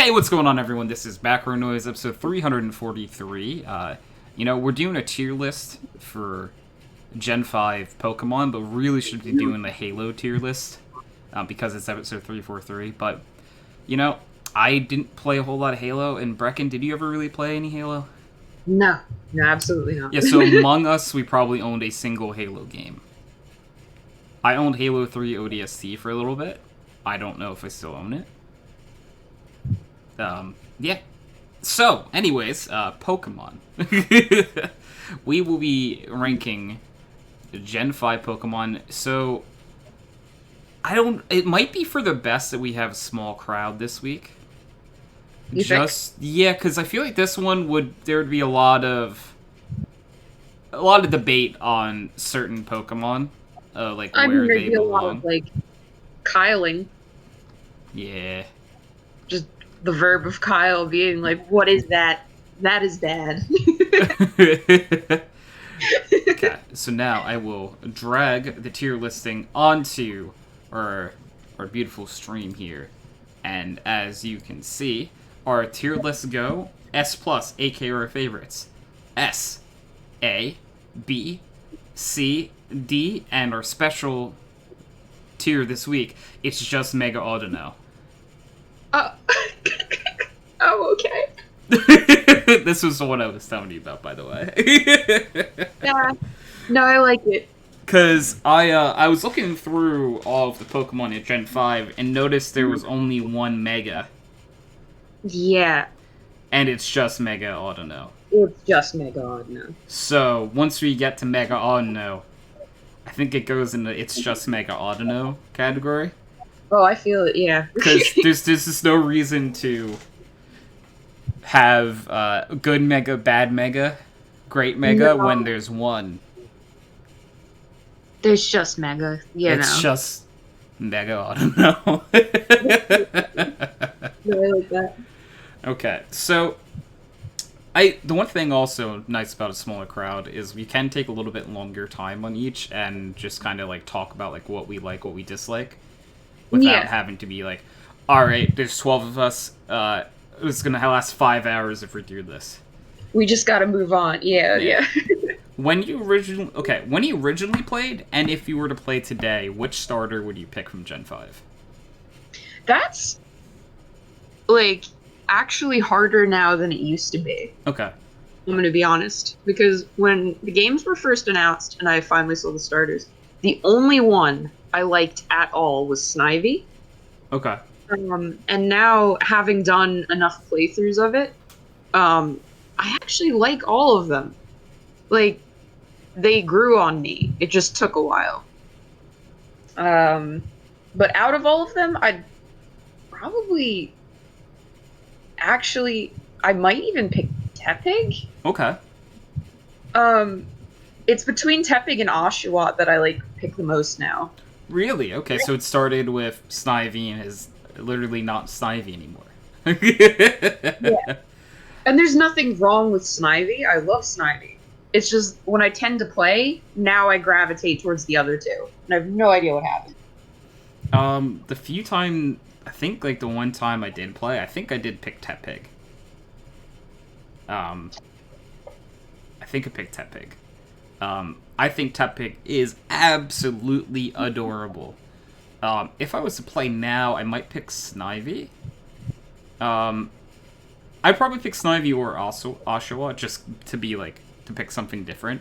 Hey, what's going on, everyone? This is Background Noise, episode 343. We're doing a tier list for Gen 5 Pokemon, but really should be doing the Halo tier list because it's episode 343. But, I didn't play a whole lot of Halo, and Brecken, did you ever really play any Halo? No, absolutely not. Yeah, so among us, we probably owned a single Halo game. I owned Halo 3 ODST for a little bit. I don't know if I still own it. Yeah. So, anyways, Pokemon. We will be ranking Gen 5 Pokemon. So, it might be for the best that we have a small crowd this week. You think? Yeah, because I feel like this one there would be a lot of debate on certain Pokemon, where There'd they be a lot belong. of, Kyling. Yeah. Just the verb of Kyle being like, what is that? That is bad. Okay, so now I will drag the tier listing onto our beautiful stream here. And as you can see, our tier lists go S+, aka our favorites. S, A, B, C, D, and our special tier this week, it's just Mega Audino. Oh, oh, okay. This was the one I was telling you about, by the way. Yeah. No, I like it. Because I was looking through all of the Pokemon in Gen 5 and noticed there was only one Mega. Yeah, And it's just Mega Audino. it's just Mega Audino. So, once we get to Mega Audino, I think it goes into it's just Mega Audino category. Oh, I feel it, yeah. Because there's just no reason to have good Mega, bad Mega, great Mega No. when there's one. There's just Mega, It's just Mega Audino. No, I like that. Okay, so the one thing also nice about a smaller crowd is we can take a little bit longer time on each and just kind of talk about what we like, what we dislike, without having to be all right, there's 12 of us. It's gonna last 5 hours if we do this. We just gotta move on. Yeah. When you originally played, and if you were to play today, which starter would you pick from Gen 5? That's, actually harder now than it used to be. Okay. I'm going to be honest. Because when the games were first announced and I finally saw the starters, the only one I liked at all was Snivy. Okay. And now, having done enough playthroughs of it, I actually like all of them. They grew on me. It just took a while. But out of all of them, I'd probably... Actually, I might even pick Tepig. Okay. It's between Tepig and Oshawott that I pick the most now. Really? Okay, so it started with Snivy and is literally not Snivy anymore. Yeah. And there's nothing wrong with Snivy. I love Snivy. It's just when I tend to play, now I gravitate towards the other two. And I have no idea what happened. The few time I think the one time I did play, I think I did pick Tepig. I think I picked Tepig. I think Tepig is absolutely adorable. If I was to play now, I might pick Snivy. I'd probably pick Snivy or also Oshawott just to be to pick something different.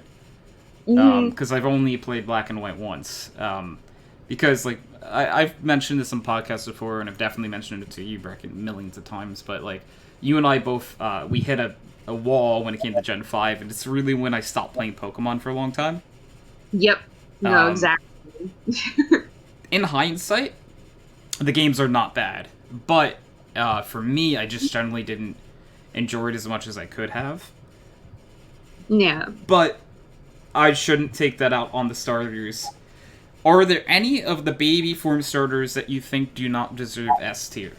Because I've only played Black and White once. Because I've mentioned this on podcasts before, and I've definitely mentioned it to you, Brecken, millions of times. But you and I both we hit a wall when it came to Gen 5, and it's really when I stopped playing Pokemon for a long time. Yep. No, exactly. In hindsight, the games are not bad, but for me, I just generally didn't enjoy it as much as I could have. Yeah. But I shouldn't take that out on the starters. Are there any of the baby form starters that you think do not deserve S tier?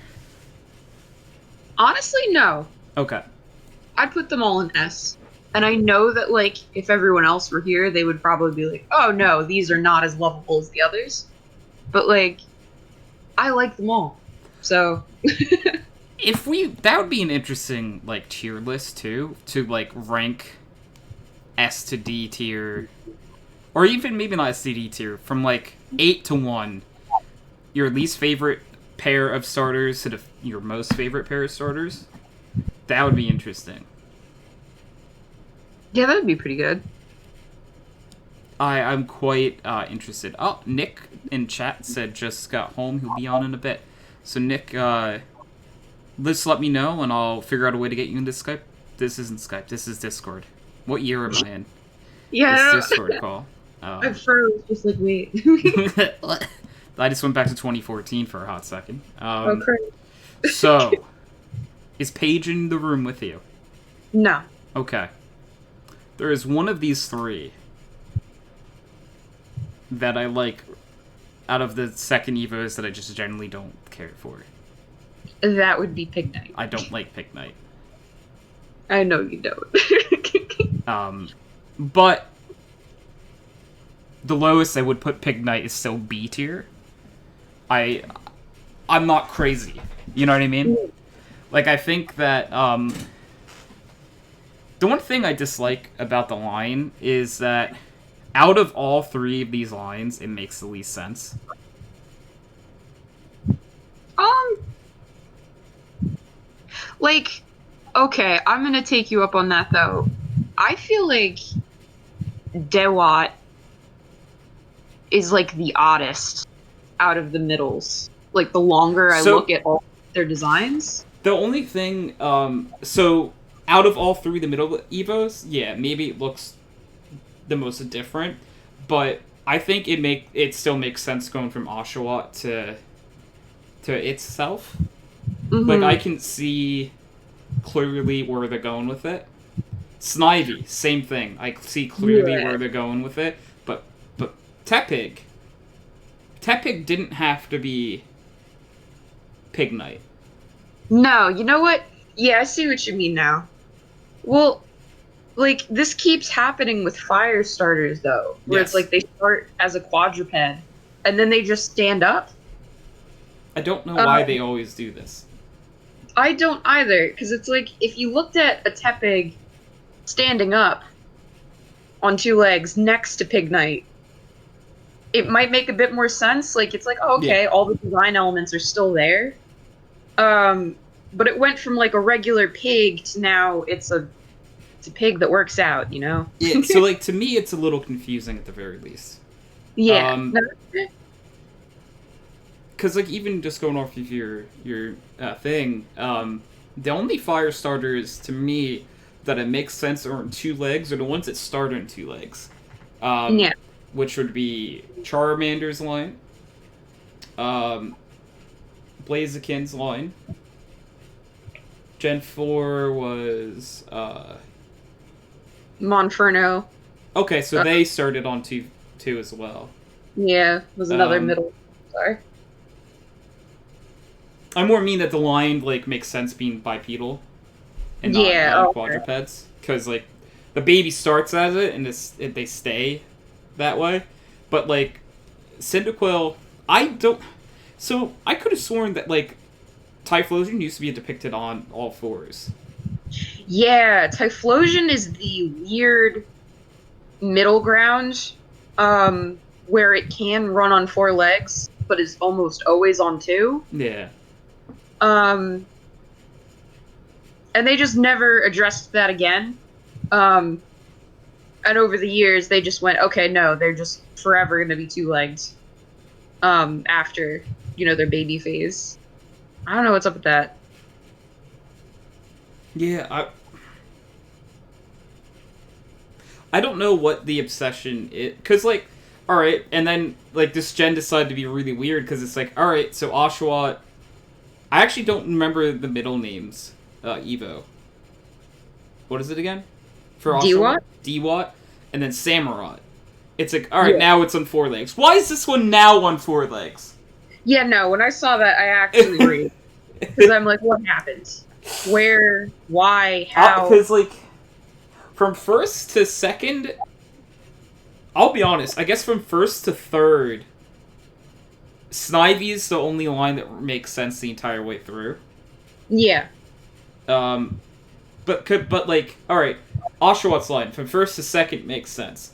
Honestly, no. Okay. I'd put them all in S. And I know that, if everyone else were here, they would probably be like, oh no, these are not as lovable as the others. But, I like them all. So... That would be an interesting, like, tier list, too, to, like, rank S to D tier, or even maybe not S to D tier, from, like, 8 to 1, your least favorite pair of starters to your most favorite pair of starters. That would be interesting. Yeah, that would be pretty good. I'm quite interested. Oh, Nick in chat said just got home. He'll be on in a bit. So, Nick, just let me know, and I'll figure out a way to get you into Skype. This isn't Skype. This is Discord. What year am I in? Yeah, This Discord call. I froze. Just like wait. I just went back to 2014 for a hot second. Okay. So, is Paige in the room with you? No. Okay. There is one of these three that I like out of the second Evos that I just generally don't care for. That would be Pig Knight. I don't like Pick Knight. I know you don't. But the lowest I would put Pig Knight is still B tier. I'm not crazy. You know what I mean? Like, I think that, the one thing I dislike about the line is that out of all three of these lines, it makes the least sense. Like, okay, I'm gonna take you up on that, though. I feel like Dewat is, like, the oddest out of the middles. Like, the longer I look at all their designs. The only thing, so out of all three, the middle Evos, yeah, maybe it looks the most different, but I think it still makes sense going from Oshawott to itself. Mm-hmm. Like, I can see clearly where they're going with it. Snivy, same thing. I see clearly where they're going with it, but Tepig didn't have to be Pig Knight. No, you know what? Yeah, I see what you mean now. Well, like, this keeps happening with fire starters, though. Where Yes. it's like they start as a quadruped, and then they just stand up. I don't know why they always do this. I don't either, because it's like, if you looked at a Tepig standing up on two legs next to Pig Knight, it might make a bit more sense. Like, it's like, oh, okay, all the design elements are still there. But it went from, like, a regular pig to now it's a pig that works out, you know? Yeah, so, like, to me, it's a little confusing at the very least. Yeah. Because, like, even just going off of your thing, the only fire starters, to me, that it makes sense are on two legs are the ones that start on two legs. Yeah. Which would be Charmander's line, Blaziken's line. Gen 4 was, Monferno. Okay, so they started on two as well. Yeah, was another middle. Sorry. I more mean that the line, like, makes sense being bipedal and not quadrupeds. Because, like, the baby starts as it, and they stay that way. But, like, Cyndaquil, So, I could have sworn that, like, Typhlosion used to be depicted on all fours. Yeah, Typhlosion is the weird middle ground, where it can run on four legs, but is almost always on two. Yeah. And they just never addressed that again. And over the years, they just went, okay, no, they're just forever going to be two legs. After, their baby phase. I don't know what's up with that. Yeah, I don't know what the obsession is. Because, like, alright, and then, like, this gen decided to be really weird, because it's like, alright, so Oshawott... I actually don't remember the middle names, Evo. What is it again? For Dewat? Dewat, and then Samurott. It's like, alright, now it's on four legs. Why is this one now on four legs? Yeah, no, when I saw that, I actually read. Because I'm like, what happened? Where? Why? How? Because, like, from first to second, I'll be honest, I guess from first to third, Snivy is the only line that makes sense the entire way through. Yeah. But like, all right, Oshawott line from first to second makes sense.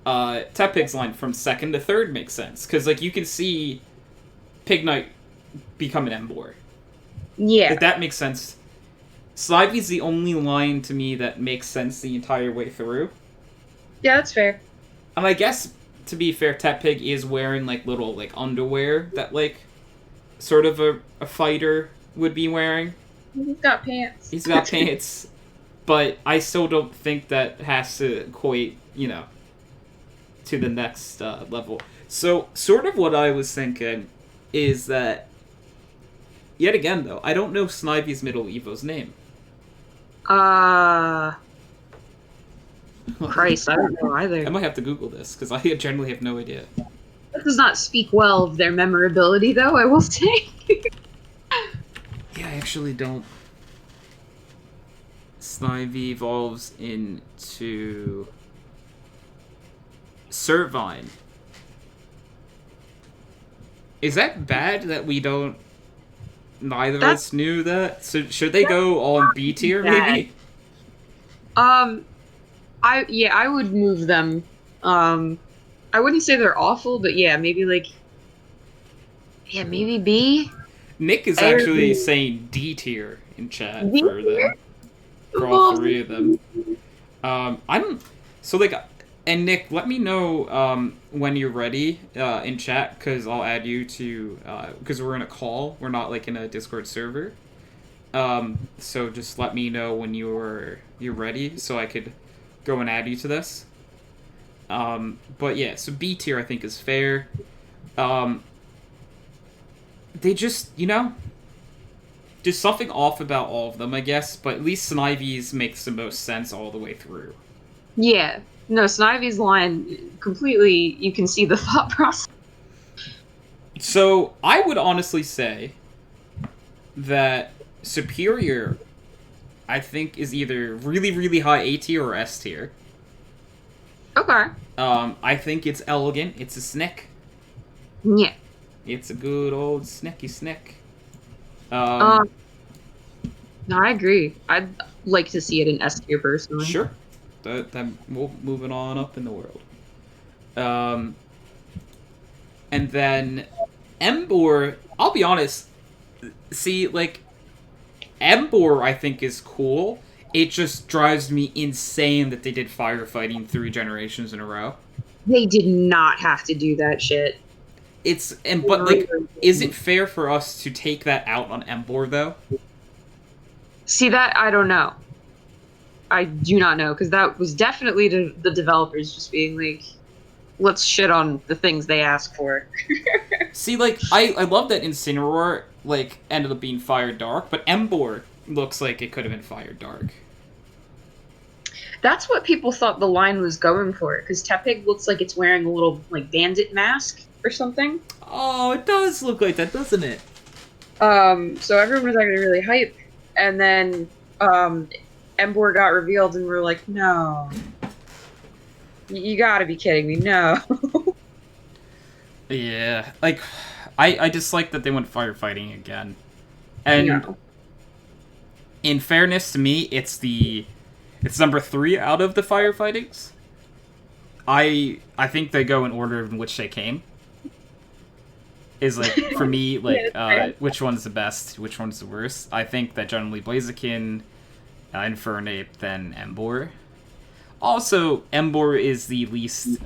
Tepig's line from second to third makes sense because like you can see Pignite become an Emboar. Yeah. Like that makes sense. Slivy's the only line to me that makes sense the entire way through. Yeah, that's fair. And I guess to be fair, Tepig is wearing like little like underwear that like sort of a fighter would be wearing. He's got pants. He's got pants, but I still don't think that has to equate, to the next level. So, sort of what I was thinking is that, yet again though, I don't know Snivy's middle Evo's name. Christ, I don't know either. I might have to Google this, because I generally have no idea. That does not speak well of their memorability, though, I will say. Yeah, I actually don't. Snivy evolves into Servine. Is that bad that we don't... Neither of us knew that? So should they go on B tier, maybe? I would move them. I wouldn't say they're awful, but yeah, maybe like... Yeah, maybe B? Nick is actually saying D tier in chat for them. For all three of them. So, like... And Nick, let me know when you're ready in chat, because I'll add you to... Because we're in a call. We're not, like, in a Discord server. So just let me know when you're ready, so I could go and add you to this. But yeah, so B tier I think is fair. They just, there's something off about all of them, I guess, but at least Snivy's makes the most sense all the way through. Yeah. No, Snivy's line, completely, you can see the thought process. So, I would honestly say that Superior, I think, is either really, really high A tier or S tier. Okay. I think it's elegant. It's a snick. Yeah. It's a good old snicky snick. No, I agree. I'd like to see it in S tier personally. Sure. That moving on up in the world. And then Emboar, I'll be honest, see, like, Emboar I think is cool. It just drives me insane that they did firefighting 3 generations in a row. They did not have to do that shit. But like, is it fair for us to take that out on Emboar though? See, that I don't know. I do not know, because that was definitely the developers just being like, let's shit on the things they ask for. See, like, I love that Incineroar, like, ended up being Fire Dark, but Emboar looks like it could have been Fire Dark. That's what people thought the line was going for, because Tepig looks like it's wearing a little, like, bandit mask or something. Oh, it does look like that, doesn't it? So everyone was actually really hype, and then, Emboar got revealed, and we're like, no. You gotta be kidding me, no. Yeah, like, I dislike that they went firefighting again. And in fairness to me, it's number 3 out of the firefightings. I think they go in order in which they came. Is like, for me, like, which one's the best, which one's the worst. I think that generally Blaziken, Infernape, then Emboar. Also, Emboar is the least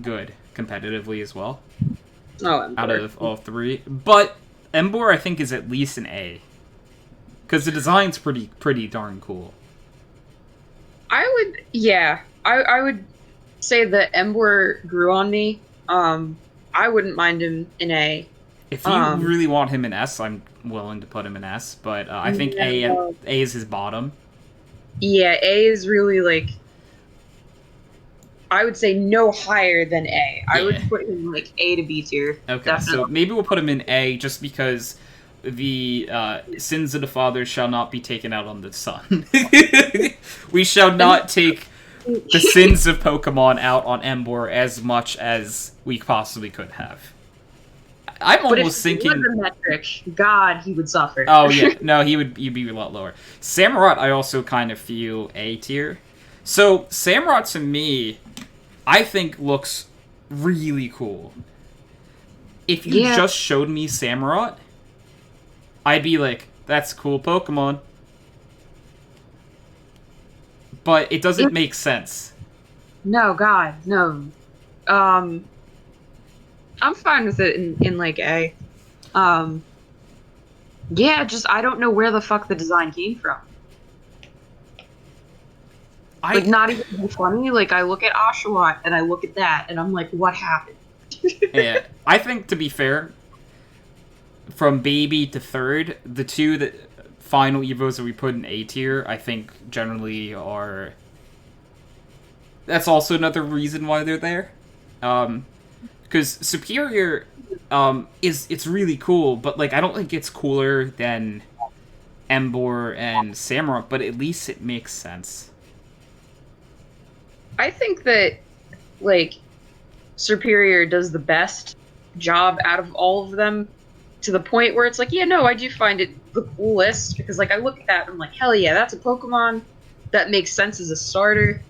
good competitively as well. Oh, out of all 3. But Emboar, I think, is at least an A. Because the design's pretty darn cool. I would say that Emboar grew on me. I wouldn't mind him in A. If you really want him in S, I'm willing to put him in S. But I think A is his bottom. Yeah, A is really, like... I would say no higher than A. I would put him, like, A to B tier. Okay, definitely. So maybe we'll put him in A just because the sins of the father shall not be taken out on the son. We shall not take the sins of Pokemon out on Emboar as much as we possibly could have. I'm But almost if he thinking. was a metric, God, he would suffer. Oh yeah, no, he'd be a lot lower. Samurott, I also kind of feel A tier. So Samurott to me, I think looks really cool. If you Yeah. just showed me Samurott, I'd be like, that's a cool Pokemon. But it doesn't make sense. No, God, no. I'm fine with it in like A. Yeah, just I don't know where the fuck the design came from. Like, not even to be funny. Like, I look at Oshawott and I look at that and I'm like, what happened? Yeah, I think to be fair, from baby to third, the two that final Evos that we put in A tier, I think generally are. That's also another reason why they're there, because Superior, it's really cool, but like I don't think it's cooler than Emboar and Samurott, but at least it makes sense. I think that, like, Superior does the best job out of all of them, to the point where it's like, yeah, no, I do find it the coolest, because, like, I look at that and I'm like, hell yeah, that's a Pokemon that makes sense as a starter.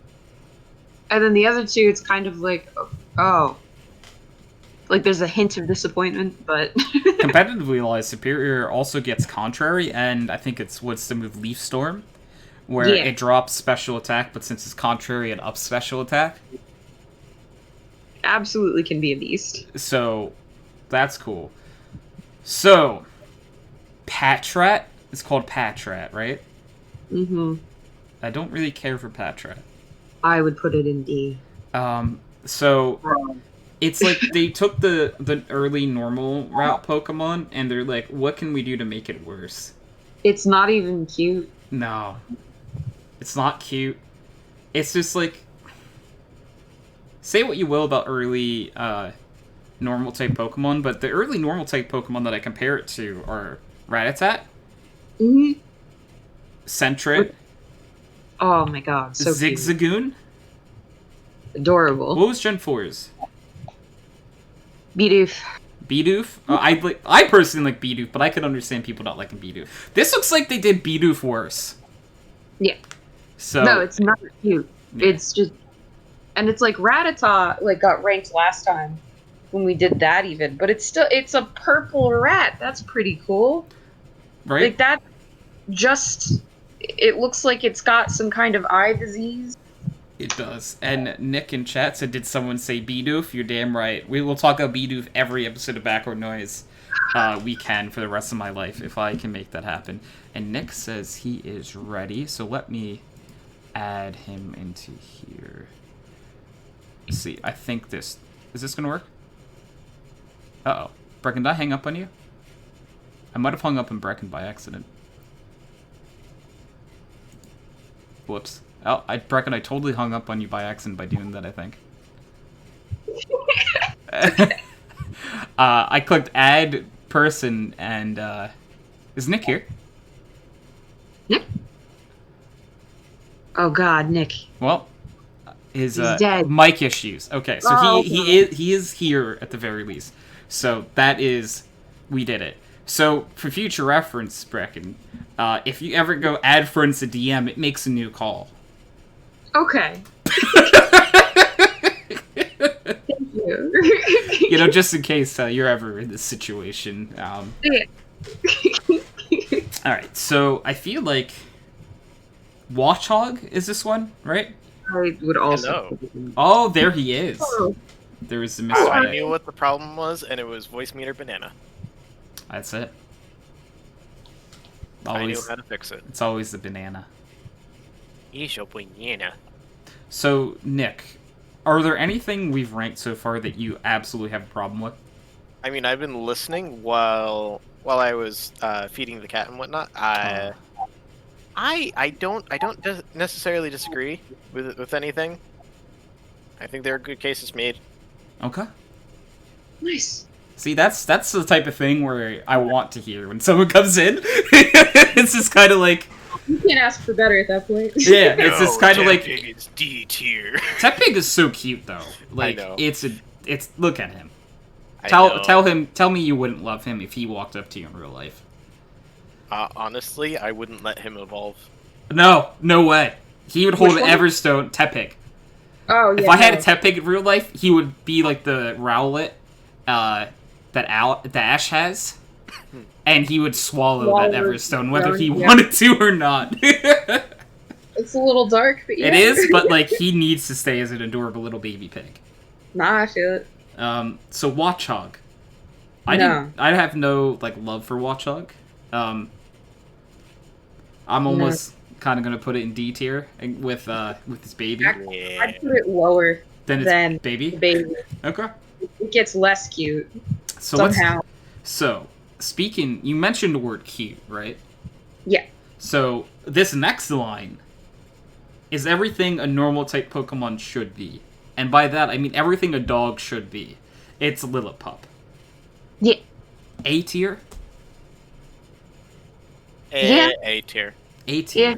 And then the other two, it's kind of like, oh. Like, there's a hint of disappointment, but... Competitively, Superior also gets Contrary, and I think it's what's the move Leaf Storm, where it drops special attack, but since it's Contrary, it ups special attack. Absolutely can be a beast. So, that's cool. So, Patrat is called Patrat, right? Mm-hmm. I don't really care for Patrat. I would put it in D. So it's like they took the early normal route Pokemon and they're like, what can we do to make it worse? It's not even cute. No. It's not cute. It's just like, say what you will about early normal type Pokemon, but the early normal type Pokemon that I compare it to are Rattata, Mm-hmm. Sentret, Oh my god, so cute. Zigzagoon. Adorable. What was Gen 4's? Bidoof. Bidoof? I personally like Bidoof, but I could understand people not liking Bidoof. This looks like they did Bidoof worse. Yeah. So No, it's not cute. Yeah. It's just... And it's like Rattata, like, got ranked last time when we did that even, but it's still... It's a purple rat. That's pretty cool. Right? Like, that just... It looks like it's got some kind of eye disease. It does. And Nick in chat said, did someone say Bidoof? You're damn right. We will talk about Bidoof every episode of Background Noise we can for the rest of my life, if I can make that happen. And Nick says he is ready, so let me add him into here. Let's see, I think this... Is this going to work? Uh-oh. Brecken, did I hang up on you? I might have hung up on Brecken by accident. Whoops. Oh, Brecken, I totally hung up on you by accident by doing that, I think. I clicked add person, and, is Nick here? Nick? Oh god, Nick. Well, his, He's dead. mic issues. Okay, so Oh, he is here at the very least. So, that is... We did it. So, for future reference, Brecken, if you ever go add friends to DM, it makes a new call. Okay. Thank you. You know, just in case you're ever in this situation. Yeah. Alright, so I feel like Watchhog is this one, right? I would also... Hello. Oh, there he is. Oh. There is the I mystery. knew what the problem was, and it was voice meter banana. That's it. I knew Always, how to fix it. it's always the banana. Yeesh, banana. So, Nick, are there anything we've ranked so far that you absolutely have a problem with? I mean, I've been listening while I was feeding the cat and whatnot. I don't necessarily disagree with anything. I think there are good cases made. Okay. Nice. See, that's the type of thing where I want to hear when someone comes in. It's just kind of like... You can't ask for better at that point. Yeah, it's just kind of like... It's D tier. Tepig is so cute, though. Like, I know. it's... Look at him. Tell me you wouldn't love him if he walked up to you in real life. Honestly, I wouldn't let him evolve. No way. He would hold Which an one? Everstone Tepig. Oh yeah. If I had a no. Tepig in real life, he would be like the Rowlet that Ash has, and he would swallow that Swallow Everstone whether he yeah. wanted to or not. It's a little dark, but yeah. It is, but like he needs to stay as an adorable little baby pig. Nah, I feel it. So Watchog. No. I have no like love for Watchog. I'm almost kind of gonna put it in D tier with this baby. I'd put it lower Then it's than baby. the baby. Okay. It gets less cute So somehow. speaking, you mentioned the word cute, right? Yeah. So this next line is everything a normal type Pokemon should be, and by that I mean everything a dog should be. It's Lillipup. Yeah. A tier. Yeah. A tier. A tier. Yeah.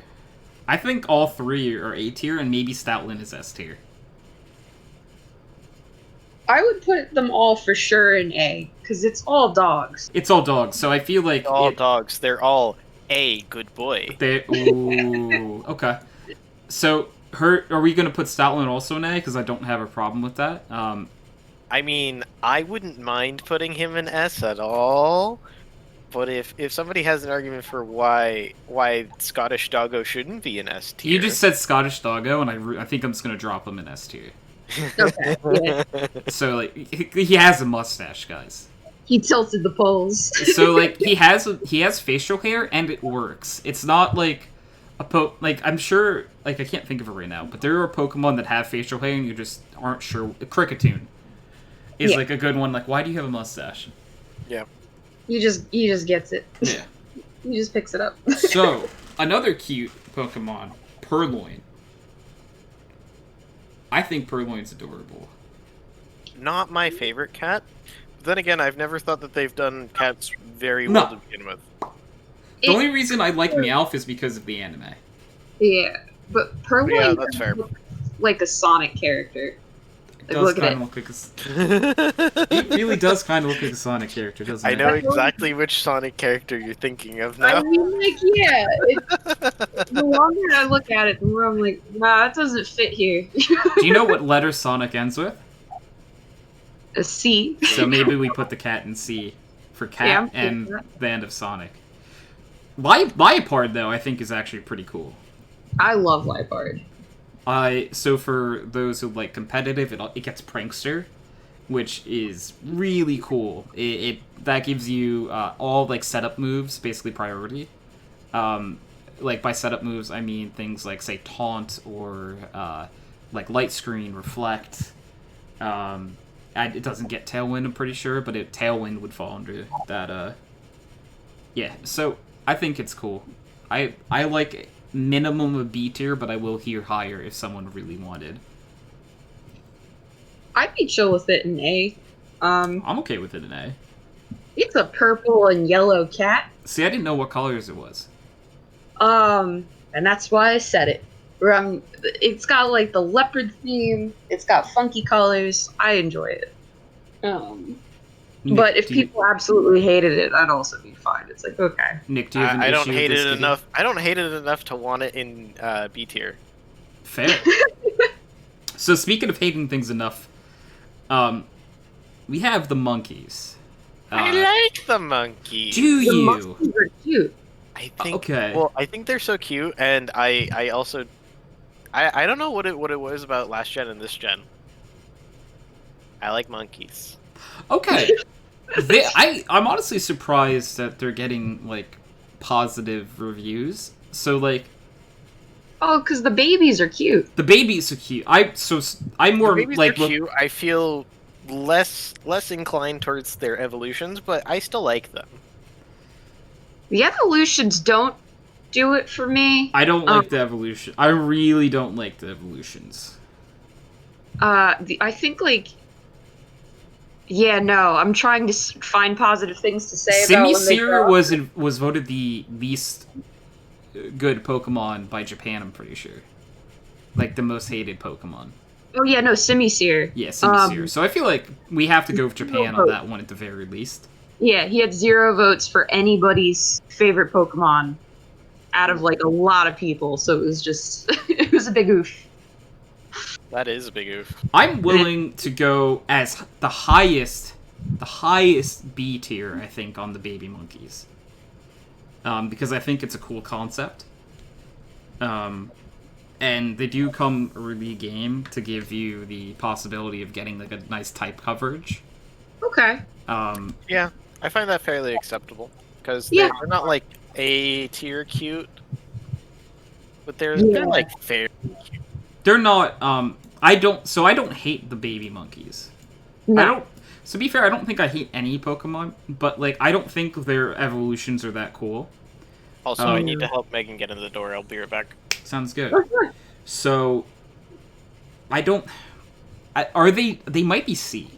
I think all three are A tier, and maybe Stoutland is S tier. I would put them all for sure in A, because it's all dogs. It's all dogs, so I feel like All dogs. They're all a good boy. Ooh, okay. So, are we going to put Stoutland also in A? Because I don't have a problem with that. I mean, I wouldn't mind putting him in S at all. But if somebody has an argument for why Scottish Doggo shouldn't be in S tier, You just said Scottish Doggo, and I think I'm just going to drop him in S tier. Okay. Yeah. So, like, he has a mustache, guys. He tilted the poles. So, like, he has facial hair, and it works. It's not like like, I'm sure, like, I can't think of it right now, but there are Pokemon that have facial hair, and you just aren't sure. Kricketune is, like, a good one. Like, why do you have a mustache? Yeah. He just gets it. Yeah. He just picks it up. So, another cute Pokemon, Purloin. I think Purloin's adorable. Not my favorite cat. But then again, I've never thought that they've done cats very well to begin with. The only reason I like Meowth is because of the anime. Yeah, but Purloin Yeah, that's fair. looks like a Sonic character. It Like, does look at kind it. of look like it really does kind of look like a Sonic character, doesn't it? I know exactly which Sonic character you're thinking of I now. mean, like, yeah. The longer I look at it, the more I'm like, nah, that doesn't fit here. Do you know what letter Sonic ends with? A C. So maybe we put the cat in C for cat Yeah, I'm and cool with the end of Sonic. Liepard, though, I think is actually pretty cool. I love Liepard. So for those who like competitive, it gets Prankster, which is really cool. That gives you all like setup moves, basically priority. Like by setup moves, I mean things like say Taunt or like Light Screen, Reflect. It doesn't get Tailwind, I'm pretty sure, but Tailwind would fall under that. Yeah, so I think it's cool. I like minimum of B tier, but I will hear higher if someone really wanted. I'd be chill with it in A. I'm okay with it in A. It's a purple and yellow cat. See, I didn't know what colors it was. And that's why I said it. It's got like the leopard theme. It's got funky colors. I enjoy it. But if people absolutely hated it, I'd also be fine. It's like, okay. Nick, do you have an I don't issue hate with it this enough. I don't hate it enough to want it in B tier. Fair. So speaking of hating things enough, we have the monkeys. I like the monkey. Do The you? monkeys are cute. I think. Okay. Well, I think they're so cute, and I also, I don't know what it was about last gen and this gen. I like monkeys. Okay. I'm honestly surprised that they're getting like positive reviews. So like Oh, because the babies are cute. the babies are cute. I'm more The babies like are cute. I feel less inclined towards their evolutions, but I still like them. The evolutions don't do it for me. I don't like the evolution. I really don't like the evolutions. I think like. Yeah, no. I'm trying to find positive things to say about when they grow Simisear up. was voted the least good Pokemon by Japan, I'm pretty sure. Like the most hated Pokemon. Oh yeah, no, Simisear. Yeah, Simisear. So I feel like we have to go with Japan on vote. that one at the very least. Yeah, he had 0 votes for anybody's favorite Pokemon out of like a lot of people. So it was just it was a big oof. That is a big oof. I'm willing to go as the highest B tier, I think, on the baby monkeys. Because I think it's a cool concept. And they do come early game to give you the possibility of getting like a nice type coverage. Okay. Yeah, I find that fairly acceptable because Yeah. they're not like A tier cute, but they're Yeah. like fair. They're not. I don't hate the baby monkeys. No. I don't. To be fair, I don't think I hate any Pokemon, but like I don't think their evolutions are that cool. Also, I need to help Megan get in the door. I'll be right back. Sounds good. Oh, sure. So, I don't. Are they? They might be C.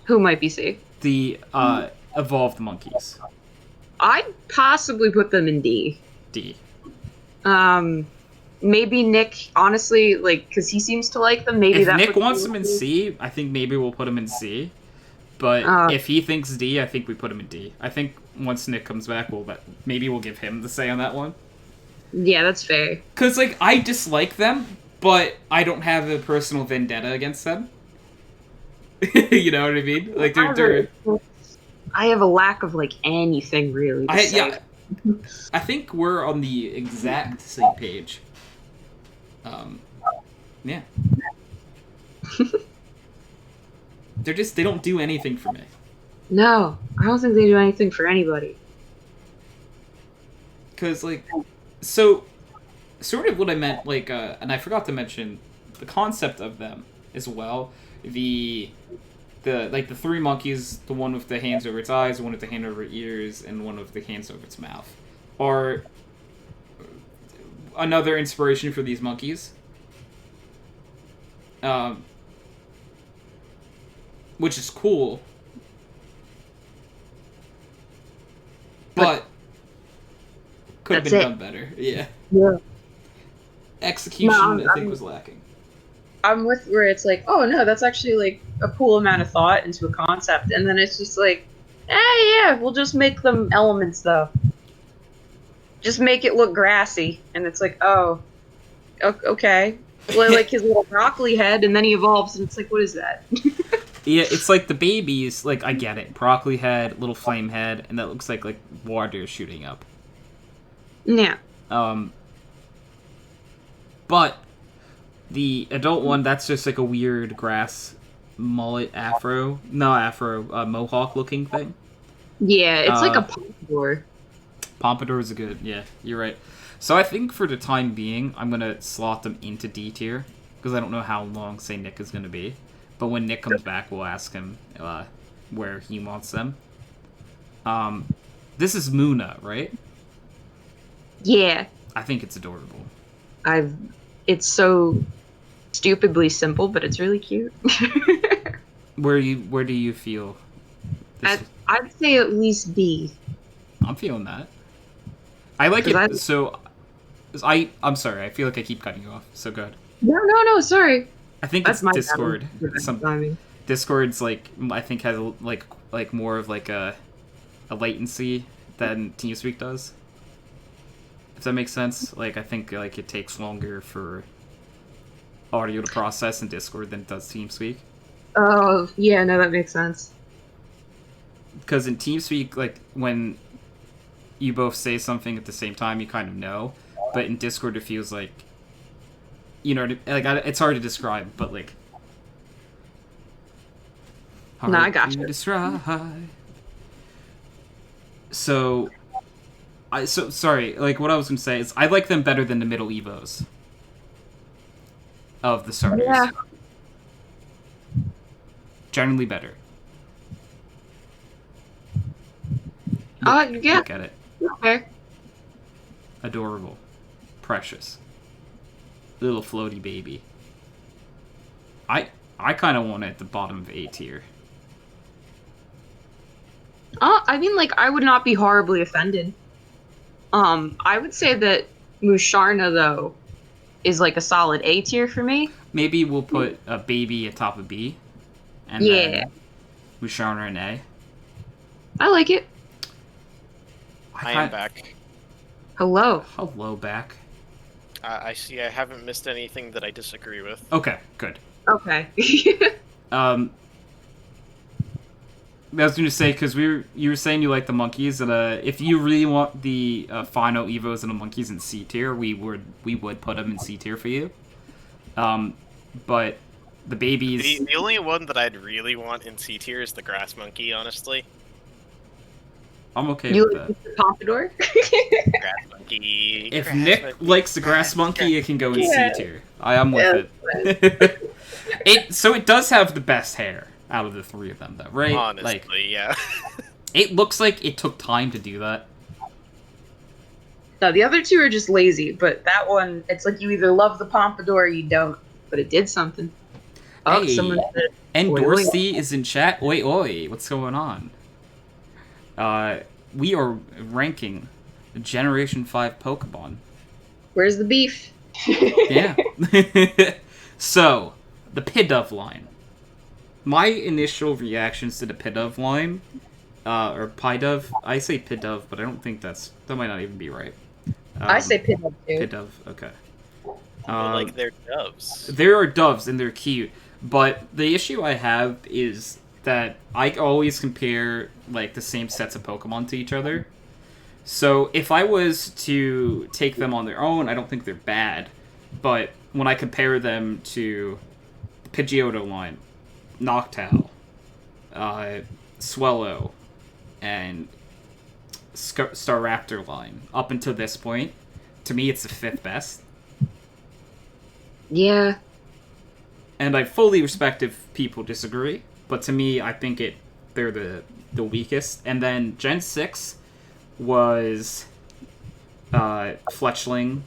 Who might be C? The evolved monkeys. I'd possibly put them in D. D. Maybe Nick, honestly, like, because he seems to like them. Maybe If that Nick would wants be- them in C, I think maybe we'll put him in C. But if he thinks D, I think we put him in D. I think once Nick comes back, maybe we'll give him the say on that one. Yeah, that's fair. Because, like, I dislike them, but I don't have a personal vendetta against them. You know what I mean? Like, they're... I have a lack of, like, anything, really. To say. Yeah, I think we're on the exact same page. Yeah. They don't do anything for me. No, I don't think they do anything for anybody. Because, like, so, sort of what I meant, like, and I forgot to mention the concept of them as well. The 3 monkeys, the one with the hands over its eyes, the one with the hand over its ears, and one with the hands over its mouth, are another inspiration for these monkeys. Which is cool. But could have been done better. Yeah. Yeah. Execution, No, I think, was lacking. I'm with where it's like, oh no, that's actually like a cool amount of thought into a concept, and then it's just like, yeah, we'll just make them elements though. Just make it look grassy, and it's like, oh, okay. Well, like his little broccoli head, and then he evolves, and it's like, what is that? Yeah, it's like the babies, like, I get it. Broccoli head, little flame head, and that looks like water shooting up. Yeah. But the adult one, that's just like a weird grass mullet afro. No, afro, mohawk looking thing. Yeah, it's like a pompadour. Pompadour is good, yeah, you're right. So I think for the time being, I'm going to slot them into D tier, because I don't know how long, say, Nick is going to be. But when Nick comes back, we'll ask him where he wants them. This is Muna, right? Yeah. I think it's adorable. It's so stupidly simple, but it's really cute. Where do you feel? I'd say at least B. I'm feeling that. I like it. I'm sorry. I feel like I keep cutting you off. So good. No. Sorry. I think That's it's my Discord. timing. Discord's like, I think has like more of like a latency than TeamSpeak does. If that makes sense. Like, I think like it takes longer for audio to process in Discord than it does TeamSpeak. Oh yeah, no, that makes sense. Because in TeamSpeak, like when you both say something at the same time, you kind of know. But in Discord, it feels like, you know, like it's hard to describe, but like. No, I got you. Describe. So sorry. Like what I was gonna say is, I like them better than the middle evos of the starters. Yeah. Generally better. Yeah. Look at it. Okay. Adorable. Precious. Little floaty baby. I kind of want it at the bottom of A tier. I mean, like, I would not be horribly offended. I would say that Musharna, though, is like a solid A tier for me. Maybe we'll put a baby atop of B, and Yeah. then Musharna an A. I like it. I am back. Hello. Hello, back. I see. I haven't missed anything that I disagree with. Okay, good. Okay. I was going to say, because you were saying you like the monkeys, and if you really want the final Evos and the monkeys in C tier, we would put them in C tier for you. But the babies... The only one that I'd really want in C tier is the grass monkey, honestly. I'm okay you with like that. the Pompadour? Grass monkey. If grass Nick monkey, likes the grass monkey, it can go in Yeah. C tier. I am with it. So it does have the best hair out of the three of them, though, right? Honestly, yeah. It looks like it took time to do that. No, the other two are just lazy, but that one, it's like you either love the Pompadour or you don't. But it did something. Oh, Hey, someone said, and oi, oi. Dorsey is in chat. Oi, oi, what's going on? We are ranking Generation 5 Pokemon. Where's the beef? Yeah. So, the Pidove line. My initial reactions to the Pidove line, or Pidove, I say Pidove, but I don't think that might not even be right. I say Pidove too. Pidove, okay. Like they're doves. There are doves, and they're cute, but the issue I have is that I always compare, like, the same sets of Pokemon to each other. So, if I was to take them on their own, I don't think they're bad, but when I compare them to the Pidgeotto line, Noctowl, Swellow, and Staraptor line, up until this point, to me it's the fifth best. Yeah. And I fully respect if people disagree, but to me, I think they're the weakest. And then Gen 6 was Fletchling,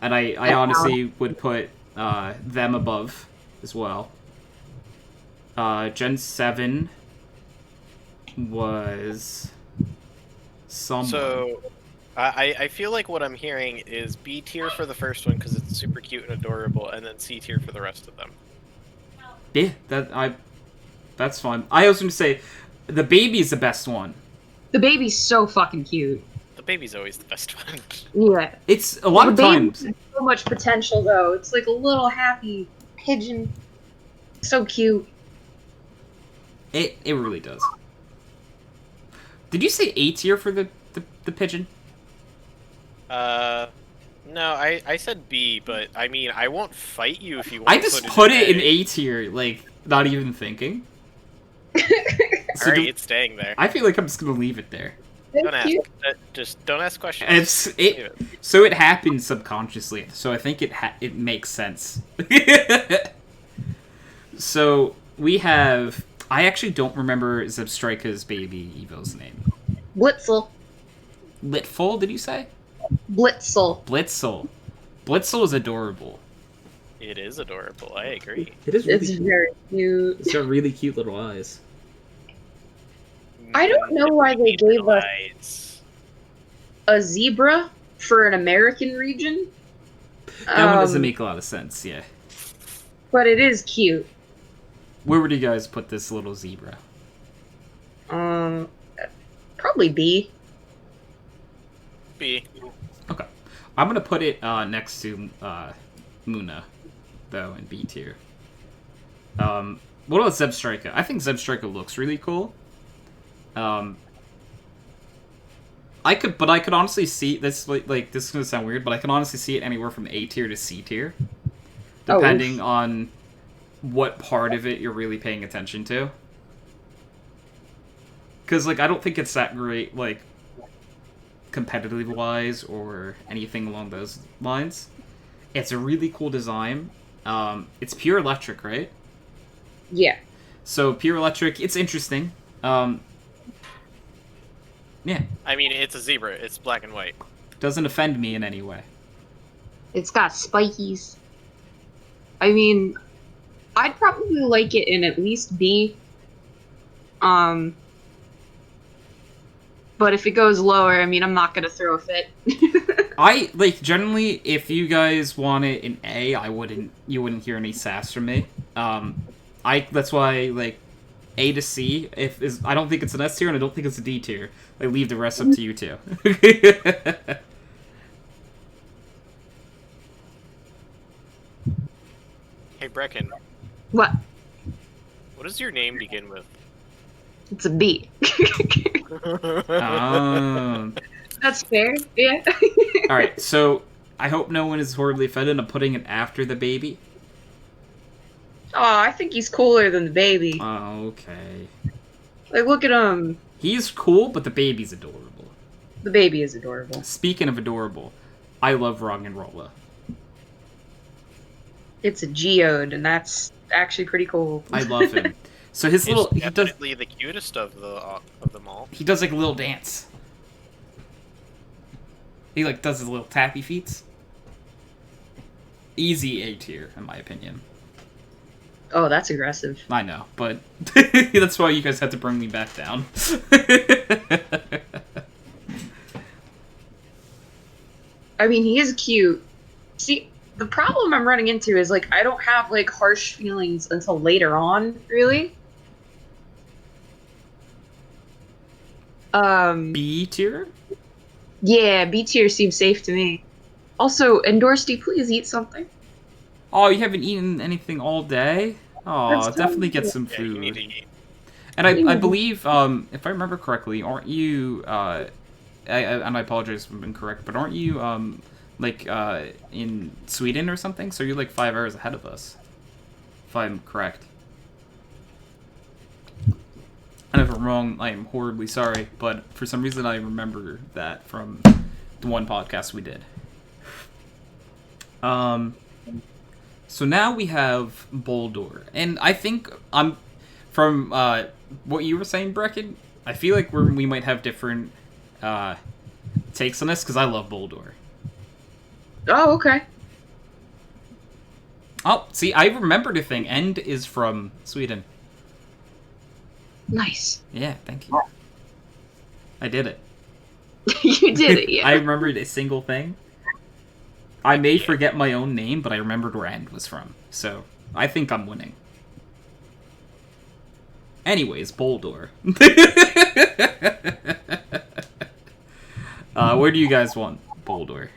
and I honestly would put them above as well. Gen 7 was someone. So, I feel like what I'm hearing is B tier for the first one because it's super cute and adorable, and then C tier for the rest of them. Yeah, that's fine. I was going to say, the baby's the best one. The baby's so fucking cute. The baby's always the best one. Yeah. It's a lot of times. Has so much potential though. It's like a little happy pigeon. So cute. It really does. Did you say A tier for the pigeon? No, I said B, but I mean, I won't fight you if you want I to just put put it it in A tier, like, not even thinking. So Alright, it's staying there. I feel like I'm just gonna leave it there. Don't ask. Cute. Just don't ask questions. So it happens subconsciously. So I think it makes sense. So we have. I actually don't remember Zebstrika's baby Evo's name. Blitzel. Litful, did you say? Blitzel. Blitzel. Blitzel is adorable. It is adorable. I agree. It is It's very cute. It's got really cute little eyes. I don't know why they gave us us. a zebra for an American region. That one doesn't make a lot of sense, yeah. But it is cute. Where would you guys put this little zebra? Probably B. B. Okay. I'm gonna put it next to Muna, though, in B tier. What about Zebstrika? I think Zebstrika looks really cool. I could honestly see this. Like this is gonna sound weird, but I can honestly see it anywhere from A tier to C tier, depending on what part of it you're really paying attention to. Because like I don't think it's that great, like competitive wise or anything along those lines. It's a really cool design. It's pure electric, right? Yeah. So pure electric, it's interesting. Yeah. I mean, it's a zebra. It's black and white. Doesn't offend me in any way. It's got spikies. I mean, I'd probably like it in at least B. But if it goes lower, I mean, I'm not gonna throw a fit. I like generally if you guys want it in A, you wouldn't hear any sass from me. That's why like A to C I don't think it's an S tier and I don't think it's a D tier. I leave the rest up to you two. Hey, Brecken, What? what does your name begin with? It's a B. um, That's fair. Yeah. all right, so I hope no one is horribly offended. I'm putting it after the baby. Oh, I think he's cooler than the baby. Okay. Like, look at him. He's cool, but the baby's adorable. The baby is adorable. Speaking of adorable, I love Roggenrola. It's a geode, and that's actually pretty cool. I love him. So his He's little definitely the cutest of them all. he does like a little dance. He like does his little tappy feet. Easy A tier, in my opinion. Oh, that's aggressive. I know, but that's why you guys had to bring me back down. I mean, he is cute. See, the problem I'm running into is, like, I don't have, like, harsh feelings until later on, really. B tier? Yeah, B tier seems safe to me. Also, Endorsty, please eat something. Oh, you haven't eaten anything all day? Oh, That's definitely get terrible. some Yeah, you need food. to eat. And I believe, if I remember correctly, aren't you, and I apologize if I'm incorrect, but aren't you, in Sweden or something? So you're like 5 hours ahead of us, if I'm correct. And if I'm wrong, I am horribly sorry, but for some reason I remember that from the one podcast we did. So now we have Boldor, and I think from what you were saying, Brecken, I feel like we might have different takes on this because I love Boldor. Oh, okay. Oh, see, I remembered a thing. End is from Sweden. Nice. Yeah, thank you. I did it. You did it, yeah. I remembered a single thing. I may forget my own name, but I remembered where End was from. So, I think I'm winning. Anyways, Boldor. Where do you guys want Boldor?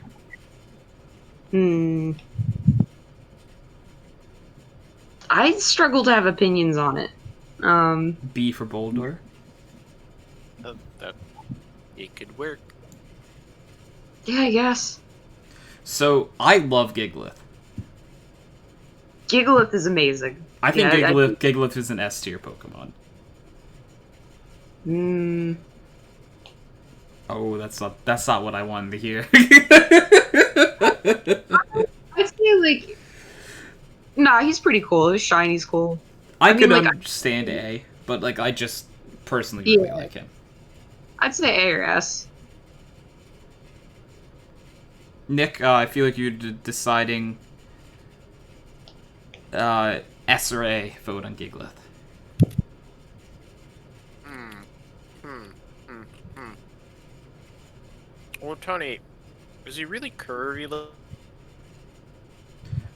I struggle to have opinions on it. B for Boldor? It could work. Yeah, I guess. So, I love Giglith. Gigalith is amazing. I think Yeah, Giglith is an S tier Pokemon. Oh, that's not what I wanted to hear. I'd say, like... Nah, he's pretty cool. His shiny's cool. I mean, could like, understand A, but like I just personally really Yeah. like him. I'd say A or S. Nick, I feel like you're deciding S or A vote on Giglith. Well, Tony, is he really curvy?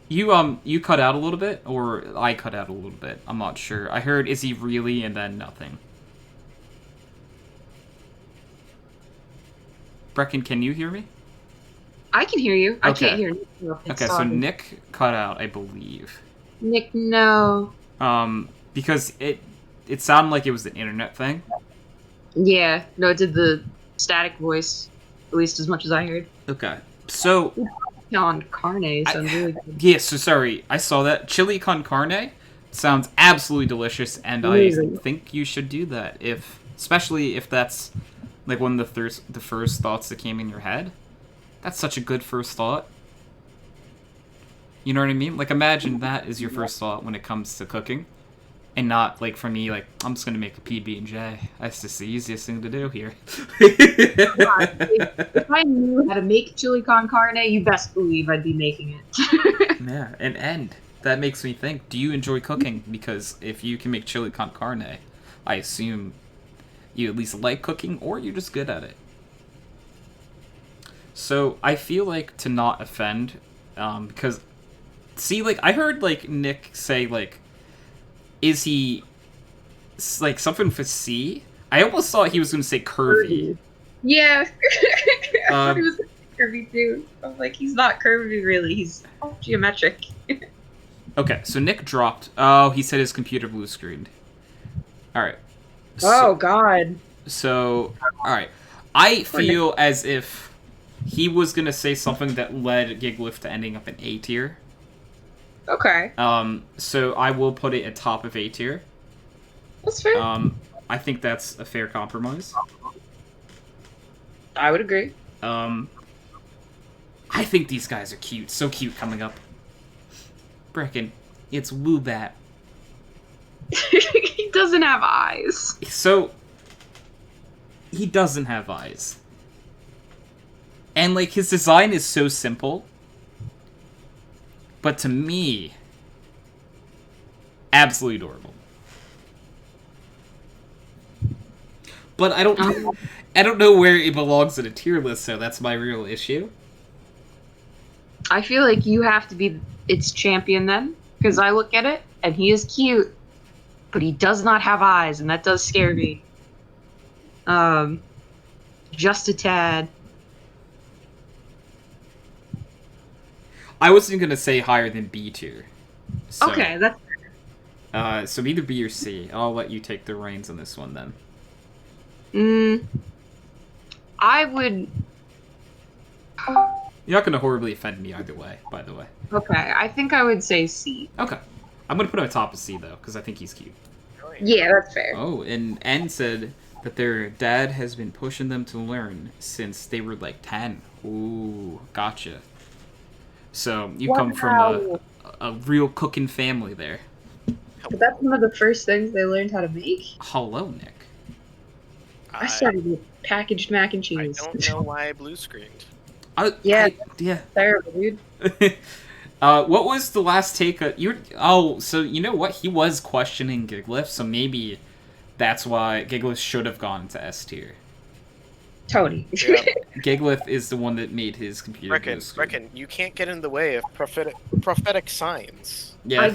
You cut out a little bit, or I cut out a little bit. I'm not sure. I heard, is he really, and then nothing. Brecken, can you hear me? I can hear you. I Okay. can't hear Nick. though, if it's Okay, so talking. Nick cut out, I believe. Nick, no. Because it sounded like it was an internet thing. Yeah, no, it did the static voice, at least as much as I heard. Okay, so On Carne sounds really good. yeah, so sorry, I saw that chili con carne sounds absolutely delicious, and Amazing. I think you should do that especially if that's like one of the first thoughts that came in your head. That's such a good first thought. You know what I mean? Like, imagine that is your first thought when it comes to cooking, and not like for me, like I'm just gonna make a PB&J. That's just the easiest thing to do here. If I knew how to make chili con carne, you best believe I'd be making it. Yeah, and that makes me think, do you enjoy cooking? Because if you can make chili con carne, I assume you at least like cooking, or you're just good at it. So I feel like to not offend, because see, like I heard like Nick say like, is he like something for C? I almost thought he was going to say curvy. Yeah. I thought he Um, was curvy too. I'm like, he's not curvy really. He's geometric. okay, so Nick dropped. Oh, he said his computer blue screened. All right. Oh God. So, all right. I feel as if he was gonna say something that led Gigglyff to ending up in A tier. Okay. So I will put it at top of A tier. That's fair. I think that's a fair compromise. I would agree. I think these guys are cute. So cute coming up. Brecken, it's Woobat. He doesn't have eyes. So, he doesn't have eyes. And, like, his design is so simple. But to me, absolutely adorable. But I don't know where it belongs in a tier list, so that's my real issue. I feel like you have to be its champion then, because I look at it and he is cute, but he does not have eyes, and that does scare me. Just a tad. I wasn't gonna say higher than B tier. So, Okay, that's so either B or C. I'll let you take the reins on this one then. I would. You're not gonna horribly offend me either way, by the way. Okay, I think I would say C. Okay. I'm gonna put him at top of C though, because I think he's cute. Yeah, that's fair. Oh, and N said that their dad has been pushing them to learn since they were like 10. Ooh, gotcha. So you come from a real cooking family there. But that's one of the first things they learned how to make. Hello, Nick. I started with packaged mac and I cheese. don't know why I blue screened. Yeah. Terrible, dude. What was the last take? So you know what? He was questioning Gigglyff, so maybe that's why Gigglyff should have gone to S tier. Tony. Yeah. Gigglyff is the one that made his computer blue screen. Brecken, you can't get in the way of prophetic signs. Yeah, I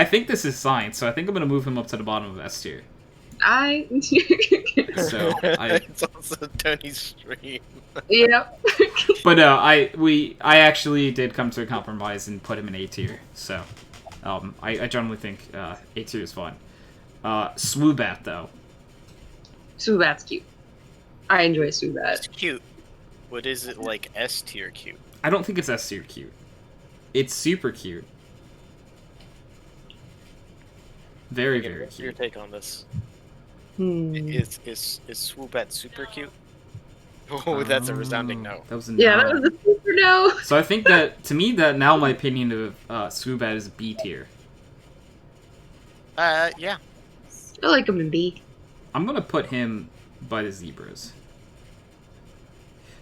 think this is science, so I think I'm gonna move him up to the bottom of S tier. So It's also Tony's stream. Yep. But no, I actually did come to a compromise and put him in A tier. So, I generally think A tier is fine. Swoobat though. Swoobat's cute. I enjoy Swoobat. It's cute. What is it, like S tier cute? I don't think it's S tier cute. It's super cute. Very, very What's your cute. take on this? That Is Swoobat super cute? Oh, that's a resounding no. That was a that was a super no. So I think that, to me, that now my opinion of Swoobat is B tier. Yeah. I like him in B. I'm gonna put him by the zebras.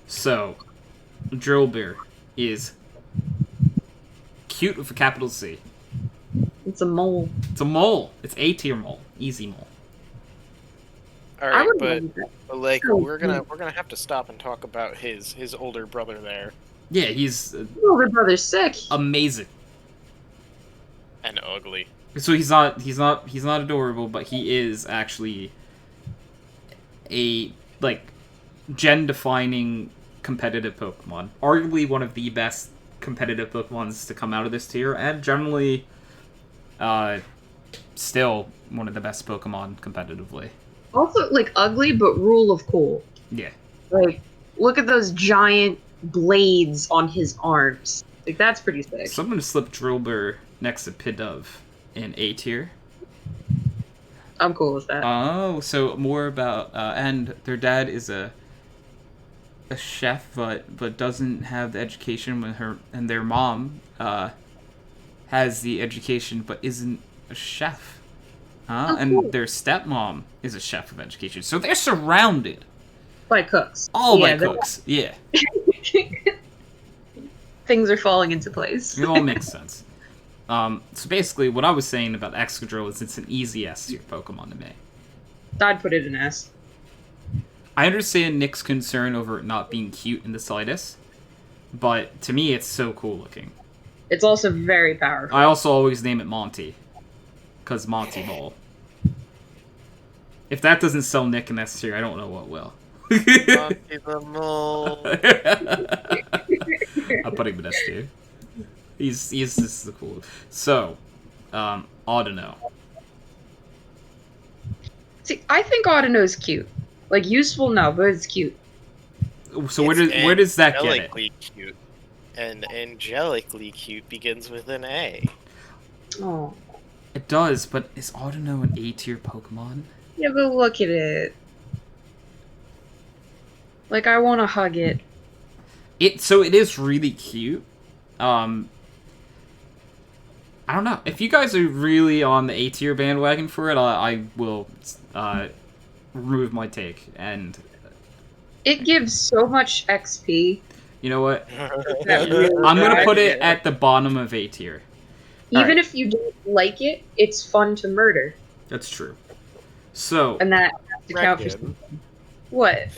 So, Drillbear is cute with a capital C. It's a mole. It's a mole. It's A tier mole. Easy mole. All I right, would but love that. like So we're gonna have to stop and talk about his older brother there. Yeah, he's His older brother's sick. amazing. And ugly. So he's not adorable, but he is actually a gen-defining competitive Pokemon. Arguably one of the best competitive Pokemons to come out of this tier, and generally, still one of the best Pokemon competitively. Also, like, ugly, but rule of cool. Yeah. Like, look at those giant blades on his arms. Like, that's pretty sick. So I'm gonna slip Drillbur next to Pidove in A tier. I'm cool with that. Oh, so more about and their dad is a chef, but doesn't have the education with her, and their mom has the education but isn't a chef. Oh, And cool. their stepmom is a chef of education, so they're surrounded By cooks. all by they're- cooks. Yeah, Things are falling into place. it all makes sense. So basically, what I was saying about Excadrill is it's an easy S tier Pokemon to me. I'd put it in S. I understand Nick's concern over it not being cute in the slightest, but to me, it's so cool looking. It's also very powerful. I also always name it Monty, because Monty Ball. If that doesn't sell Nick in S tier, I don't know what will. Monty the Mole. I'll put him in S tier. He's just the cool. So, Audino. See, I think Audino's cute. Like, useful, no, but it's cute. So where does that get it? Angelically cute. And angelically cute begins with an A. Oh. It does, but is Audino an A tier Pokemon? Yeah, but look at it. Like, I want to hug it. So it is really cute. I don't know. If you guys are really on the A tier bandwagon for it, I will remove my take. And It gives so much XP. you know what? Really I'm gonna bad. put it at the bottom of A tier. Even if you don't like it, it's fun to murder. That's true. So And that has to count for Brecken. something. What?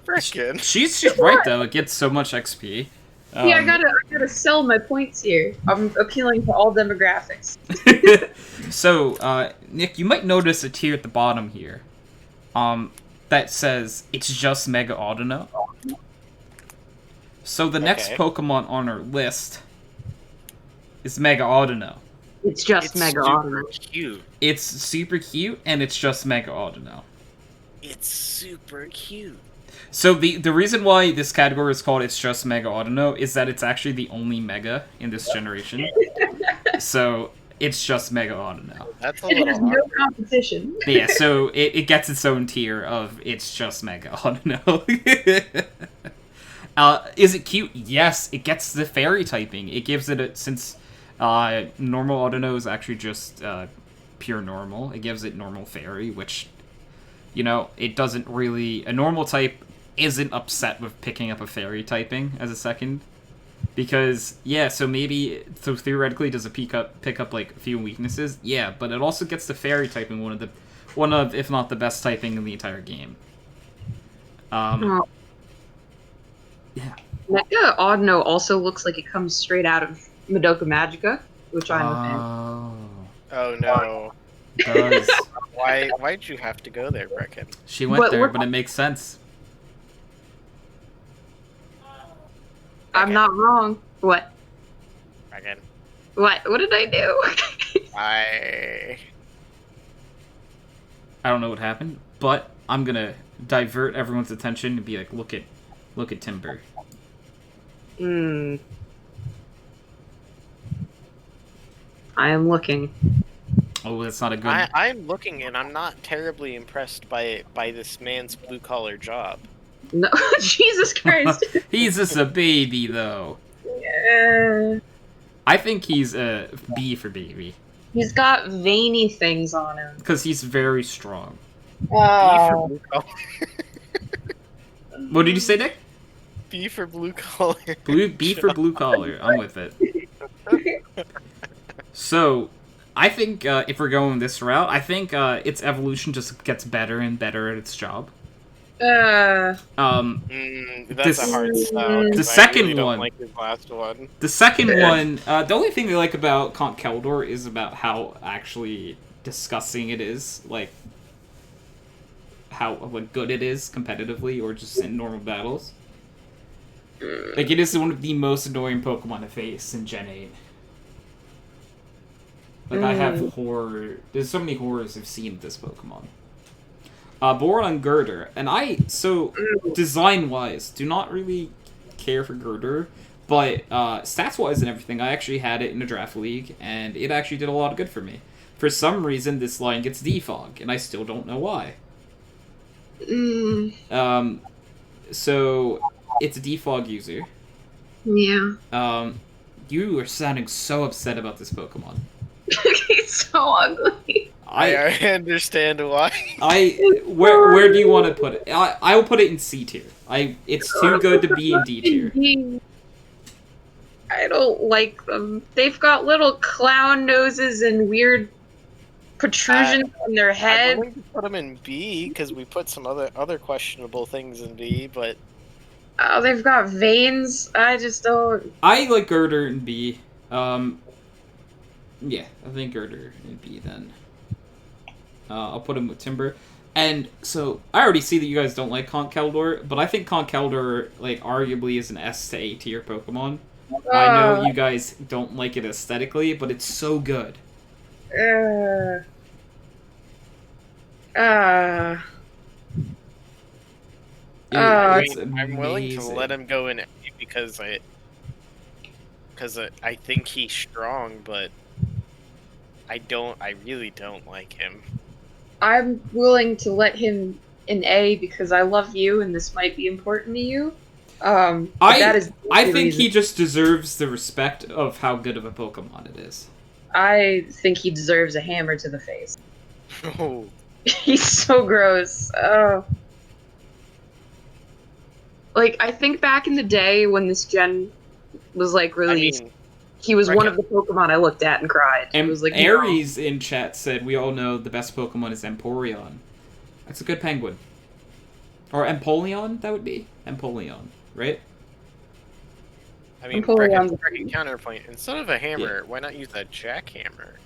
Brecken. she's right though. It gets so much XP. I gotta sell my points here. I'm appealing to all demographics. So, Nick, you might notice a tier at the bottom here. That says it's just Mega Audino. So the next Okay. Pokemon on our list is Mega Audino. It's just It's Mega super Audino. cute. It's super cute, and it's just Mega Audino. It's super cute. So the reason why this category is called It's Just Mega Audino is that it's actually the only Mega in this generation. So it's just Mega Audino. That's a It has little no awkward. competition. Yeah, so it gets its own tier of It's Just Mega Audino. Is it cute? Yes, it gets the fairy typing. It gives it since normal Audino is actually just pure normal. It gives it normal fairy, which, you know, it doesn't really... A normal type isn't upset with picking up a fairy typing as a second. Because, yeah, so theoretically, does it pick up like, a few weaknesses? Yeah, but it also gets the fairy typing, one of, if not the best typing in the entire game. Oh. Yeah. Mega Audino also looks like it comes straight out of Madoka Magica, which I'm a fan. Oh no. It does. Why'd you have to go there, Brecken? She went But there, what- but it makes sense. I'm not wrong. What? Brecken. What? What did I do? I I don't know what happened, but I'm gonna divert everyone's attention and be like, look at Timber. Hmm. I am looking. Oh, that's not a good. I'm looking and I'm not terribly impressed by this man's blue collar job. No, Jesus Christ. He's just a baby, though. Yeah. I think he's a B for baby He's got veiny things on him. because he's very strong. B for blue collar. What did you say, Nick? B for blue collar. B for blue collar. I'm with it. So, I think if we're going this route, I think its evolution just gets better and better at its job. That's This- a hard sell. 'cause the I second really don't one- like his last one. The second one, the only thing I like about Count Keldor is about how actually disgusting it is, like how good it is competitively or just in normal battles. Like, it is one of the most annoying Pokemon to face in Gen 8. Like, I have horror... There's so many horrors I've seen with this Pokemon. Born on Girder. And design-wise, do not really care for Girder. But stats-wise and everything, I actually had it in a draft league, and it actually did a lot of good for me. For some reason, this line gets defog, and I still don't know why. So, it's a defog user. Yeah. You are sounding so upset about this Pokemon. He's so ugly. I understand why. Where do you want to put it? I will put it in C tier. It's too good to be in D tier. I don't like them. They've got little clown noses and weird protrusions on their I'm head. willing to put him in B because we put some other questionable things in B, but Oh, they've got veins. I just don't. I like Girder and B. Yeah, I think Girder and B then. I'll put him with Timber. And so I already see that you guys don't like Conch Keldor, but I think Conch Keldor, like, arguably is an S to A tier Pokemon. I know Uh, you guys don't like it aesthetically, but it's so good. uh, uh, I It's mean, I'm willing to let amazing. him go in A because I think he's strong, but I really don't like him. I'm willing to let him in A because I love you and this might be important to you. But that I is the I only think reason. he just deserves the respect of how good of a Pokemon it is. I think he deserves a hammer to the face. Oh, He's so gross. Oh. Like, I think back in the day when this gen was, like, I released, mean, he was one Brecken, of the Pokemon I looked at and cried. It And was like, no. Aries in chat said we all know the best Pokemon is Empoleon. That's a good penguin. Or Empoleon, that would be? Empoleon, right? I I'm mean, pulling on Brecken counterpoint. Instead of a Yeah. hammer, why not use a jackhammer?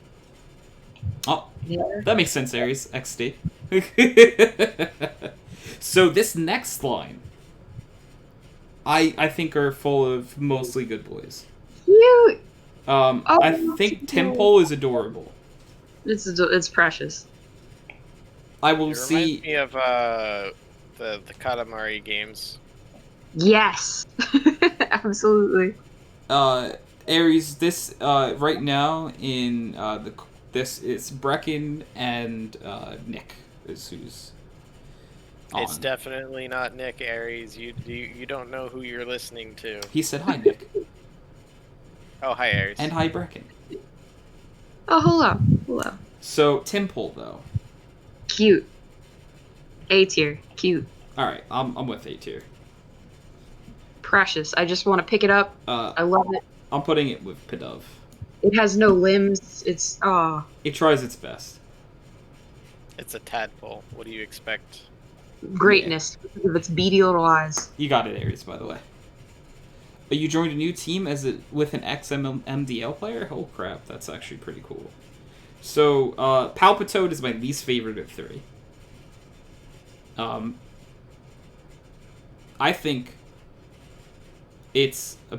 Oh, yeah. that makes sense, Aries. XD. So this next line, I think are full of mostly good boys. Cute. I Oh, think Temple is adorable. it's precious. I will It reminds see. me of the Katamari games. Yes. Absolutely. Aries, this right now in this is Brecken and Nick is who's It's on. definitely not Nick Aries. You don't know who you're listening to. He said hi, Nick, Oh, hi and Aries. hi, Brecken. Oh, hello. Hello. So Temple though. Cute. A tier. Cute. All right, I'm with A tier. Precious. I just want to pick it up. Uh, I love it. I'm putting it with Pidove. It has no limbs. It's It tries its best. It's a tadpole. What do you expect? Yeah, greatness because of its beady little eyes. you got it, Aries. By the way. But you joined a new team as with an ex-MDL player. Oh crap, that's actually pretty cool. So Palpitoad is my least favorite of three. Um, I think it's a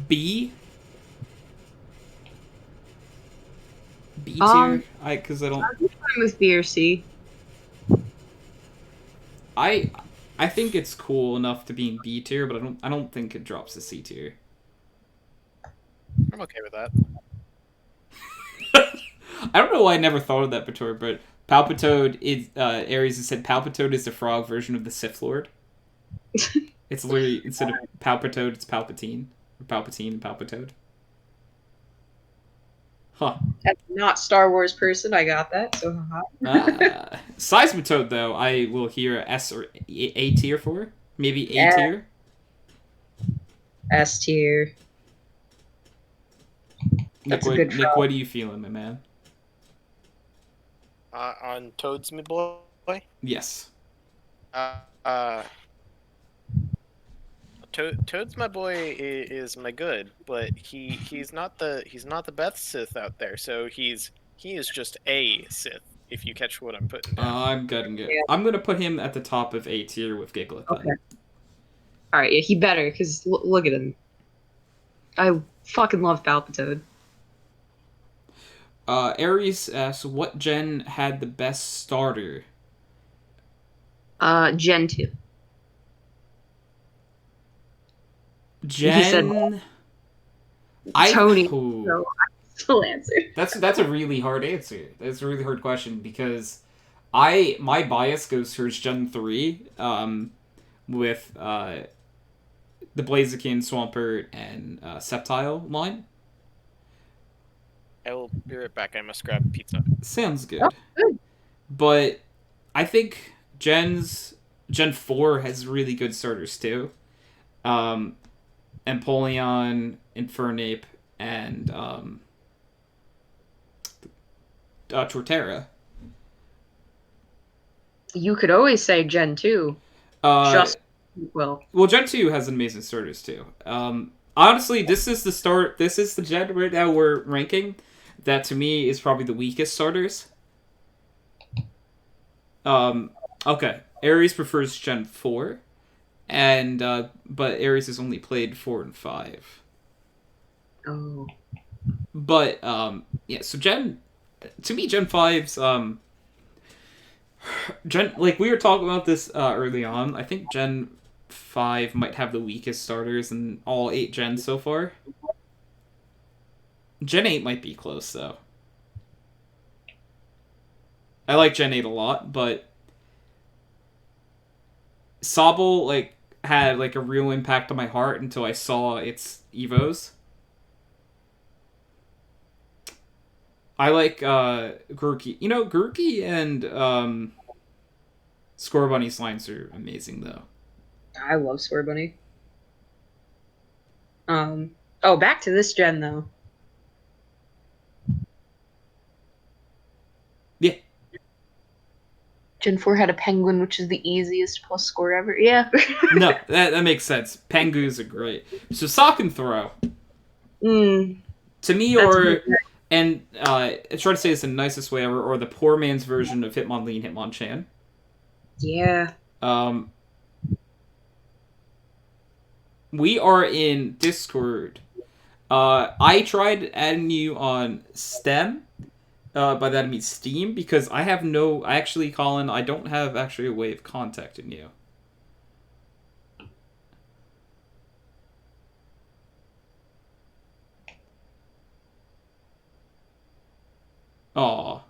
B. B tier. Because I don't. I'm fine with B or C. I I think it's cool enough to be in B tier, but I don't think it drops to C tier. I'm okay with that. I don't know why I never thought of that before, but Palpitoad is Aries has said Palpitoad is the frog version of the Sith Lord. It's literally instead of Palpitoad, it's Palpatine. Or Palpatine and Palpitoad. Huh. As not Star Wars person, I got that. So haha. Seismitoad though, I will hear S or A tier for. Maybe A Yeah, tier. S tier. Nick, That's a good Nick, frog. what are you feeling, my man? On Toad's my boy. Yes. Uh, uh, Toad's my boy is my good, but he's not the best Sith out there. So he is just a Sith. If you catch what I'm putting down. I'm getting it. Yeah. I'm gonna put him at the top of A tier with Giglet then. Okay. All right. Yeah, he better because look at him. I fucking love Palpitoad. Aries asks, what gen had the best starter? Gen 2. He said Gen. Tony. Ooh. So I still answer. That's a really hard answer. That's a really hard question because my bias goes towards Gen 3, with the Blaziken, Swampert, and Sceptile line. I will be right back. I must grab pizza. Sounds Oh, good. good. But I think Gen 4 has really good starters too. Empoleon, Infernape, and Torterra. You could always say Gen 2. Uh, Just Well, Gen 2 has amazing starters too. Honestly, this is the start. This is the gen right now we're ranking. That to me is probably the weakest starters. Um, okay, Aries prefers Gen 4, and but Aries has only played 4 and 5. oh, But yeah, so to me, Gen 5's like we were talking about this early on. I think Gen 5 might have the weakest starters in all 8 gens so far. Gen 8 might be close though. I like Gen 8 a lot, but Sobble like had like a real impact on my heart until I saw its evos. I like Grookey. You know, Grookey and Scorbunny's lines are amazing though. I love Scorbunny. Oh, back to this gen though. Yeah. Gen 4 had a penguin, which is the easiest plus score ever. Yeah. No, that makes sense. Pengus are great. So Sock and Throw. Mm, To me, that's and I try to say this in the nicest way ever, or the poor man's version of Hitmonlee and Hitmonchan. yeah. We are in Discord. I tried adding you on STEM. By that I mean Steam, because I have no... Actually, Colin, I don't have actually a way of contacting you. Aw.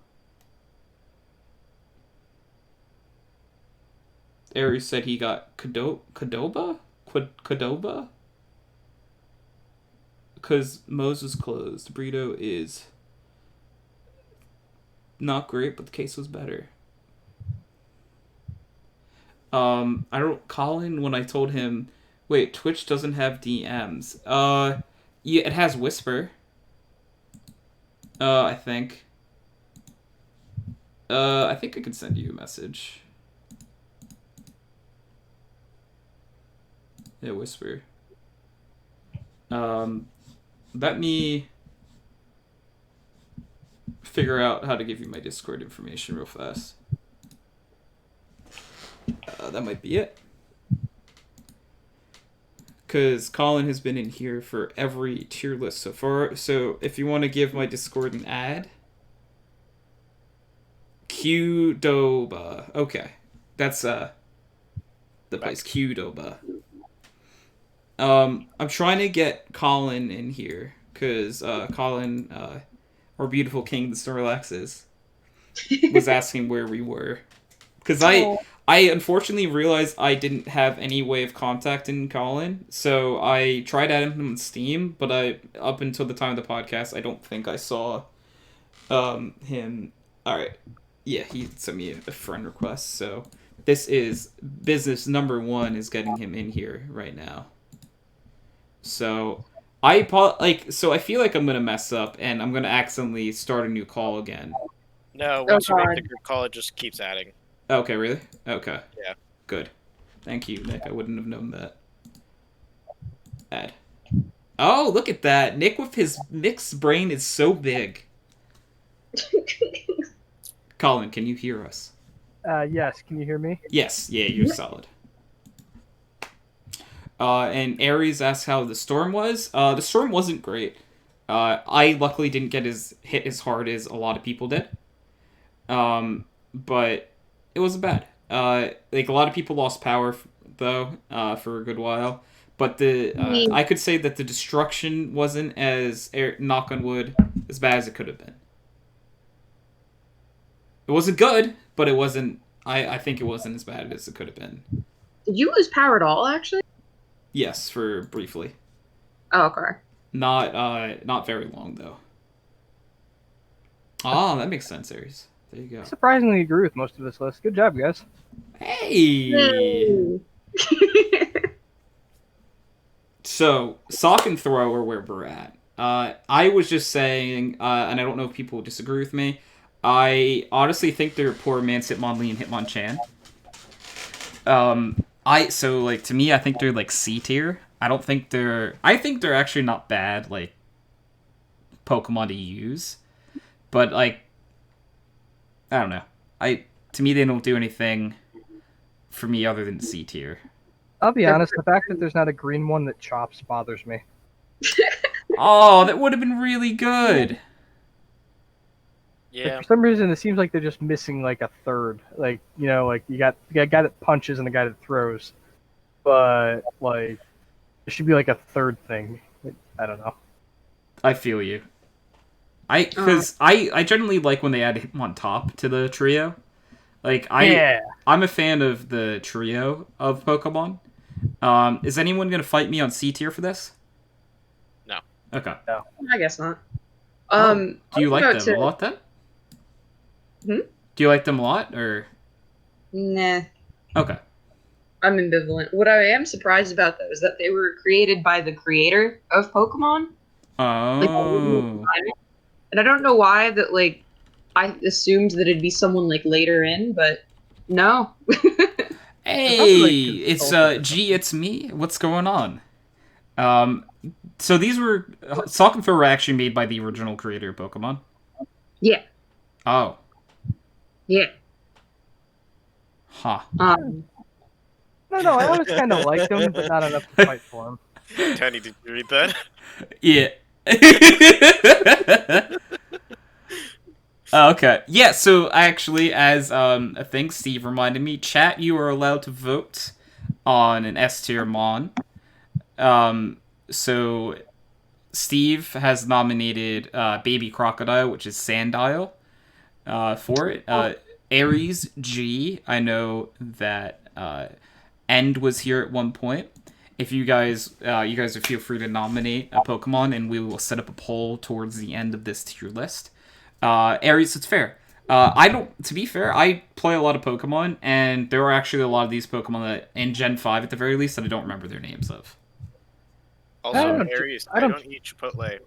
Aries said he got Cadoba? Cadoba? Because Moe's was closed. Burrito is not great, but the case was better. I don't... Colin, when I told him... Wait, Twitch doesn't have DMs. Yeah, it has Whisper. I think. I think I can send you a message. Yeah, Whisper. Let me figure out how to give you my Discord information real fast. That might be it. Because Colin has been in here for every tier list so far. So if you want to give my Discord an ad... Qdoba. Okay. That's the place. Qdoba. I'm trying to get Colin in here. Because Colin, our beautiful king, the Snorlaxes, was asking where we were. Because I unfortunately realized I didn't have any way of contacting Colin, so I tried adding him on Steam, but up until the time of the podcast, I don't think I saw him. Alright. Yeah, he sent me a friend request, so this is business number 1 is getting him in here right now. So I feel like I'm gonna mess up and I'm gonna accidentally start a new call again. No, once you make the group call, it just keeps adding. Okay, really? Okay. Yeah. Good. Thank you, Nick. I wouldn't have known that. Add. Oh, look at that. Nick's brain is so big. Colin, can you hear us? Yes. Can you hear me? Yes. Yeah, you're solid. And Aries asked how the storm was. The storm wasn't great. I luckily didn't get hit as hard as a lot of people did. But it wasn't bad. Like a lot of people lost power though for a good while. But I could say that the destruction wasn't as knock on wood as bad as it could have been. It wasn't good, but it wasn't. I think it wasn't as bad as it could have been. Did you lose power at all, actually? Yes, for briefly. Oh, okay. Not very long though. Oh, that makes sense, Aries. There you go. I surprisingly agree with most of this list. Good job, guys. Hey. So, Sock and Throw are where we're at. I was just saying, and I don't know if people disagree with me, I honestly think they're poor man's Hitmonlee and Hitmonchan. To me, I think they're like C tier. I think they're actually not bad, like, Pokemon to use. But, like, I don't know. To me, they don't do anything for me other than C tier. I'll be honest, the fact that there's not a green one that chops bothers me. Oh, that would have been really good. Yeah. Like, for some reason, it seems like they're just missing like a third. Like, like you got a guy that punches and the guy that throws, but like there should be like a third thing. I don't know. I feel you. Because I generally like when they add him on top to the trio. Like, I'm a fan of the trio of Pokemon. Is anyone going to fight me on C tier for this? No. Okay. No. I guess not. Do you like them a lot, then? Hmm? Do you like them a lot, or...? Nah. Okay. I'm ambivalent. What I am surprised about, though, is that they were created by the creator of Pokemon. Oh. And I don't know why that, like, I assumed that it'd be someone, like, later in, but no. Hey! It's, it's me. What's going on? So these were... Stalk and Throw were actually made by the original creator of Pokemon? Yeah. Oh. Yeah. Huh. No, I always kind of liked him, but not enough to fight for him. Tony, did you read that? Yeah. Okay. Yeah, so actually, as a thing, Steve reminded me, chat, you are allowed to vote on an S tier Mon. So Steve has nominated Baby Crocodile, which is Sandile, for it. Aries G, I know that End was here at one point. If you guys feel free to nominate a Pokemon, and we will set up a poll towards the end of this tier list. Aries, it's fair. To be fair, I play a lot of Pokemon, and there are actually a lot of these Pokemon that, in Gen 5 at the very least, that I don't remember their names of. Also, Aries, I don't eat Chipotle.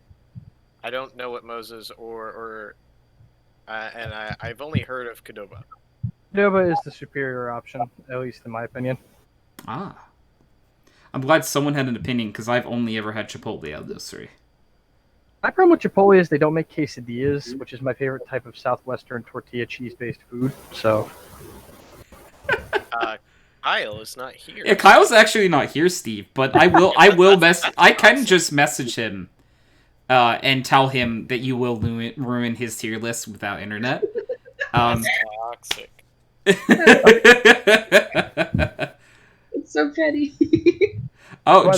I don't know what Moses and I've only heard of Cadoba. Nova is the superior option, at least in my opinion. Ah. I'm glad someone had an opinion, because I've only ever had Chipotle out of those three. My problem with Chipotle is they don't make quesadillas, which is my favorite type of Southwestern tortilla cheese-based food, so... Kyle is not here. Yeah, Kyle's actually not here, Steve, but I can just message him, and tell him that you will ruin his tier list without internet. That's toxic. It's so petty. Oh,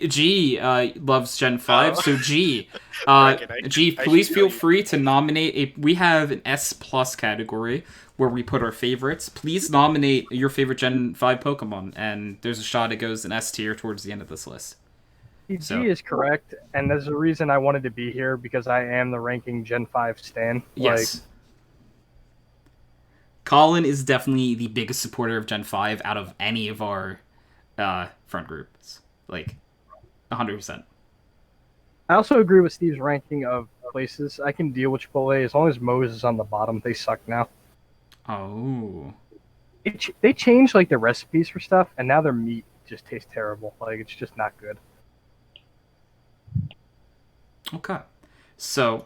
G loves Gen 5, so G. G, please feel free to nominate we have an S plus category where we put our favorites. Please nominate your favorite Gen 5 Pokemon, and there's a shot it goes in S tier towards the end of this list. G is correct, and there's a reason I wanted to be here, because I am the ranking Gen 5 stan. Yes. Colin is definitely the biggest supporter of Gen 5 out of any of our front groups. 100%. I also agree with Steve's ranking of places. I can deal with Chipotle as long as Moe's is on the bottom. They suck now. Oh. They changed the recipes for stuff, and now their meat just tastes terrible. It's just not good. Okay. So,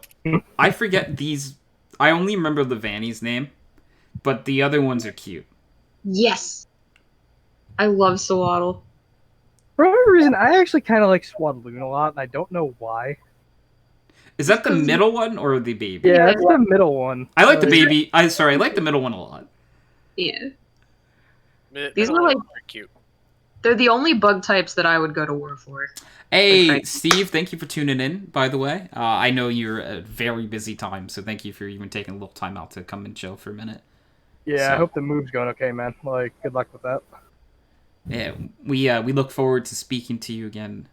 I forget these... I only remember Levani's name, but the other ones are cute. Yes. I love Sawaddle. For whatever reason, I actually kind of like Swadloon a lot, and I don't know why. Is that the middle one or the baby? Yeah, that's the middle one. I like the baby. I like the middle one a lot. Yeah. These are cute. They're the only bug types that I would go to war for. Hey, Steve, thank you for tuning in, by the way. I know you're a very busy time, so thank you for even taking a little time out to come and chill for a minute. Yeah, so, I hope the move's going okay, man. Good luck with that. Yeah, we look forward to speaking to you again.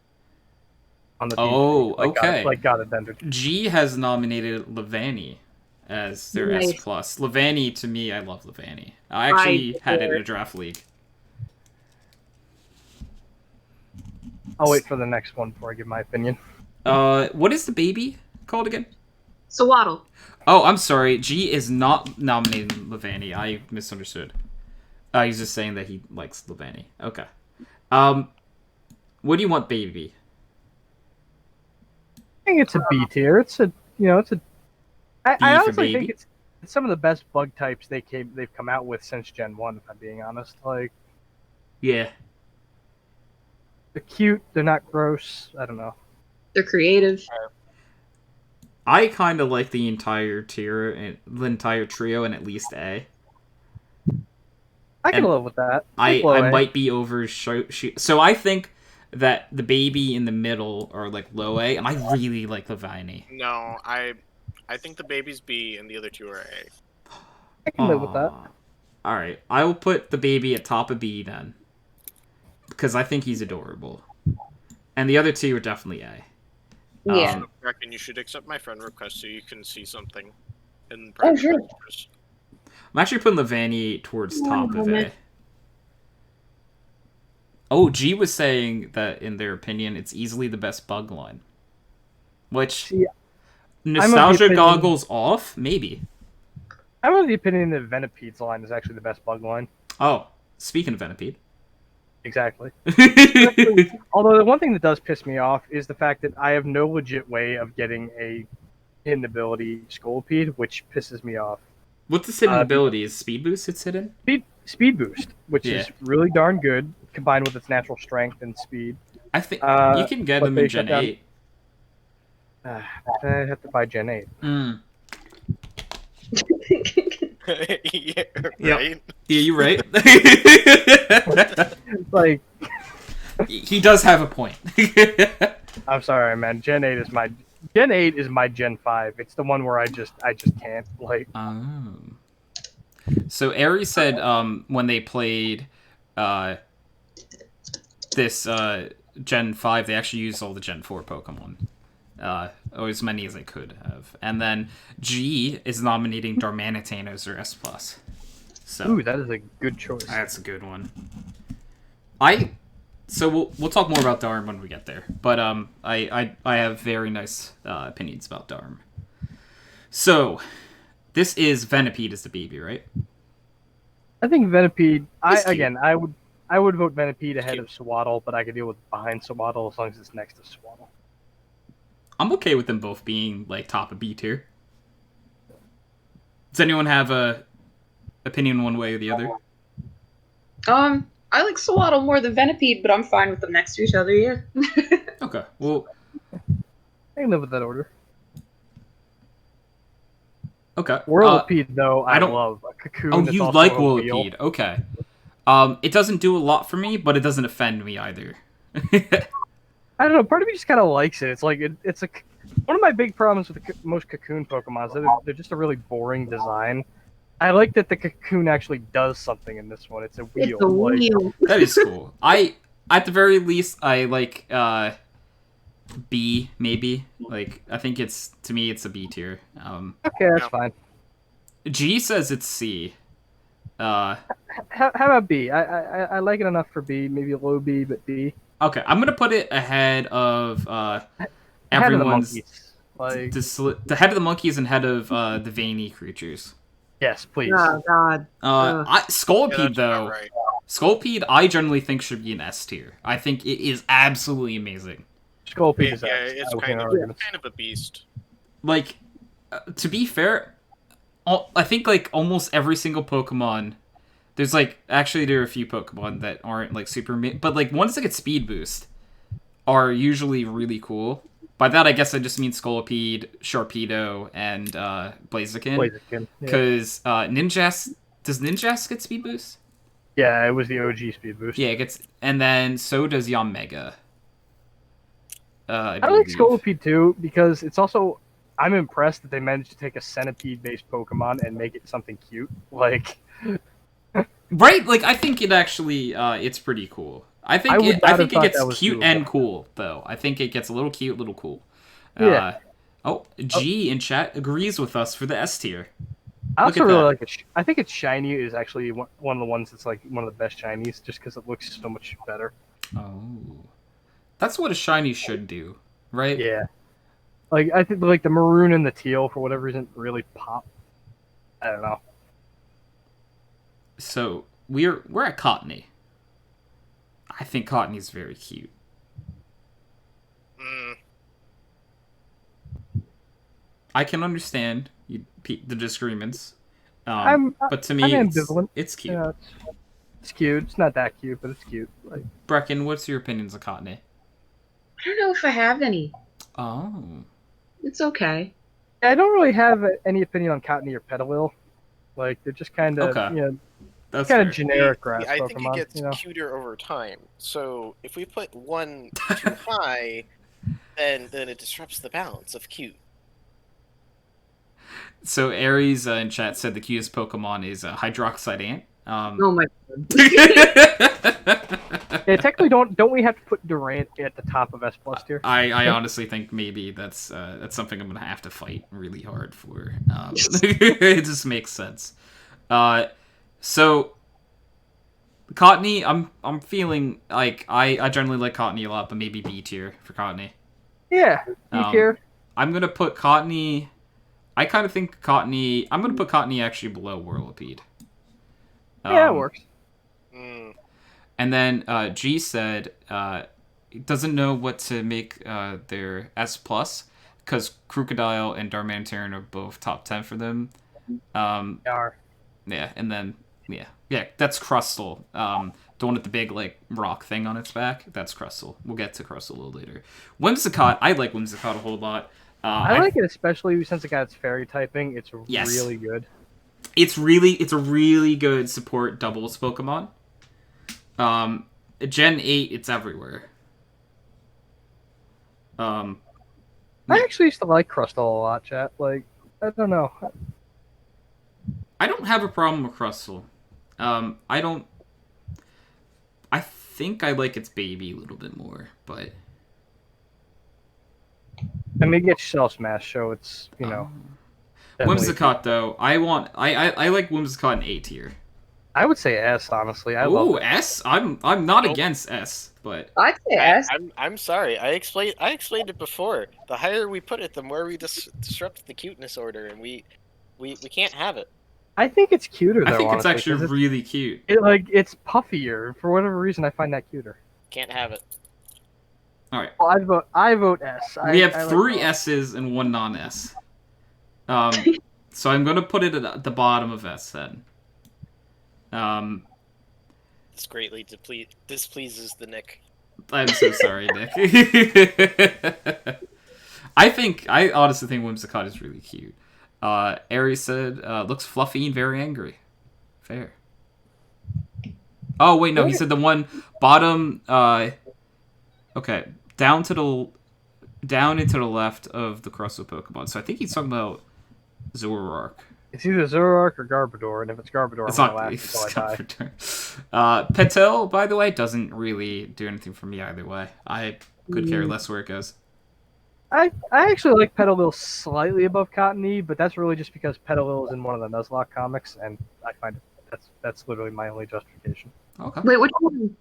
On the okay. God intended. G has nominated Levani as their S+. Levani, to me, I love Levani. I actually had it in a draft league. I'll wait for the next one before I give my opinion. What is the baby called again? Sawaddle. Oh, I'm sorry. G is not nominating Levani. I misunderstood. Oh, he's just saying that he likes Levani. Okay. What do you want, baby? I think it's a B tier. It's a it's a. I B for honestly think baby? it's some of the best bug types they've come out with since Gen 1. If I'm being honest, like Yeah. they're cute, they're not gross. I don't know. They're creative. I kind of like the entire tier and the entire trio and at least A. I can And live with that. I might be over so I think that the baby in the middle are like low A, and I really like Levani. No, I think the baby's B and the other two are A. I can live with that. All right, I will put the baby at top of B then, because I think he's adorable, and the other two are definitely A. Yeah. Brecken, you should accept my friend request so you can see something in Oh, sure. messages. I'm actually putting Levani towards One top of A. moment. Oh, G was saying that in their opinion, it's easily the best bug line. Which See, nostalgia opinion- goggles off, maybe. I'm of the opinion that Venipede's line is actually the best bug line. Oh, speaking of Venipede. Exactly. Although the one thing that does piss me off is the fact that I have no legit way of getting a hidden ability Scolipede, which pisses me off. What's its hidden ability? Is Speed Boost its hidden? Speed boost, which Yeah. is really darn good, combined with its natural strength and speed. I think you can get but them they in shut Gen down- 8. I have to buy Gen 8. Mm. Yeah, right? Yeah, you're right. Like, He does have a point. I'm sorry, man. Gen 8 is my Gen 5. It's the one where I just can't, like. So Aries said when they played this Gen 5, they actually used all the Gen 4 Pokemon. Or as many as they could have. And then G is nominating Darmanitan as their S+. So Ooh, that is a good choice. that's a good one. So we'll talk more about Darm when we get there. But I have very nice opinions about Darm. So this is Venipede as the baby, right? I think Venipede. He's cute. I would vote Venipede ahead Cute. of Swaddle, but I could deal with behind Swaddle as long as it's next to Swaddle. I'm okay with them both being like top of B tier. Does anyone have a opinion one way or the other? I like Swaddle more than Venipede, but I'm fine with them next to each other, yeah. Okay, well, I can live with that order. okay. Whirlipede, though, I don't- love. A cocoon. Oh, that's you also like a wheel. Whirlipede? Okay. It doesn't do a lot for me, but it doesn't offend me either. I don't know. Part of me just kind of likes it. It's like it's a one of my big problems with most cocoon Pokemon is that they're just a really boring design. I like that the cocoon actually does something in this one. It's a wheel. It's a like, wheel. That is cool. At the very least, I like B maybe. Like I think to me it's a B tier. Okay, that's Yeah. fine. G says it's C. How about B? I like it enough for B. Maybe a low B, but B. Okay, I'm gonna put it ahead of Head of the everyone's. monkeys. Like, The head of the monkeys and head of the veiny creatures. yes, please. Oh, God. Scolipede Yeah, that's though. about right. Scolipede, I generally think should be an S tier. I think it is absolutely amazing. Scolipede is Yeah, X. it's I will kind no of, arguments. kind of a beast. Like, to be fair, I think like almost every single Pokemon. There's like there are a few Pokemon that aren't like super, but like ones that get Speed Boost are usually really cool. By that I guess I just mean Scolipede, Sharpedo, and Blaziken. Blaziken. Yeah. Because Ninjask does Ninjask get Speed Boost? Yeah, it was the OG speed boost. Yeah, it gets, and then so does Yamega. I I like believe. Scolipede too because it's also. I'm impressed that they managed to take a centipede-based Pokemon and make it something cute. Like, Right? Like I think it actually it's pretty cool. I think I would it not have gets thought that was cute doable. and cool though. I think it gets a little cute, little cool. Yeah. G in chat agrees with us for the S tier. I Look also at really that. like it. I think its shiny is actually one of the ones that's like one of the best shinies, just because it looks so much better. Oh, that's what a shiny should do, right? Yeah. Like I think like the maroon and the teal for whatever reason really pop. I don't know. So we're at Cottony. I think Cottony's very cute. I can understand the disagreements, but to me, I'm ambivalent. it's cute. Yeah, it's cute. It's not that cute, but it's cute. Like, Brecken, what's your opinions of Cottony? I don't know if I have any. Oh. It's okay. I don't really have any opinion on Cottony or Petalil. Like, they're just kind of, Okay. you know, That's kind fair. of generic grass I Pokemon. think it gets you know? cuter over time. So if we put one too high, then it disrupts the balance of cute. So Aries in chat said the cutest Pokemon is HydroxideAnt. Oh my god. Yeah, technically, don't we have to put Durant at the top of S+ tier? I honestly think maybe that's something I'm gonna have to fight really hard for. It just makes sense. So Cottony, I'm feeling like I generally like Cottony a lot, but maybe B tier for Cottony. Yeah, B tier. I'm gonna put Cottony. I kind of think Cottony. I'm gonna put Cottony actually below Whirlipede. Yeah, it works. And then G said doesn't know what to make their S plus because Crocodile and Darmanitan are both top 10 for them. Yeah, and then yeah, that's Crustle. The one with the big like rock thing on its back. That's Crustle. We'll get to Crustle a little later. Whimsicott, I like Whimsicott a whole lot. I like it especially since it got its fairy typing. It's really good. It's a really good support doubles Pokemon. Gen 8, it's everywhere. I actually used to like Crustle a lot, chat. Like, I don't know. I don't have a problem with Crustle. I think I like its baby a little bit more, but I mean, it gets Shell Smash, so it's, you know. Whimsicott, though, I like Whimsicott in A tier. I would say S, honestly. I love it. S? I'm not against S, but I'd say S. I'm sorry. I explained it before. The higher we put it, the more we disrupt the cuteness order, and we can't have it. I think it's cuter though. I think honestly, it's actually really cute. It's puffier. For whatever reason, I find that cuter. Can't have it. All right. Well, I vote S. We have 3 S's and 1 non-S. So I'm gonna put it at the bottom of S then. This greatly displeases the Nick. I'm so sorry, Nick. I honestly think Whimsicott is really cute. Aries said, looks fluffy and very angry. Fair. Oh, wait, no, he said the one bottom, okay, down into the left of the Crustle Pokemon. So I think he's talking about Zoroark. It's either Zoroark or Garbodor, and if it's Garbodor, It's I'm not gonna laugh until I die. Petal, by the way, doesn't really do anything for me either way. I could care less where it goes. I actually like Petalil slightly above Cottony, but that's really just because Petalil is in one of the Nuzlocke comics, and I find that's literally my only justification. Okay. Wait, which one?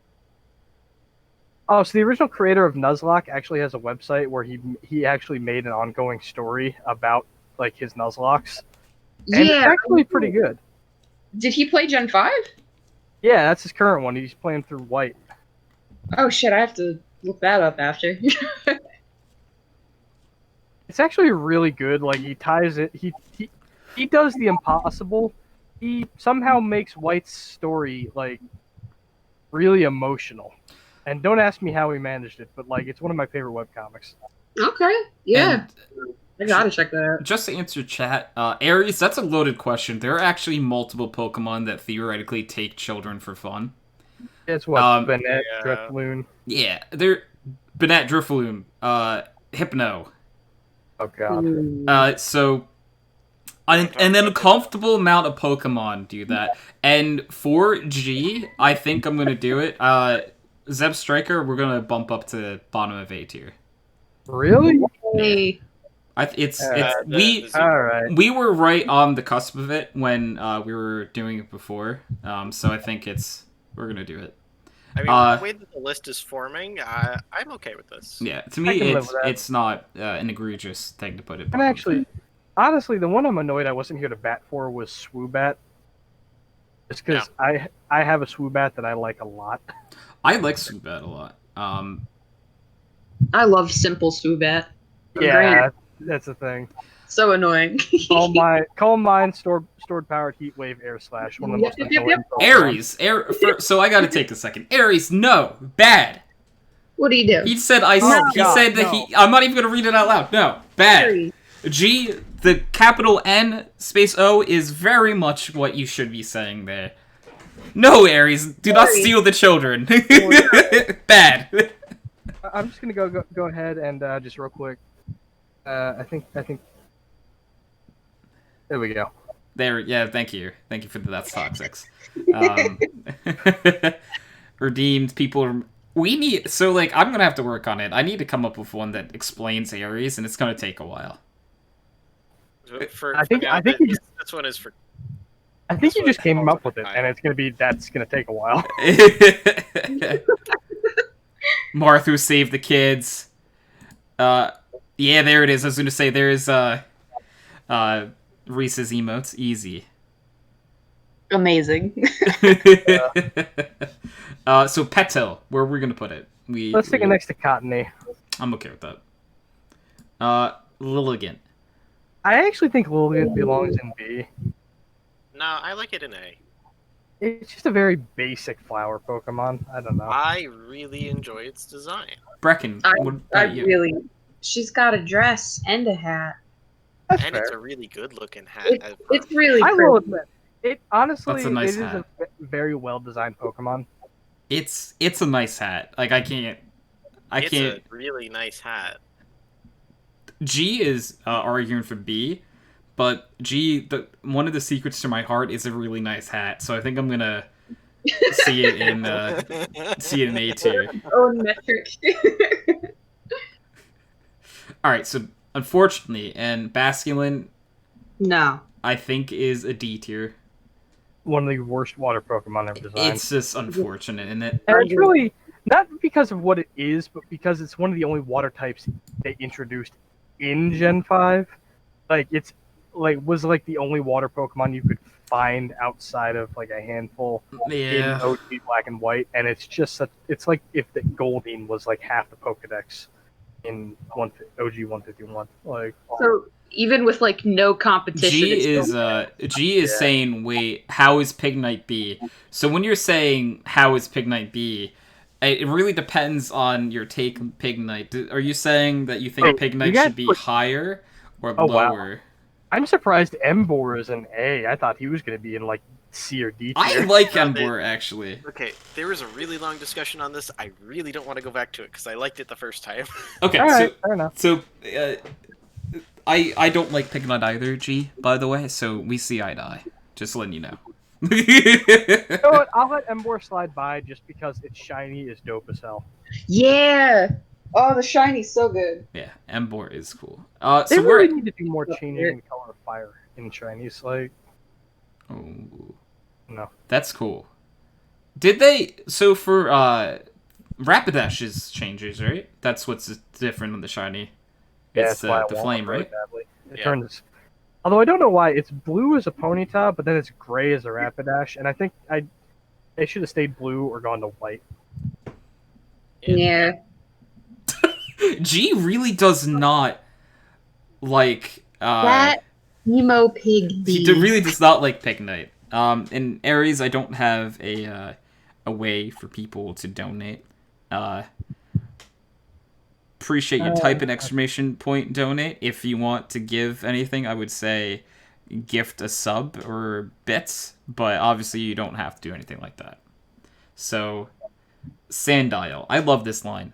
Oh, so the original creator of Nuzlocke actually has a website where he actually made an ongoing story about like his Nuzlocks. And it's actually pretty good. Did he play Gen 5? Yeah, that's his current one. He's playing through White. Oh shit, I have to look that up after. It's actually really good. Like he ties it. He does the impossible. He somehow makes White's story like really emotional. And don't ask me how he managed it, but like it's one of my favorite webcomics. Okay, yeah. And I gotta check that out. just to answer chat, Aries, that's a loaded question. There are actually multiple Pokemon that theoretically take children for fun. It's what Bennett, Drifloon. Yeah, they're Bennett, Drifloon, Hypno. Oh god. And then a comfortable amount of Pokemon do that. And for G, I think I'm gonna do it. Zeb Striker, we're gonna bump up to bottom of A tier. Really? Hey. We were right on the cusp of it when we were doing it before. So I think we're gonna do it. I mean, the way that the list is forming, I'm okay with this. Yeah, to me, it's not an egregious thing to put it. And actually, honestly, the one I'm annoyed I wasn't here to bat for was Swoobat. Just because I have a Swoobat that I like a lot. I like Swoobat a lot. I love simple Swoobat. Yeah, that's the thing. So annoying. Calm Mind, stored powered Heat Wave, Air Slash. One of the most annoying Pokemon. Aries, so I gotta take a second. Aries, no, bad. What do you do? He said I'm not even gonna read it out loud. No, bad. Aries. G, the capital N space O is very much what you should be saying there. No, Aries, do not steal the children. Bad. I'm just gonna go ahead and just real quick. I think. There we go. Yeah, thank you for the that's toxics. Redeemed people. We need I'm gonna have to work on it. I need to come up with one that explains Aries, and it's gonna take a while. I think this one is for. I think you just came up with it, and that's gonna take a while. Martha saved the kids. Yeah, there it is. I was gonna say there's Reese's emotes. Easy. Amazing. So Petal, where are we gonna put it? Let's take it next to Cottony. I'm okay with that. Lilligant. I actually think Lilligant belongs in B. No, I like it in A. It's just a very basic flower Pokemon. I don't know. I really enjoy its design. Brecken, what about you? She's got a dress and a hat. That's and fair. it's a really good-looking hat. It's really I pretty. will admit, it honestly That's a nice it is hat. a very well designed Pokemon. It's a nice hat. I can't. It's a really nice hat. G is arguing for B, but G, one of the secrets to my heart is a really nice hat. So I think I'm gonna see it in A tier. Oh, metric. All right, so unfortunately, and Basculin, No. I think is a D tier. One of the worst water Pokemon ever designed. It's just unfortunate, isn't it? And it's really not because of what it is, but because it's one of the only water types they introduced in Gen 5. Was the only water Pokemon you could find outside of a handful in OG Black and White, and it's just it's like if the Goldeen was half the Pokedex in OG 151. So even with no competition, G is saying, wait, how is Pignite B? So when you're saying how is Pignite B, it really depends on your take on Pignite. Are you saying that you think Pignite should be higher or lower? Wow. I'm surprised Emboar is an A. I thought he was going to be in C or D tier. I like Emboar, actually. Okay, there was a really long discussion on this. I really don't want to go back to it because I liked it the first time. Okay, all right, fair enough. So I don't like Pignite either, G, by the way, so we see eye to eye. Just letting you know. You know what? I'll let Emboar slide by just because its shiny is dope as hell. Yeah. Oh, the shiny's so good. Yeah, Emboar is cool. They really need to do more changing in color of fire in shinies. Oh, no, that's cool. Did they? So for Rapidash's changes, right? That's what's different on the shiny. Yeah, It's the flame, right? It turns. Although I don't know why, it's blue as a Ponyta, but then it's gray as a Rapidash, and I think they should have stayed blue or gone to white. Yeah. G really does not like that emo pig bee. He really does not like Pignite. In Aries, I don't have a way for people to donate. Appreciate your type an exclamation point donate. If you want to give anything, I would say gift a sub or bits, but obviously you don't have to do anything like that. So, Sandile. I love this line.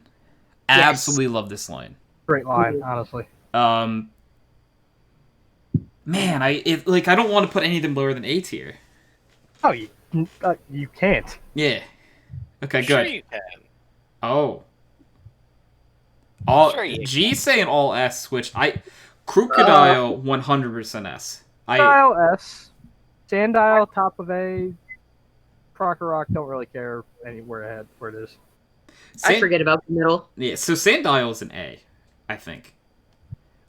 Yes. Absolutely love this line. Great line, honestly. Man, I don't want to put any of them lower than A tier. Oh, you can't. Yeah. Okay, Sure good. you can. Oh. Sure you G saying all S, which Crocodile 100% S. Sandile S. Sandile top of A. Crocorock don't really care anywhere ahead where it is. I forget about the middle. Yeah, so Sandile is an A, I think.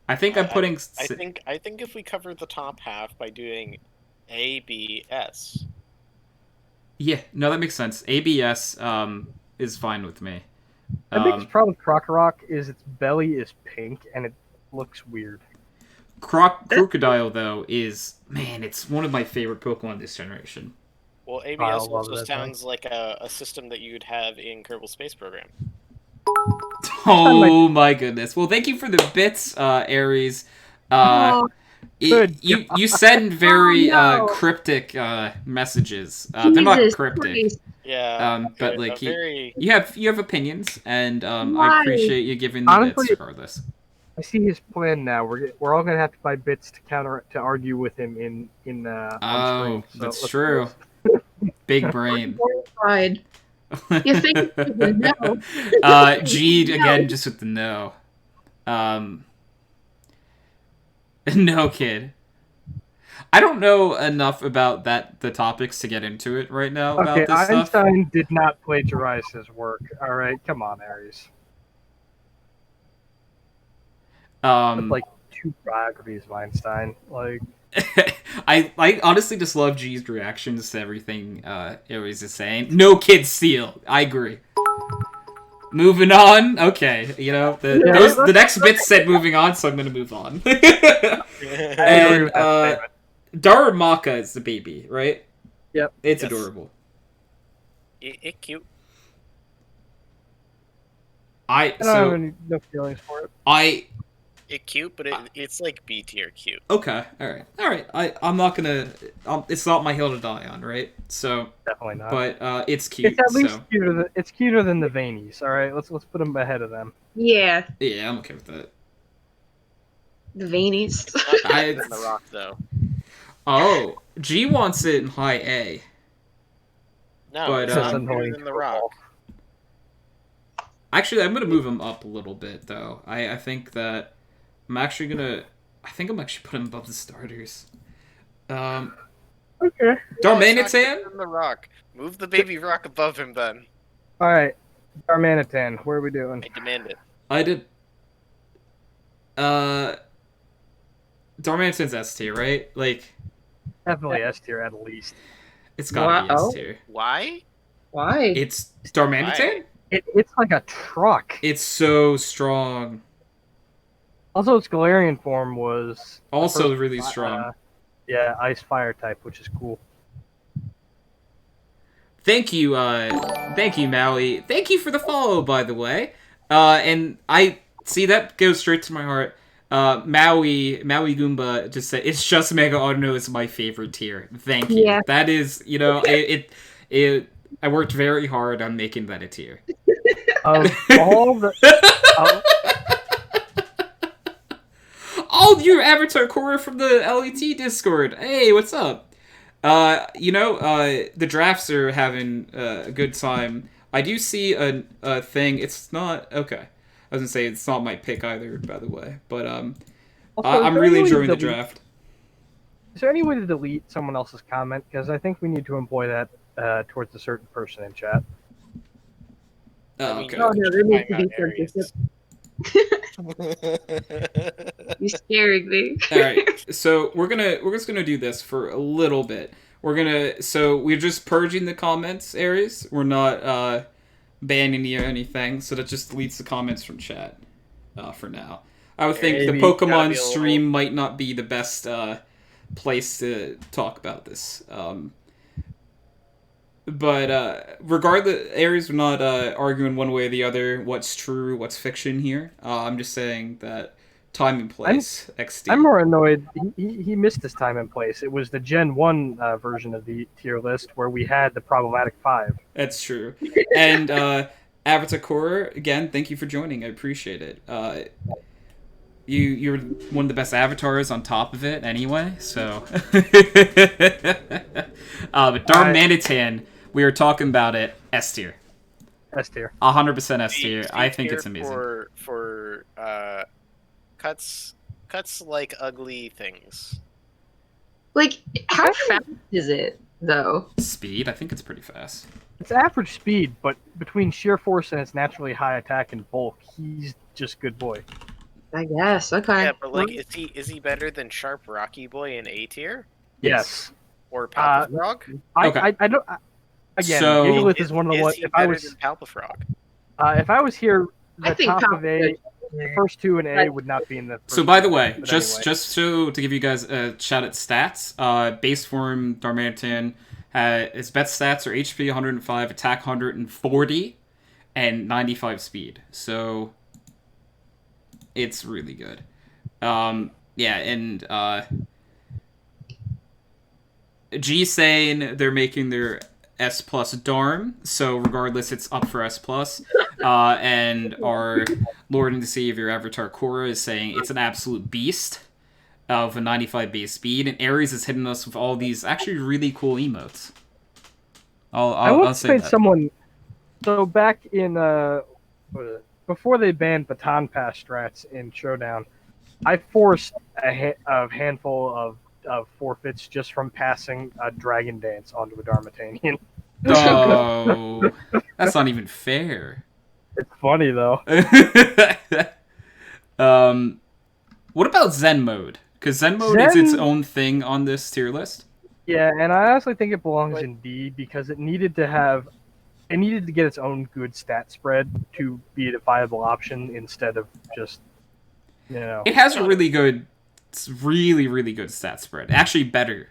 I think I'm putting. I think if we cover the top half by doing A, B, S. Yeah, no, that makes sense. ABS is fine with me. The biggest problem with Krokorok is its belly is pink and it looks weird. Crocodile, though, is... Man, it's one of my favorite Pokemon this generation. Well, I ABS love also that sounds like a system that you'd have in Kerbal Space Program. Oh my goodness. Well, thank you for the bits, Aries. Oh, Good You send very no. cryptic messages. They're not Jesus cryptic. Christ. Yeah, But a like very you have opinions, and I Why? appreciate you giving the Honestly, bits regardless. I see his plan now. We're all gonna have to buy bits to argue with him on Oh, stream. So that's let's true. do this. Big brain. Horrified. You think it's a no? G No. again, just with the no. No, kid. I don't know enough about the topics to get into it right now about Okay, this stuff. Einstein did not plagiarize his work. All right, come on, Aries. That's like 2 biographies of Einstein. Like, I honestly just love G's reactions to everything Aries is saying. No kid steal. I agree. Moving on. Okay, you know the next bit said moving on, so I'm gonna move on. I agree with that statement. Darumaka is the baby, right? Yep. It's Yes. adorable. it cute. I don't have no feelings for it. It cute, but it's like B tier cute. Okay, all right. I'm not gonna. It's not my hill to die on, right? So, Definitely not. but it's cute. It's at least so. cuter than the Veinies. All right, let's put them ahead of them. Yeah, Yeah, I'm okay with that. the veinies. Not better than the rock though. Oh, G wants it in high A. No, But, it's not annoying better than the rock. Actually, I'm gonna move him up a little bit, though. I think that I'm actually gonna. I think I'm actually putting him above the starters. Okay. Darmanitan? Better than the rock. Move the baby rock above him, then. All right, Darmanitan, what are we doing? I demand it. I did. Darmanitan's S tier, right? Like, Definitely S tier at least. it's gotta be Wow. S tier. Why? Why? It's Darmanitan? It's like a truck. It's so strong. Also, its Galarian form was Also the first, really strong. Yeah, ice fire type, which is cool. Thank you, Maui. Thank you for the follow, by the way. And I see that goes straight to my heart. Maui Goomba just said it's just Mega Autono is my favorite tier. Thank you. Yeah. That is, it. I worked very hard on making that a tier. Of all the, Oh, you're Avatar Core from the LET Discord. Hey, what's up? The drafts are having a good time. I do see a thing. It's not okay. I was gonna say it's not my pick either, by the way. But also, is I'm there really any way to enjoying the delete- draft. Is there any way to delete someone else's comment? Because I think we need to employ that towards a certain person in chat. Oh, I mean, okay. Oh, no, there needs to time be out Aries. You're scaring me. All right, so we're just gonna do this for a little bit. We're just purging the comments areas. We're not banning you or anything, so that just deletes the comments from chat for now. I would think the Maybe. Gotta Pokemon be a little- stream might not be the best place to talk about this. But regardless, Aries, we're not arguing one way or the other what's true, what's fiction here. I'm just saying that time and place, XD. I'm more annoyed. He missed his time and place. It was the Gen 1 version of the tier list where we had the problematic 5. That's true. And Avatar Core, again, thank you for joining. I appreciate it. You're one of the best avatars on top of it anyway, so. But Darmanitan, we were talking about it, S tier. S tier. 100% S tier. I think C-tier it's amazing. For cuts like ugly things. Like, how fast is it, though? Speed, I think it's pretty fast. It's average speed, but between sheer force and its naturally high attack and bulk, he's just good boy. I guess. Okay. Yeah, but like, is he better than Sharp Rocky Boy in A tier Yes. or Palpafrog? Okay. I don't. Again, So- Gigalith is one of the Is ones. he If I better was than Palpafrog? if I was here, I the think top of A, the first two in A Right. would not be in the. First So by the two, way, but just anyway. just so to give you guys a shout at stats, base form Darmanitan, its best stats are HP 105, attack 140, and 95 speed. So it's really good. Yeah, and G saying they're making their S plus Darm, so regardless, it's up for S plus. And our Lord and Savior Avatar Korra is saying it's an absolute beast of a 95 base speed, and Ares is hitting us with all these actually really cool emotes. I I'll once say made that. someone. So back in what was it? Before they banned baton pass strats in Showdown, I forced a handful of forfeits just from passing a Dragon Dance onto a Darmatanian. Oh, that's not even fair. It's funny though. What about Zen mode? Because Zen mode is its own thing on this tier list. Yeah, and I honestly think it belongs in D because it needed to get its own good stat spread to be a viable option instead of just It has a really good, really good stat spread. Actually, better.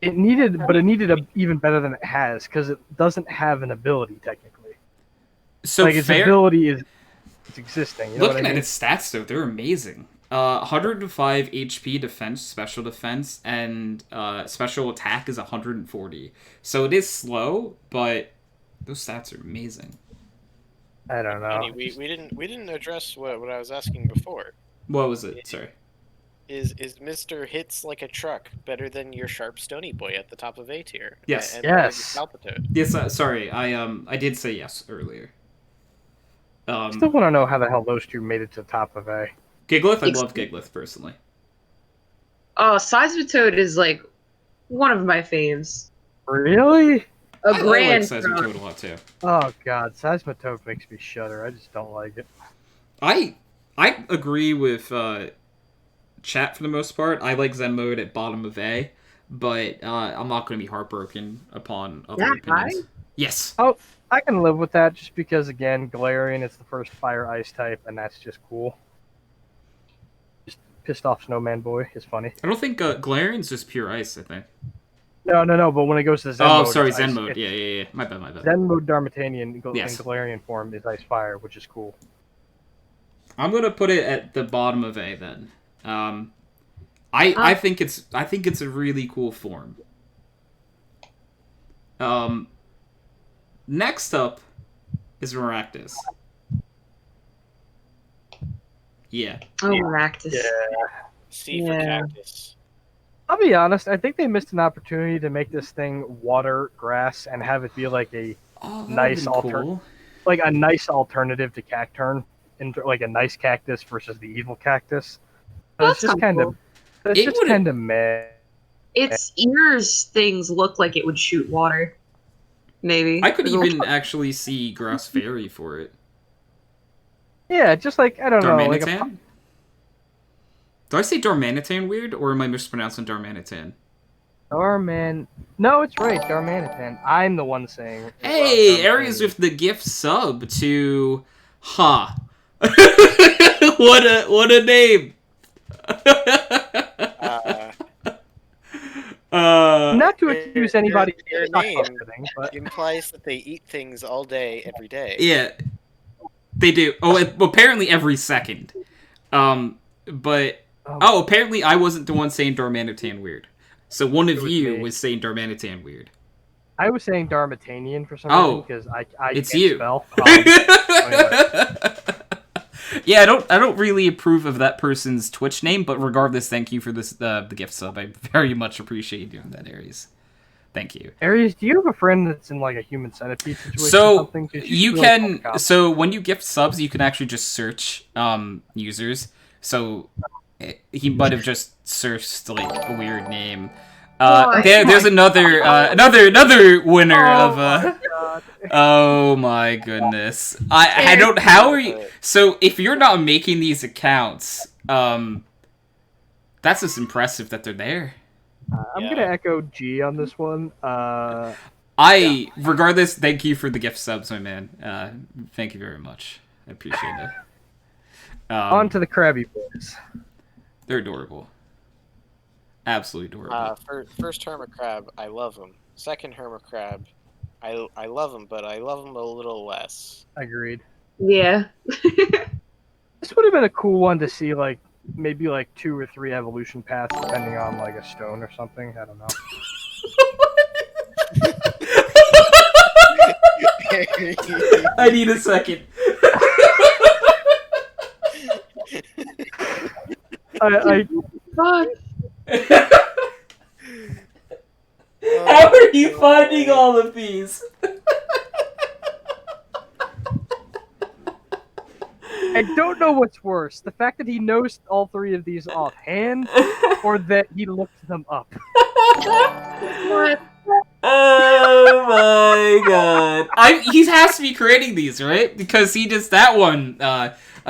It needed a even better than it has because it doesn't have an ability technically. So like its ability is it's existing. You know Looking what I mean? at its stats, though, they're amazing. 105 HP defense, special defense, and special attack is 140. So it is slow, but those stats are amazing. I don't know. Funny, we didn't address what I was asking before. What was it? Sorry. Is Mr. Hits Like a Truck better than your Sharp Stony Boy at the top of A tier? Yes. And Yes. Palpitoad? Yes. Sorry. I did say yes earlier. I still want to know how the hell those two made it to the top of A. Gigalith. I love Gigalith personally. Oh, Seismitoad is like one of my faves. Really? A I like grand. Seismitoad a lot too. Oh god, Seismitoad makes me shudder. I just don't like it. I agree with chat for the most part. I like Zen mode at bottom of A, but I'm not going to be heartbroken upon other That opinions. high? Yes. Oh, I can live with that just because again, Galarian is the first fire ice type, and that's just cool. Just pissed off Snowman Boy is funny. I don't think Galarian's just pure ice. I think. No, but when it goes to Zen Oh, mode, sorry, it's Zen ice. mode. Yeah. My bad. Zen mode Darmatanian Yes. in Galarian form is ice fire, which is cool. I'm gonna put it at the bottom of A then. I think it's a really cool form. Next up is Maractus. Yeah. Oh, Maractus. C for Yeah. Cactus. I'll be honest. I think they missed an opportunity to make this thing water grass and have it be like a Oh, Nice cool. a nice alternative to Cacturn, into like a nice cactus versus the evil cactus. But Well, it's just kind of, it's It just wouldn't- kind of meh. Its ears things look like it would shoot water. Maybe. I could A little even actually see Grass Fairy for it. Yeah, just like I don't know, like a Darmanitan? Do I say Darmanitan weird, or am I mispronouncing Darmanitan? Darman. No, it's right, Darmanitan. I'm the one saying. it. Hey, Darmanitan. Aries with the gift sub to... Ha. What a name! Not to accuse anybody Their of not name marketing, but implies that they eat things all day, every day. Yeah, they do. Oh, apparently every second. But apparently I wasn't the one saying Darmanitan weird. So one of was you me. was saying Darmanitan weird. I was saying Darmatanian for some Oh, reason because I it's can't you. spell. Yeah, I don't really approve of that person's Twitch name, but regardless, thank you for this the gift sub. I very much appreciate you doing that, Aries. Thank you. Aries, do you have a friend that's in like a human centipede situation or So something? 'Cause you feel can. like a So when you gift subs, you can actually just search users. So he might have just searched like a weird name. There's another another winner of. God. Oh my goodness! I don't. How are you? So if you're not making these accounts, that's just impressive that they're there. I'm Yeah. gonna echo G on this one. Regardless, thank you for the gift subs, my man. Thank you very much. I appreciate it. On to the Krabby boys. They're adorable. Absolutely adorable. First hermit crab, I love him. Second hermit crab, I love him, but I love him a little less. Agreed. Yeah. This would have been a cool one to see, like, maybe like 2 or 3 evolution paths, depending on like a stone or something. I don't know. I need a second. Fuck. How are you finding all of these? I don't know what's worse, the fact that he knows all 3 of these offhand, or that he looked them up. What? Oh my god! He has to be creating these, right? Because he does that one.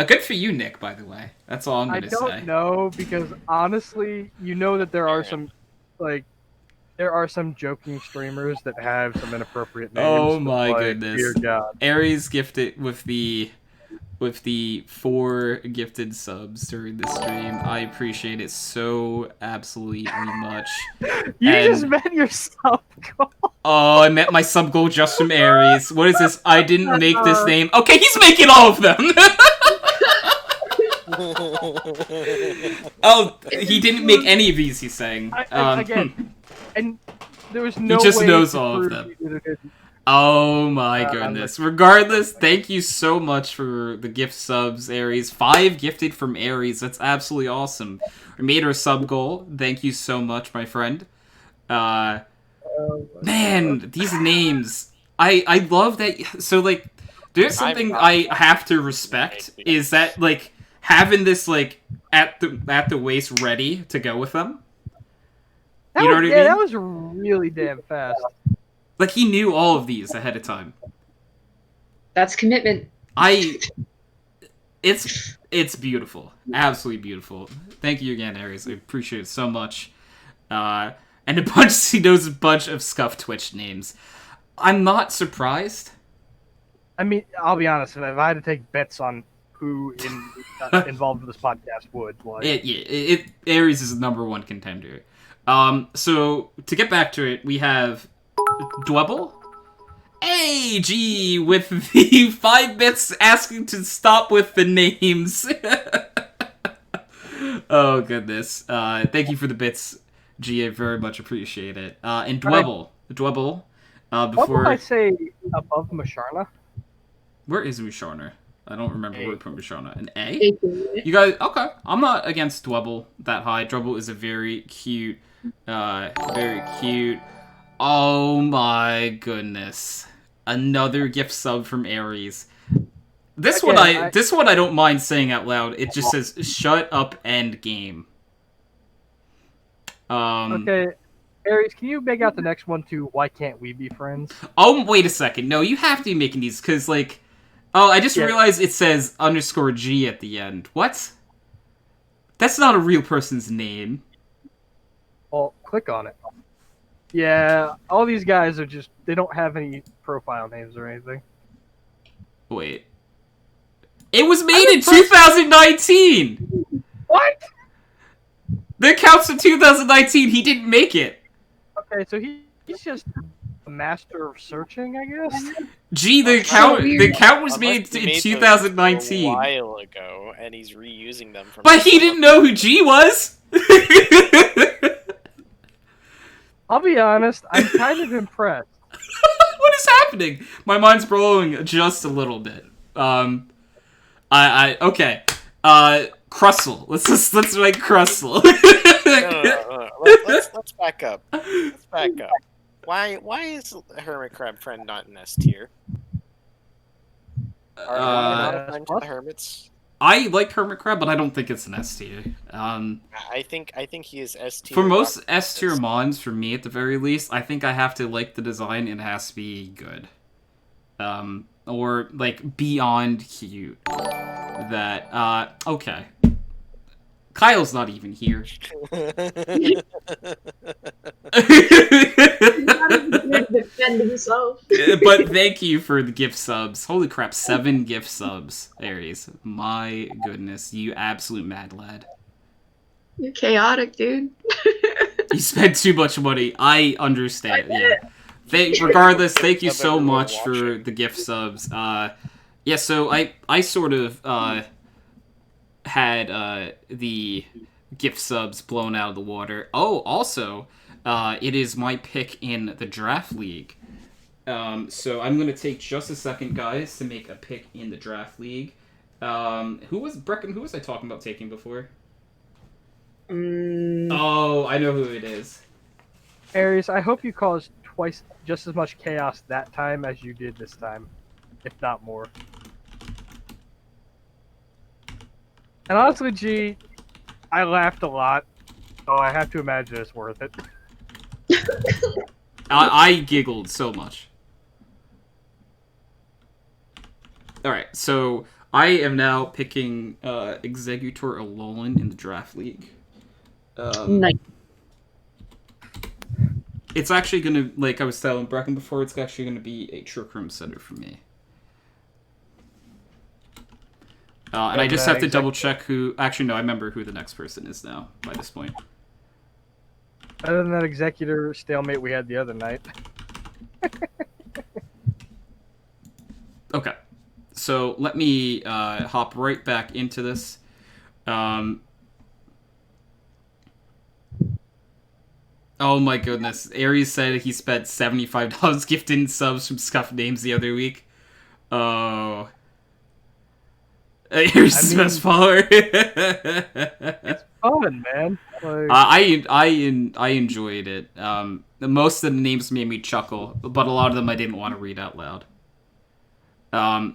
Good for you, Nick. By the way, that's all I'm gonna say. I don't know, because honestly, you know that there are some, like, joking streamers that have some inappropriate names. Oh my like, goodness! Dear God. Aries gifted with the 4 gifted subs during the stream. I appreciate it so absolutely much. You just met your sub goal. Oh, I met my sub goal just from Aries. What is this? I didn't make this name. Okay, he's making all of them. Oh, he didn't make any of these, he's saying. Again, and there was no He just way knows to all of prove them. he didn't. Oh my goodness. Regardless, thank you so much for the gift subs, Aries. 5 gifted from Aries. That's absolutely awesome. We made our sub goal. Thank you so much, my friend. Man, these names. I love that. So, like, there's something I have to respect is that, like, having this, like, at the waist ready to go with them. You know what I mean? Yeah, that was really damn fast. Like, he knew all of these ahead of time. That's commitment. It's beautiful. Absolutely beautiful. Thank you again, Aries. I appreciate it so much. And he knows a bunch of Scuff Twitch names. I'm not surprised. I mean, I'll be honest, if I had to take bets on who involved with this podcast would, like... Aries is the #1 contender. So, to get back to it, we have Dwebble? Hey, G, with the 5 bits asking to stop with the names. Oh, goodness. Thank you for the bits, G. I very much appreciate it. And Dwebble. Before... What would I say above Masharna? Where is Musharna? I don't remember where to put Musharna. An A? A. You guys... Okay. I'm not against Dwebble that high. Dwebble is a very cute... very cute... Oh my goodness. Another gift sub from Aries. This one I don't mind saying out loud. It just says, shut up, end game. Okay, Aries, can you make out the next one to why can't we be friends? Oh, wait a second. No, you have to be making these, because, like... Oh, I just realized it says _G at the end. What? That's not a real person's name. Well, click on it. Yeah, all these guys are just... They don't have any profile names or anything. Wait. It was made in 2019! What? The account's in 2019. He didn't make it. Okay, so he's just a master of searching, I guess? Gee, the account was made in 2019. A while ago, and he's reusing them from... But he didn't know who G was! I'll be honest, I'm kind of impressed. What is happening? My mind's blowing just a little bit. Okay. Crustle. Let's write Crustle. No. Let's back up. Let's back up. Why is Hermit Crab Friend not in S tier? Are not a friend to the hermits? I like Hermit Crab, but I don't think it's an S tier. I think he is S tier. For most S tier mons, for me at the very least, I think I have to like the design and it has to be good. Or like beyond cute. Okay. Kyle's not even here. Not even here to defend himself. But thank you for the gift subs. Holy crap, 7 gift subs, Aries. My goodness, you absolute mad lad. You're chaotic, dude. You spent too much money. I understand, yeah. Regardless, thank you Of so everyone much for watching. the gift subs. Yeah, so I sort of had the gift subs blown out of the water. Oh, also, it is my pick in the draft league. So I'm gonna take just a second, guys, to make a pick in the draft league. Who was Brecken? Who was I talking about taking before? Oh, I know who it is. Aries, I hope you caused twice just as much chaos that time as you did this time, if not more. And honestly, G, I laughed a lot, so I have to imagine it's worth it. I giggled so much. Alright, so I am now picking Executor Alolan in the draft league. Nice. It's actually gonna, like I was telling Brecken before, it's actually gonna be a Trick Room Center for me. And I just have to double check who. Actually, no, I remember who the next person is now by this point. Other than that Executor stalemate we had the other night. Okay, so let me hop right back into this. Oh my goodness, Aries said he spent $75 gifting subs from Scuffed Names the other week. Oh. Aries is the best follower. It's fun, man. Like, I enjoyed it. Most of the names made me chuckle, but a lot of them I didn't want to read out loud.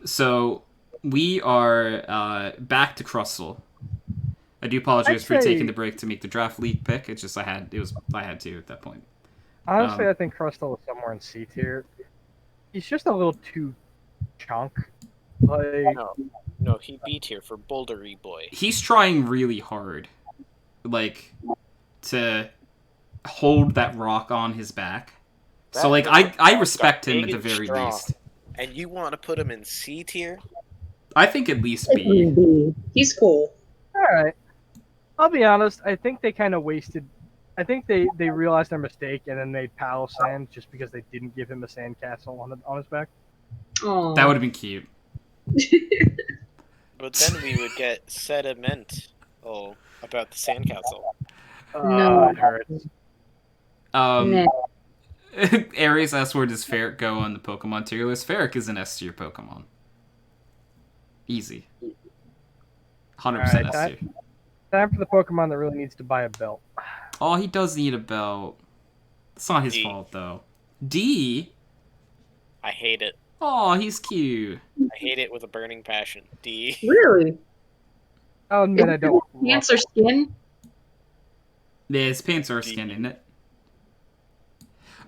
So we are back to Crustle. I do apologize for taking the break to make the draft league pick. It's just I had to at that point. Honestly, I think Crustle is somewhere in C tier. He's just a little too chunk. Like, No, he B tier for Bouldery Boy. He's trying really hard, like, to hold that rock on his back. So, like, I respect him at the very least. And you want to put him in C tier? I think at least B. He's cool. alright. I'll be honest, I think they kind of wasted... I think they realized their mistake and then made Palo Sand just because they didn't give him a sandcastle on his back. Aww. That would have been cute. But then we would get sediment about the sandcastle. No. It hurts. Nah. Aries asked where does Ferric go on the Pokemon tier list. Ferric is an S tier Pokemon. Easy. 100% S tier. Time for the Pokemon that really needs to buy a belt. Oh, he does need a belt. It's not his fault, though. D? I hate it. Oh, he's cute. I hate it with a burning passion. D. Really? Oh, man, I don't. Pants or skin? Yeah, his pants are skin, isn't it?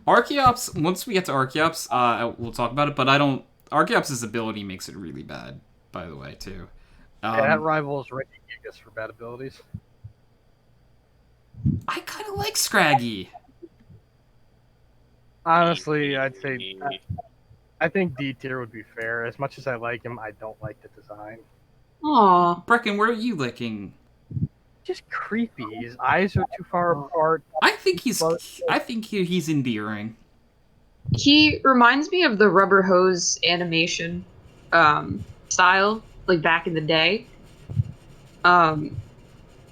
Archeops, once we get to Archeops, we'll talk about it, but I don't... Archeops' ability makes it really bad, by the way, too. Yeah, that rivals Ricky Gigas for bad abilities. I kind of like Scraggy. Honestly, I'd say... I think D tier would be fair. As much as I like him, I don't like the design. Aw. Brecken, where are you licking? Just creepy. His eyes are too far apart. I think he's endearing. He reminds me of the rubber hose animation style, like back in the day. I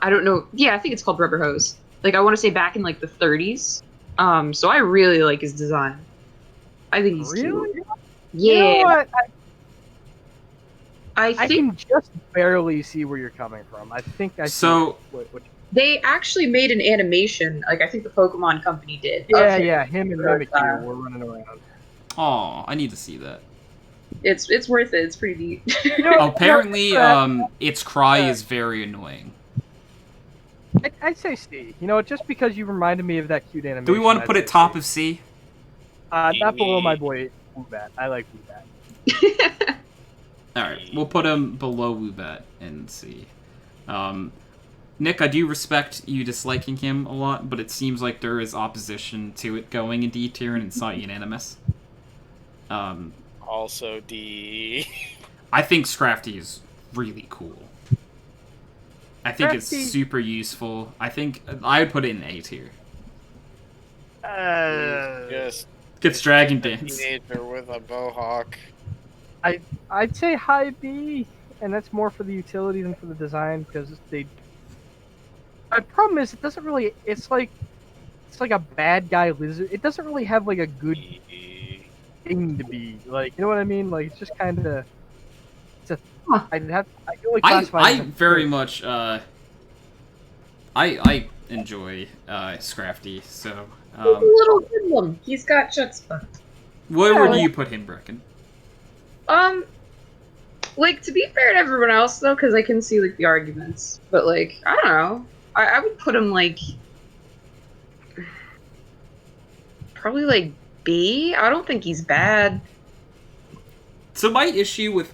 don't know. Yeah, I think it's called rubber hose. Like I want to say back in like the 30s. So I really like his design. I think he's Really? cute. You Yeah. know what? I I think can just barely see where you're coming from. I think I see So- what they actually made an animation. Like I think the Pokemon Company did. yeah, of yeah, him and Mimikyu were running around. Aw, I need to see that. It's worth it. It's pretty neat. Apparently, its cry is very annoying. I'd say C. You know, just because you reminded me of that cute animation. Do we want to I'd put say it top C. of C? Not below my boy Woobat. I like Woobat. Alright, we'll put him below Woobat and C. Nick, I do respect you disliking him a lot, but it seems like there is opposition to it going in D tier, and it's not unanimous. Also D. I think Scrafty is really cool. I think it's Scrafty- super useful. I think I would put it in A tier. Just Gets Dragon a Dance. teenager with a mohawk. I'd say high B, and that's more for the utility than for the design because they. My problem is it doesn't really. It's like a bad guy lizard. It doesn't really have like a good thing to be like. You know what I mean? Like it's just kind of. It's a. Huh. I feel like classify it I as a- very much I enjoy Scrafty. So He's a little hoodlum. He's got chutzpah. where do Yeah. you put him, Brecken? Like, to be fair to everyone else, though, because I can see, like, the arguments. But, like, I don't know. I would put him, like... Probably, like, B? I don't think he's bad. So my issue with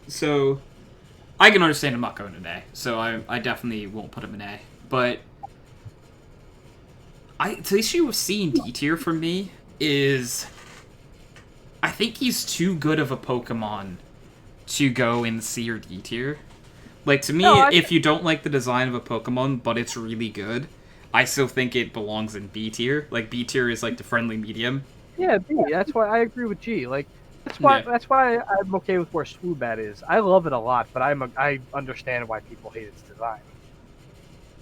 so I can understand him not going in A, so I definitely won't put him in A. But the issue with C and D tier for me is I think he's too good of a Pokemon to go in C or D tier. Like to me, No, if you don't like the design of a Pokemon, but it's really good, I still think it belongs in B tier. Like B tier is like the friendly medium. Yeah, B. That's why I agree with G. Like that's why Yeah. that's why I'm okay with where Swoobat is. I love it a lot, but I understand why people hate its design.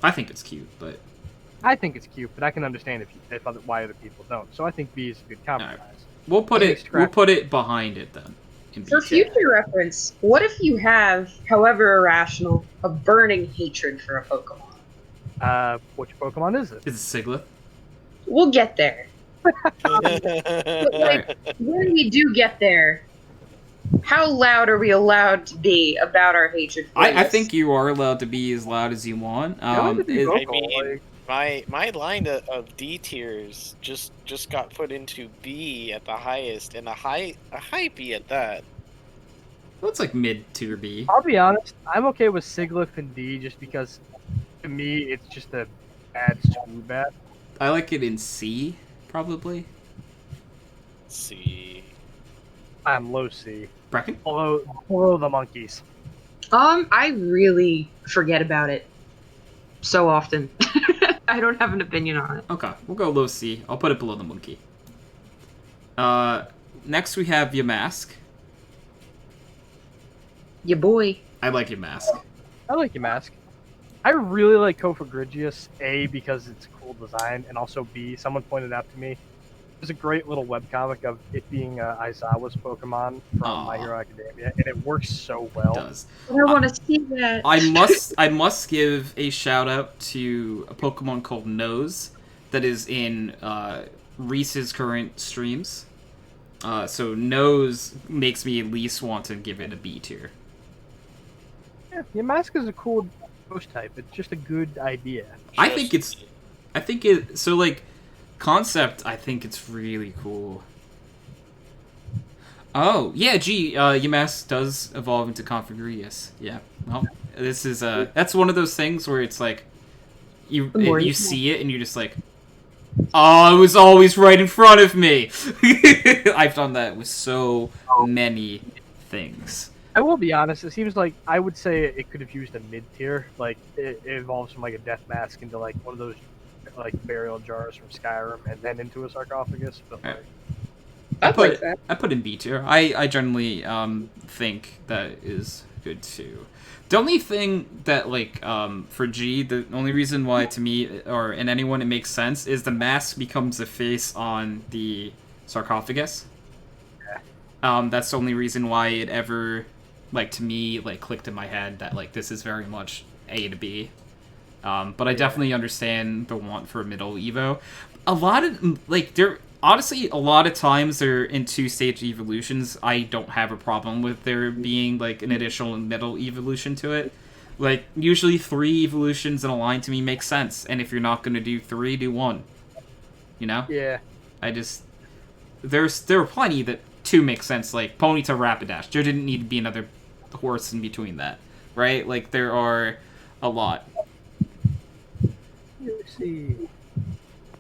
I think it's cute, but I think it's cute, but I can understand why other people don't. So I think B is a good compromise. we'll put Okay, it Scrafty. behind it then. In B For tier. future reference, what if you have, however irrational, a burning hatred for a Pokemon? Which Pokemon is it? Is it Siglith? We'll get there. But, like, when we do get there, how loud are we allowed to be about our hatred for I this? think you are allowed to be as loud as you want. I like to be It- vocal, I mean, like- my line of D tiers just got put into B at the highest, and a high B at that. It's like mid tier B. I'll be honest, I'm okay with Siglith and D just because to me it's just a bad Swoobat. I like it in C, probably. C. I'm low C. Brecken? Below the monkeys. I really forget about it so often. I don't have an opinion on it. Okay, we'll go low C. I'll put it below the monkey. Next we have Yamask. Ya boy. I like Yamask. I like your mask. I really like Cofagrigius, A, because it's a cool design, and also B, someone pointed out to me, there's a great little webcomic of it being Aizawa's Pokemon from Aw. My Hero Academia, and it works so It well. does. I want to see that. I must give a shout out to a Pokemon called Nose that is in Reese's current streams. So Nose makes me at least want to give it a B tier. Yeah, your mask is a cool ghost type. It's just a good idea. I think it so like concept I think it's really cool. Oh, yeah, gee, Yamask does evolve into Configurious. Yeah. Well, this is that's one of those things where it's like you see it and you're just like, oh, it was always right in front of me. I've done that with so many things. I will be honest, it seems like I would say it could have used a mid tier. Like it evolves from like a death mask into like one of those like burial jars from Skyrim and then into a sarcophagus. But like, I'd like that. I put in B tier. I generally think that is good too. The only thing that like for G, the only reason why to me or in anyone it makes sense is the mask becomes the face on the sarcophagus. That's the only reason why it ever like to me like clicked in my head that like this is very much A to B. But I definitely understand the want for a middle evo. A lot of like there honestly a lot of times they're in 2-stage evolutions. I don't have a problem with there being like an additional middle evolution to it. Like usually 3 evolutions in a line to me makes sense, and if you're not gonna do 3, do 1. You know? yeah, I just there are plenty that 2 makes sense, like Ponyta Rapidash. There didn't need to be another horse in between that, right? Like there are a lot. see.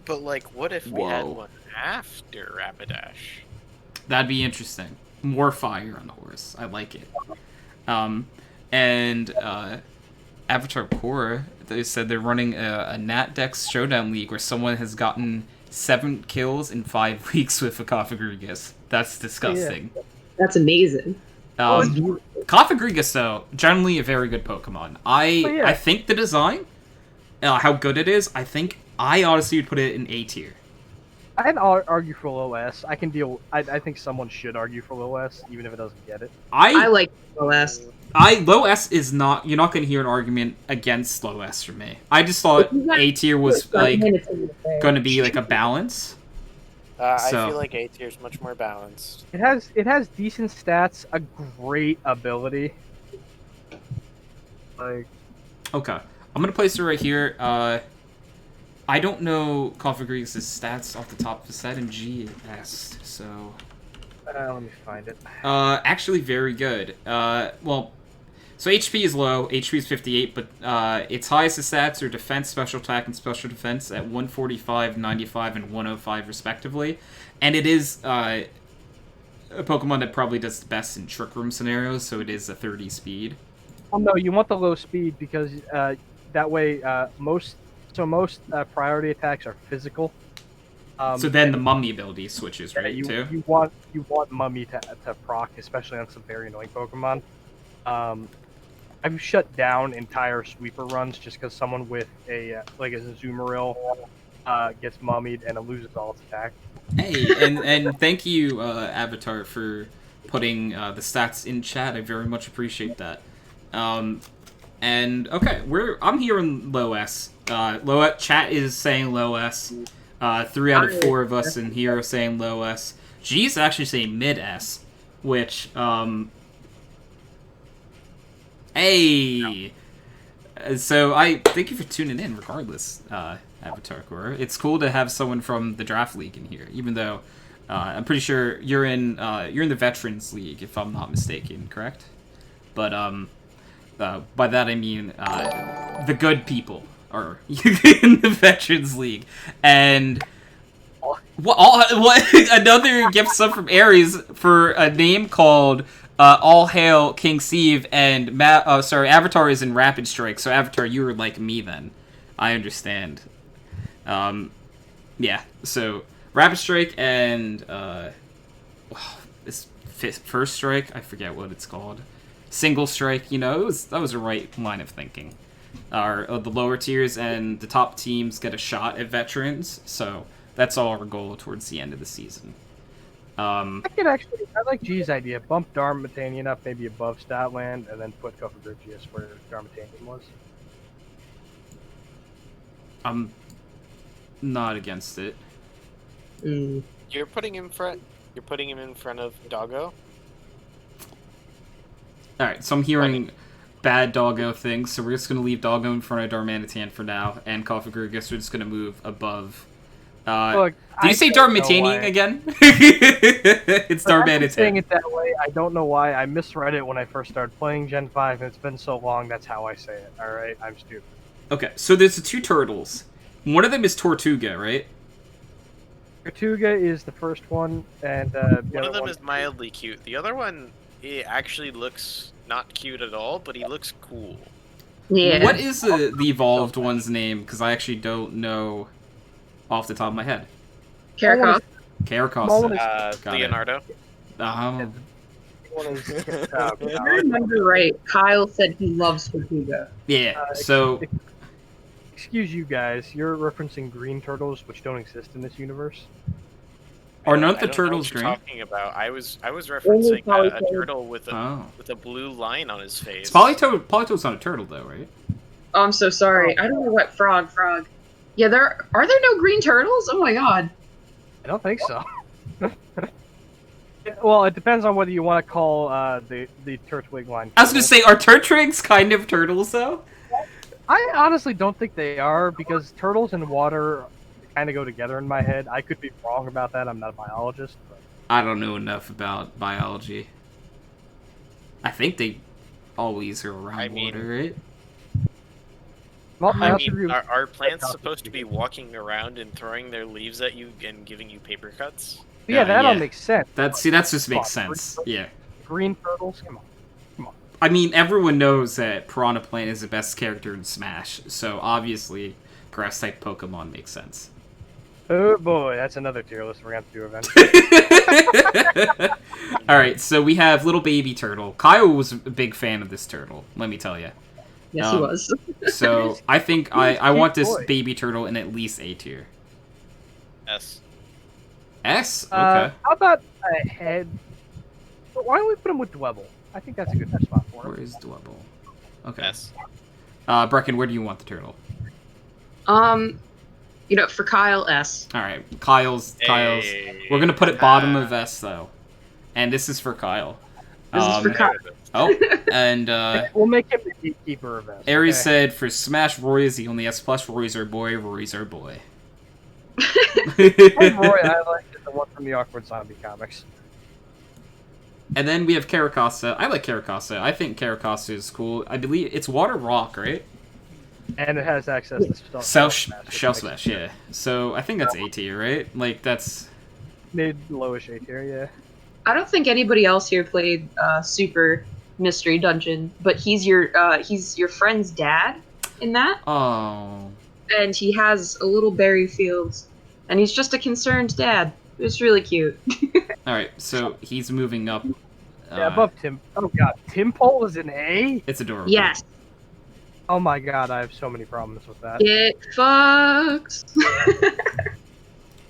But like, what if we had Whoa. one after Rapidash? That'd be interesting. More fire on the horse. I like it. And Avatar Core, they said they're running a Nat Dex Showdown League where someone has gotten 7 kills in 5 weeks with a Cofagrigus. That's disgusting. That's amazing. Cofagrigus, though, generally a very good Pokemon. I think the design, how good it is, I honestly would put it in A tier. I'd argue for low S. I can deal. I think someone should argue for low S, even if it doesn't get it. I like OS. Low S is not. You're not going to hear an argument against low S from me. I just thought A tier was like going to be like a balance. I feel like A tier is much more balanced. It has decent stats, a great ability. Like, okay, I'm gonna place it right here. I don't know Cofagrigus' stats off the top of his head in GS, so. let me find it. Actually, very good. Well, so HP is low. HP is 58, but its highest stats are defense, special attack, and special defense at 145, 95, and 105 respectively. And it is a Pokemon that probably does the best in Trick Room scenarios, so it is a 30 speed. Oh no, you want the low speed because that way most priority attacks are physical. So then the Mummy ability switches, right? Too. You want Mummy to proc, especially on some very annoying Pokemon. I've shut down entire sweeper runs just because someone with a Azumarill gets mummied and it loses all its attack. Hey, and thank you, Avatar, for putting the stats in chat. I very much appreciate that. And okay, I'm hearing low S. Chat is saying low S. 3 out of 4 of us in here are saying low S. G's actually saying mid S, which hey. So I thank you for tuning in, regardless, Avatar Core. It's cool to have someone from the draft league in here, even though I'm pretty sure you're in the Veterans League, if I'm not mistaken, correct? But by that I mean the good people are in the Veterans League, and what another gift sub from Aries for a name called All Hail King Steve, and Avatar is in Rapid Strike, so Avatar, you were like me then. I understand. Yeah, so Rapid Strike and this first strike, I forget what it's called. Single strike, that was the right line of thinking. The lower tiers and the top teams get a shot at veterans, so that's all our goal towards the end of the season. I like G's idea. Bump Darmanitan up maybe above Statland, and then put Cofagrigus where Darmanitan was. I'm not against it. You're putting him in front of Doggo. All right, so I'm hearing bad Doggo things, so we're just gonna leave Doggo in front of Darmanitan for now, and Cofagrigus we're just gonna move above. Look, did you say Darmanitan again? It's Darmanitan. I'm saying it that way. I don't know why. I misread it when I first started playing Gen 5, and it's been so long, that's how I say it. Alright? I'm stupid. Okay, so there's the 2 turtles. One of them is Tortuga, right? Tortuga is the first one, and one of them is mildly cute. The other one, it actually looks not cute at all, but he looks cool. Yeah. What is the evolved one's name? Because I actually don't know off the top of my head. Karakos. Leonardo. If I remember right, Kyle said he loves Tortuga. Yeah, so... Excuse you guys, you're referencing green turtles, which don't exist in this universe. Are none of the turtles green? Talking about? I was referencing a turtle with a blue line on his face. Polytoad's not a turtle, though, right? Oh, I'm so sorry. I don't know what frog. Yeah, are there no green turtles? Oh my god. I don't think so. Well, it depends on whether you want to call the Turtwig line. I was gonna say, are Turtwigs kind of turtles, though? I honestly don't think they are, because turtles and water kind of go together in my head. I could be wrong about that. I'm not a biologist. But... I don't know enough about biology. I think they always are around water, right? Well, I I also mean, agree with are plants supposed to be walking around and throwing their leaves at you and giving you paper cuts? yeah, that all yeah. makes sense. That's just Come makes on, sense. Yeah. Green turtles, come on. I mean, everyone knows that Piranha Plant is the best character in Smash, so obviously grass type Pokemon makes sense. Oh boy, that's another tier list we're gonna have to do eventually. Alright, so we have Little Baby Turtle. Kyle was a big fan of this turtle, let me tell you. Yes, he was. So I think I cute want this boy. baby turtle in at least A tier. S. S? Okay. How about a head? Why don't we put him with Dwebble? I think that's a good spot for Where him. is Dwebble? Okay. S. Brecken, where do you want the turtle? For Kyle, S. Alright, Kyle's. Hey. We're gonna put it bottom of S, though. And this is for Kyle. This is for Kyle. Oh, and We'll make him the gatekeeper of S. Aries okay? said for Smash Roy's the only S+, Roy's our boy, Roy's our boy. And Roy, I like the one from the Awkward Zombie comics. And then we have Caracasa. I like Caracasa. I think Caracasa is cool. I believe it's Water Rock, right? And it has access to Shell Smash, yeah. So I think that's A tier, right? Like, that's... Mid lowish A tier, yeah. I don't think anybody else here played Super Mystery Dungeon, but he's your friend's dad in that, Oh... and he has a little berry field, and he's just a concerned dad. It's really cute. Alright, so he's moving up. Yeah, above Tim. Oh god, Tim Pole is an A? It's adorable. Yes, Oh my god, I have so many problems with that. get fucked.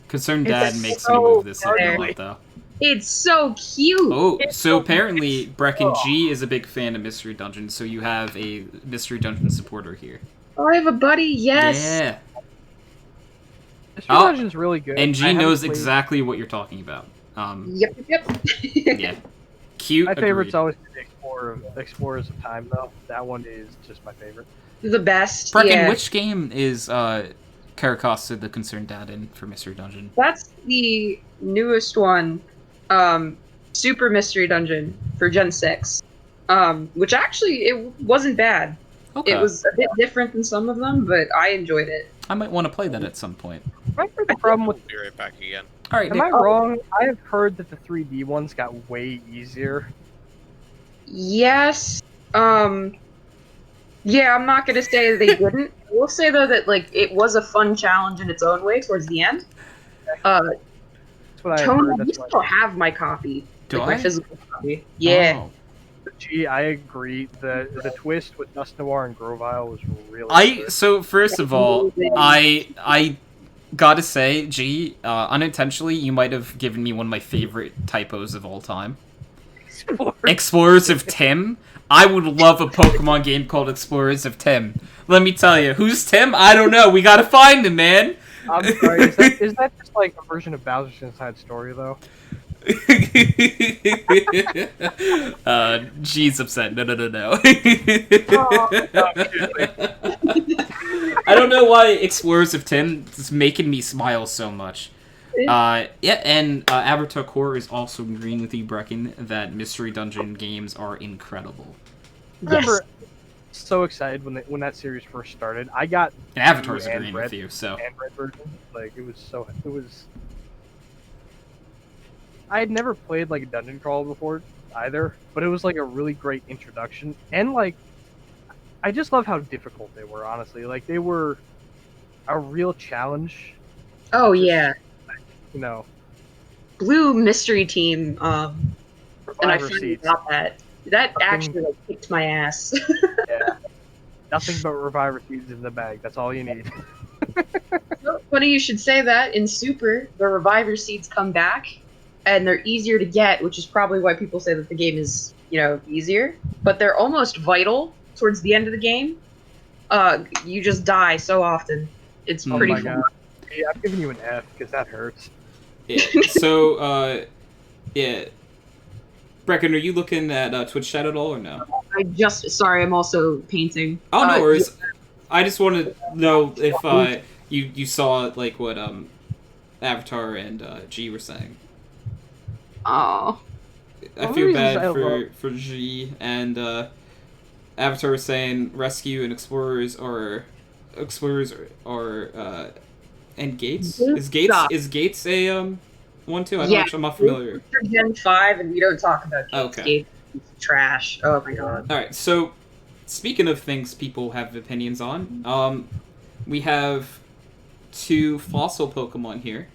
Concerned It's Dad makes me so move this up a funny. lot, though. It's so cute. Oh, It's so so apparently cute. Brecken G is a big fan of Mystery Dungeon, so you have a Mystery Dungeon supporter here. Oh, I have a buddy. Yes. Yeah. This Oh, dungeon's really good. And I G haven't knows played- exactly what you're talking about. Yep. Yeah. Cute. My favorite's agreed. always the Explorers of Time, though. That one is just my favorite. The best. Brecken, yeah. which game is Caracasa the Concerned Dad in for Mystery Dungeon? That's the newest one, Super Mystery Dungeon for Gen 6, which actually, it wasn't bad. Okay. It was a bit different than some of them, but I enjoyed it. I might want to play that at some point. I heard the problem with. We'll be right back again. All right. Am I wrong? I have heard that the 3D ones got way easier. Yes, yeah, I'm not gonna say they didn't. I will say, though, that, like, it was a fun challenge in its own way towards the end. That's what I have Tony, heard. you That's still why. have my copy. Do like, I? my physical copy. Yeah. Oh. Gee, I agree. The twist with Dust Noir and Grovile was really good. So first of all, I gotta say, G, unintentionally, you might have given me one of my favorite typos of all time. Explorers of Tim. I would love a Pokemon game called Explorers of Tim. Let me tell you, who's Tim? I don't know. We gotta find him, man. I'm sorry, is that just like a version of Bowser's Inside Story, though? G's upset. No. Oh, no, I don't know why Explorers of Tim is making me smile so much. Yeah, and Avatar Core is also agreeing with you, Brecken, that Mystery Dungeon games are incredible. I remember so excited when that series first started. I got And Avatar's and agreeing with you, so. and red version. Like it was. I had never played like a dungeon crawl before either, but it was like a really great introduction, and like I just love how difficult they were. Honestly, like they were a real challenge. Oh, yeah. You know, Blue Mystery Team, and I Reviver finally seeds. got that. That Fucking- actually, like, kicked my ass. Yeah. Nothing but reviver seeds in the bag. That's all you need. Funny you should say that. In Super, the Reviver Seeds come back, and they're easier to get, which is probably why people say that the game is, easier. But they're almost vital towards the end of the game. You just die so often. It's Oh pretty my fun. god. Yeah, I'm giving you an F because that hurts. Yeah. So, yeah. Brecken, are you looking at Twitch chat at all or no? Sorry, I'm also painting. Oh, no worries. I just want to know if you saw like what Avatar and G were saying. Oh. I One feel reason bad I for G and Avatar was saying rescue and explorers are explorers are and Gates Stop. is Gates a one too? Yeah, I'm not familiar. For Gen 5, and we don't talk about Gates. Okay. Gates is trash. Oh my god. All right. So, speaking of things people have opinions on, we have 2 fossil Pokemon here.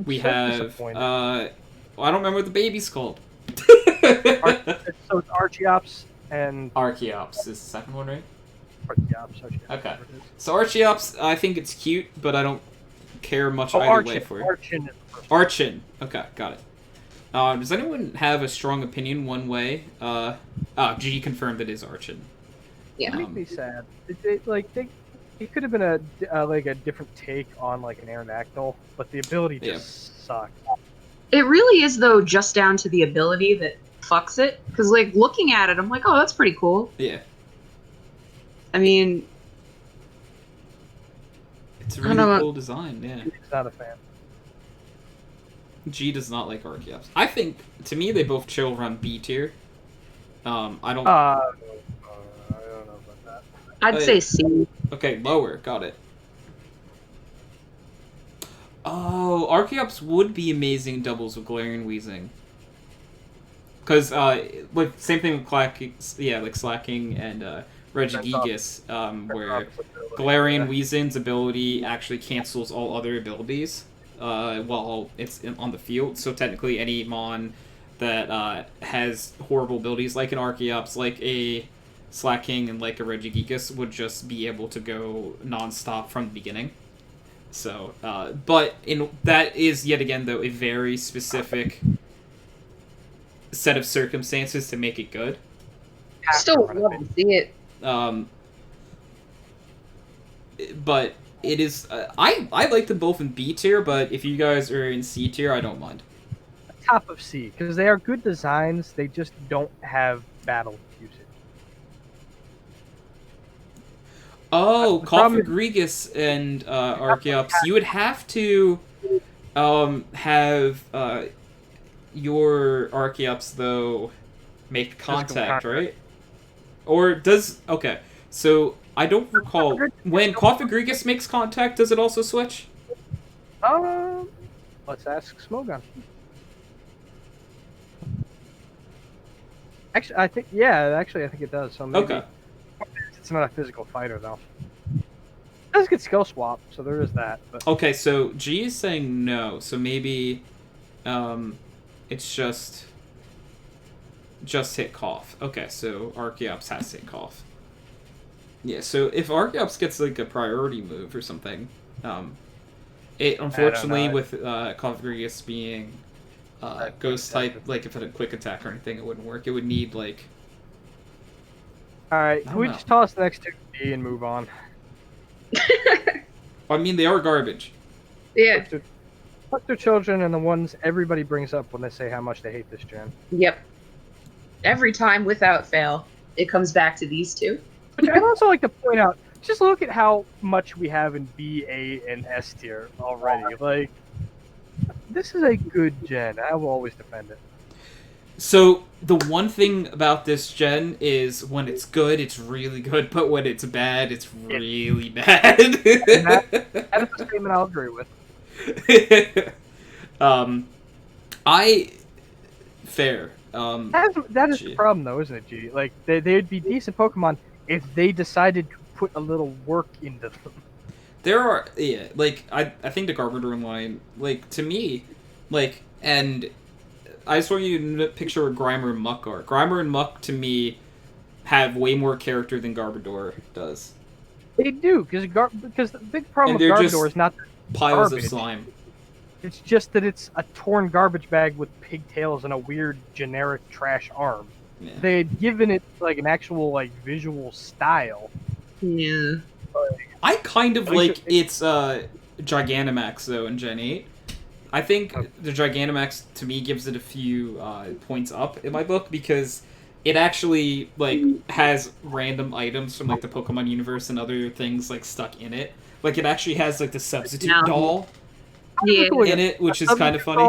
We So have disappointed. I don't remember what the baby's called. So it's Archeops and Archeops is the second one, right? Archeops. Okay. whatever it is. So Archeops, I think it's cute, but I don't care much Oh, either way for it. Archin is the first one. Archin. Okay, got it. Does anyone have a strong opinion one way? G confirmed it is Archin. Yeah. It makes me sad. It could have been a different take on like an Aerodactyl, but the ability just sucks. It really is, though, just down to the ability that fucks it. Because, like, looking at it, I'm like, oh, that's pretty cool. Yeah. I mean, It's a I don't really know. cool design, yeah. He's not a fan. G does not like Archeops. I think, to me, they both chill around B tier. I don't... I don't know about that. I'd say C. Okay, lower. Got it. Oh, Archeops would be amazing in doubles with Galarian Weezing. Because, like, same thing with like Slacking and Regigigas, where Galarian Weezing's ability actually cancels all other abilities while it's on the field. So technically any Mon that has horrible abilities, like an Archeops, like a Slacking, and like a Regigigas, would just be able to go non-stop from the beginning. So, but that is, yet again, though, a very specific set of circumstances to make it good. Still would love to see it. But it is... I like them both in B tier, but if you guys are in C tier, I don't mind. Top of C, because they are good designs, they just don't have battle usage. Oh, The problem- Cofagrigus and Archeops, you would have to have your Archeops, though, make contact, right? Or does... Okay, so I don't recall... When Cofagrigus makes contact, does it also switch? Let's ask Smogon. Actually, I think it does. So maybe Okay. it's not a physical fighter though. It does get skill swap, so there is that. But Okay, so G is saying no, so maybe it's just hit cough. Okay, so Archeops has hit cough. Yeah, so if Archeops gets like a priority move or something, it unfortunately with Cofagrigus being ghost type, like if it had a quick attack or anything, it wouldn't work. It would need like... all right, I can we don't just toss the next two to D and move on? I mean, they are garbage. Yeah. Fuck their children and the ones everybody brings up when they say how much they hate this gen. Yep. Every time, without fail, it comes back to these two. But I'd also like to point out, just look at how much we have in B, A, and S tier already. Like, this is a good gen. I will always defend it. So, the one thing about this gen is when it's good, it's really good, but when it's bad, it's really bad. That is a statement I'll agree with. Fair. That is G. the problem, though, isn't it, G? Like, they'd be decent Pokemon if they decided to put a little work into them. There are, yeah, like, I think the Garbodor line, like, to me, like, and I just want you to picture what Grimer and Muck are. Grimer and Muck, to me, have way more character than Garbodor does. They do, because the big problem And with they're just Garbodor is not Piles garbage. of slime. It's just that it's a torn garbage bag with pigtails and a weird generic trash arm. Yeah. They had given it like an actual like visual style. Yeah. I kind of At least like its Gigantamax, though, in Gen 8. I think the Gigantamax, to me, gives it a few points up in my book, because it actually, like, has random items from, like, the Pokemon universe and other things, like, stuck in it. Like, it actually has, like, the substitute doll Yeah. in it, which is kind of funny.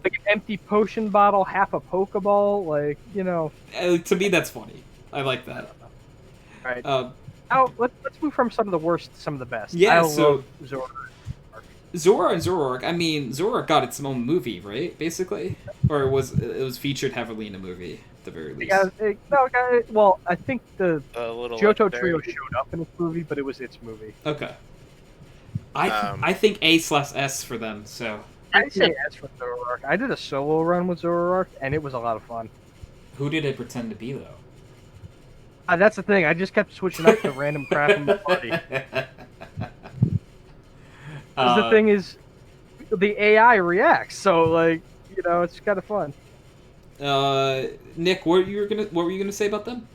Like an empty potion bottle, half a Pokeball, like, you know. To me, that's funny. I like that. Right. let's move from some of the worst to some of the best. Yeah, I so- love Zora. Zora and Zoroark. I mean, Zoroark got its own movie, right? Basically, or it was featured heavily in a movie at the very least. Well, I think the A little Johto legendary. Trio showed up in its movie, but it was its movie. Okay. I think A/S for them. So I'd say as for Zoroark, I did a solo run with Zoroark, and it was a lot of fun. who did it pretend to be though? That's the thing. I just kept switching up to random crap in the party. 'Cause the thing is, the AI reacts, so like it's kind of fun. Nick, what were you gonna say about them?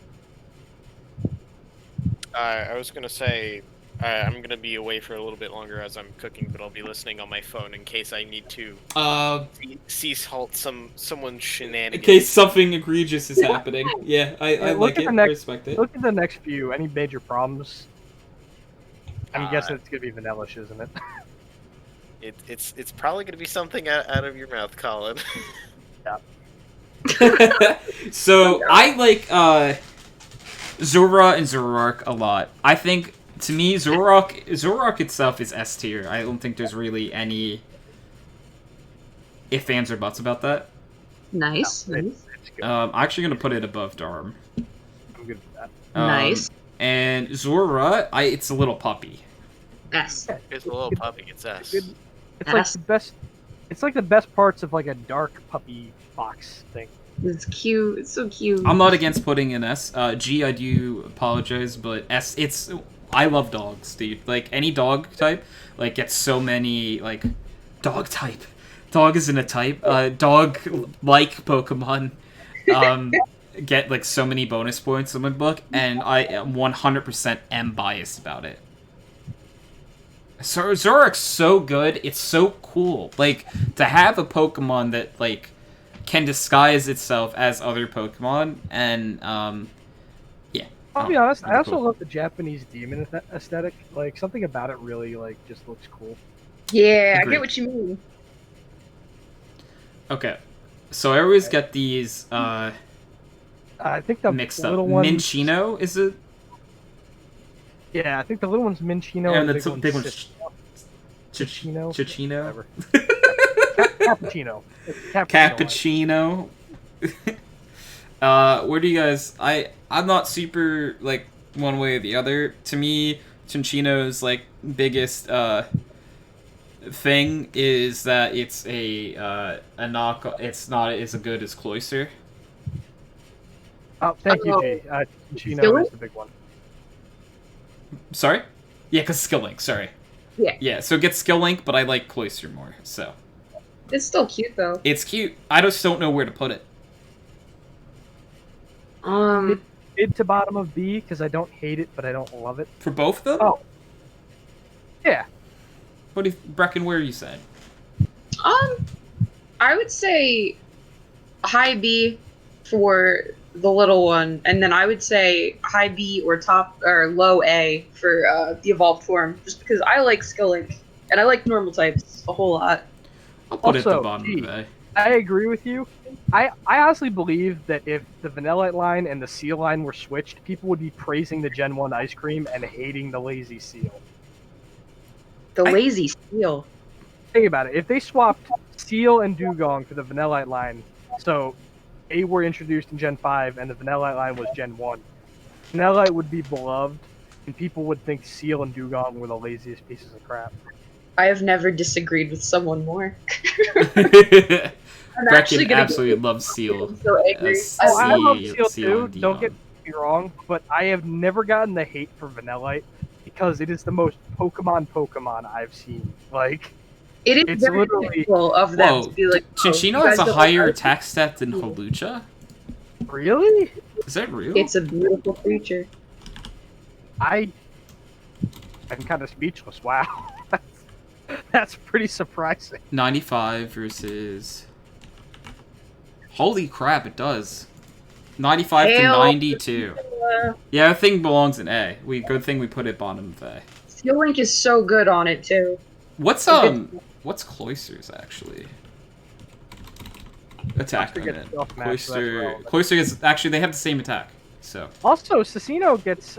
I was gonna say I'm gonna be away for a little bit longer as I'm cooking, but I'll be listening on my phone in case I need to cease halt someone's In shenanigans. case something egregious is happening. Yeah, I Look like at it. the next- I respect it. Look at the next few. Any major problems? I'm Uh, guessing it's gonna be vanillish, isn't it? It's probably gonna be something out of your mouth, Colin. So I like Zora and Zoroark a lot. I think to me Zoroark itself is S tier. I don't think there's really any ifs, ands, or buts about that. Nice. No, nice. it's good. I'm actually gonna put it above Darm. I'm good with that. Nice. And Zora, it's a little puppy. S. It's a little puppy. It's us. Good. It's like the best. It's like the best parts of like a dark puppy fox thing. It's cute. It's so cute. I'm not against putting an S. G, I do apologize, but S. I love dogs, dude. Like any dog type, like gets so many like dog type. Dog isn't a type. Dog like Pokemon. Get like so many bonus points in my book, and I 100% am biased about it. So Zoroark's so good. It's so cool. Like to have a Pokemon that like can disguise itself as other Pokemon, and yeah. I'll be honest. I pretty also cool. love the Japanese demon aesthetic. Like something about it really like just looks cool. Yeah, I Agreed. get what you mean. Okay, so I always get these I think the mixed up. little one. Minchino is it? Yeah, I think the little one's Minchino And and the the big one's Ciccino. Chichino. Whatever. Cappuccino. It's Cappuccino. Cappuccino. Where do you guys? I'm not super like one way or the other. To me, Chinchino's like biggest thing is that it's a knock. It's not as good as Cloyster. Oh, thank you, G. Ciccino is the big one. Sorry? Yeah, because Skill Link, sorry. Yeah. Yeah, so it gets Skill Link, but I like Cloyster more, so. It's still cute though. It's cute. I just don't know where to put it. Mid to bottom of B because I don't hate it, but I don't love it. For both of them? Oh. Yeah. What if, Brecken, where are you saying? I would say high B for the little one, and then I would say high B or low A for the evolved form, just because I like Skill Link and I like normal types a whole lot. I'll put it at the Also, bottom G, of A. I agree with you. I honestly believe that if the Vanillite line and the Seal line were switched, people would be praising the Gen 1 ice cream and hating the Lazy Seal. The lazy Seal. Think about it. If they swapped Seal and Dugong for the Vanillite line, so they were introduced in Gen 5 and the Vanillite line was Gen 1, Vanillite would be beloved and people would think Seal and Dugong were the laziest pieces of crap. I have never disagreed with someone more. I'm Brecken gonna absolutely loves Seal. I'm so angry. Yes. Oh, I love Seal Seal too, and don't get Dugong. me wrong, but I have never gotten the hate for Vanillite because it is the most Pokemon I've seen. Like, It is It's very literally- typical of them Whoa, to be like, oh, Chinchino you has guys a don't higher like attack stat than Holucha? really? Is that real? It's a beautiful creature. I'm kind of speechless. Wow. That's pretty surprising. 95 versus... Holy crap, it does. 95 to Hail. 92. Yeah, that thing belongs in A. Good thing we put it bottom of A. Skill Link is so good on it too. What's Cloyster's actually? Attack Cloyster on gets it. self-matched, so that's Cloyster. relevant. Cloyster is actually they have the same attack. So Also, Cicino gets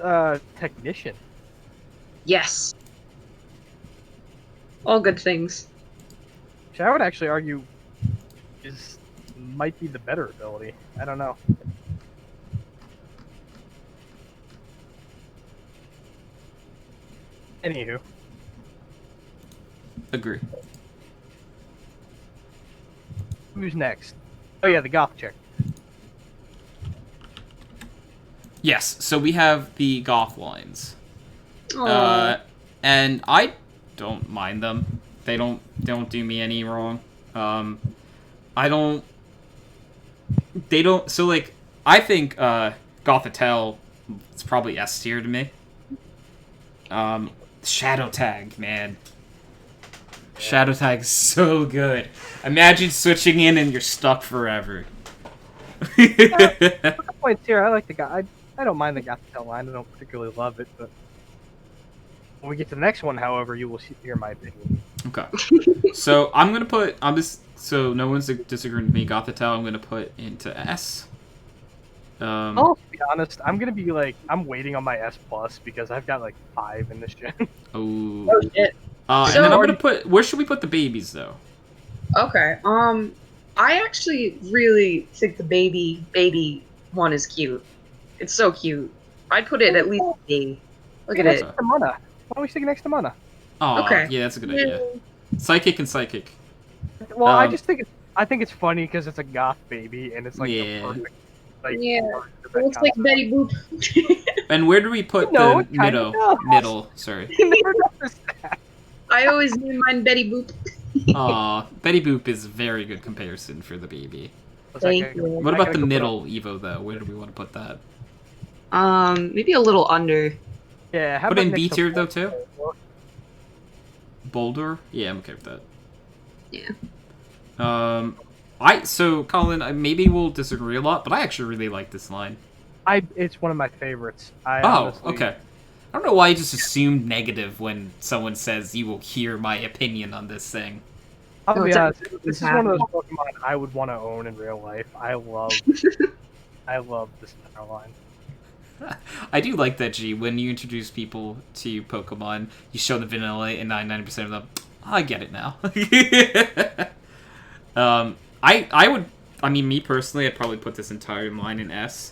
technician. Yes. All good things. Which I would actually argue might be the better ability. I don't know. Anywho, agree. who's next? Oh yeah, the goth chick. Yes, so we have the goth lines. Aww. And I don't mind them. They don't do me any wrong. I don't. They don't. So like, I think Gothitelle is probably S tier to me. Shadow Tag, man. Shadow Tag is so good. Imagine switching in and you're stuck forever. The points here. I like the guy. I don't mind the Gothitelle line. I don't particularly love it, but when we get to the next one, however, you will hear my opinion. Okay. So I'm gonna put. So no one's disagreeing with me. Gothitelle, I'm gonna put into S. I'll be honest. I'm gonna be like, I'm waiting on my S plus because I've got like 5 in this gen. Oh. Oh shit. And So- then I'm gonna put. Where should we put the babies though? Okay. I actually really think the baby one is cute. It's so cute. I'd put it at least A. Look at Next it. to Mana. Why don't we stick it next to Mana? Oh, Okay. yeah, that's a good idea. Psychic and psychic. Well, I Um, just think it's funny because it's a goth baby and it's like Yeah. the perfect. Like, Yeah. word for that It looks like concept. Betty Boop. And where do we put No, the it kinda middle? does. Middle, sorry. I never noticed that. I always name mine Betty Boop. Aw, Betty Boop is a very good comparison for the baby. Thank you. What about the middle Evo though? Where do we want to put that? Maybe a little under. Yeah, how Put about in B next to tier though too. Boulder? Boulder? Yeah, I'm okay with that. Yeah. So Colin, maybe we'll disagree a lot, but I actually really like this line. It's one of my favorites. I Oh, honestly, okay. I don't know why I just assumed negative when someone says you will hear my opinion on this thing. I'll No, be it's honest. actually This is one of those Pokemon I would want to own in real life. I love this entire line. I do like that, G. When you introduce people to Pokemon, you show the vanilla, and 99% of them, I get it now. I would. I mean, me personally, I'd probably put this entire line in S.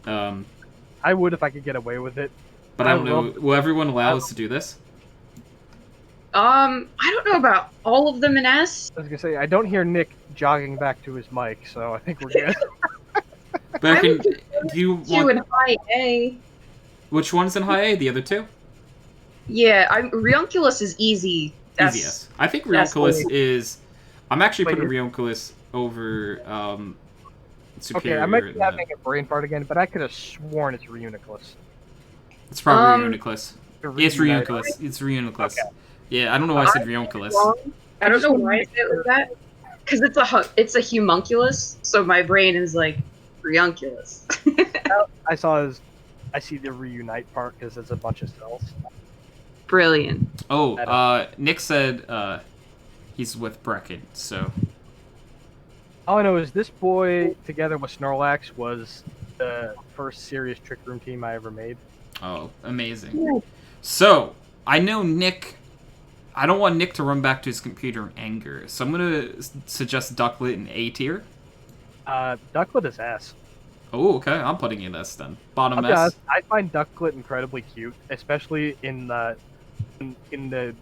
I would if I could get away with it. But I don't know. Will everyone allow us to do this? I don't know about all of them in S. I was gonna say I don't hear Nick jogging back to his mic, so I think we're good. Brecken, do you Two in want... high A. Which one's in high A? The other two? Yeah, Rionculus is easy. Easy S. I think that's Rionculus cool. is... I'm actually Wait, putting Rionculus over Superior. Okay, I might be in that. having a brain fart again, but I could have sworn it's Reuniclus. It's probably Reuniclus. Or It's Reunite. Reuniclus. It's Reuniclus. Okay. Yeah, I don't know why I said Rionculus. I don't know why I said like that. Because it's a homunculus, so my brain is like Rionculus. I see the reunite part because it's a bunch of cells. Brilliant. Oh, Nick said he's with Brecken, so... All I know is this boy, together with Snorlax, was the first serious Trick Room team I ever made. Oh, amazing. So, I know Nick... I don't want Nick to run back to his computer in anger, so I'm going to suggest Ducklet in A tier. Ducklet is S. Oh, okay. I'm putting it S then. Bottom I'll be S. honest, I find Ducklet incredibly cute, especially in the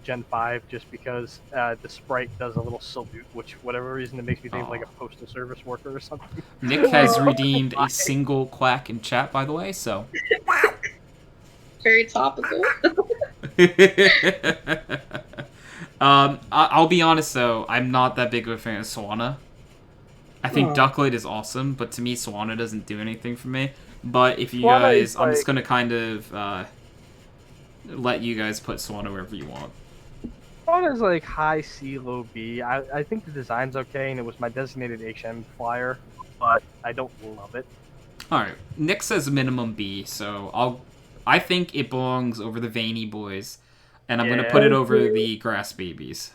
Gen 5, just because the sprite does a little salute, which, for whatever reason, it makes me think of like a postal service worker or something. Nick has redeemed a single quack in chat, by the way, so... Very topical. I'll be honest though, I'm not that big of a fan of Swanna. I think Oh. Ducklet is awesome, but to me Swanna doesn't do anything for me. But if you Swanna guys, is I'm just like- gonna kind of let you guys put Swanna wherever you want. One is like high C, low B. I think the design's okay, and it was my designated HM flyer, but I don't love it. Alright, Nick says minimum B, so I think it belongs over the Veiny Boys, and I'm gonna Yeah. put it over the Grass Babies.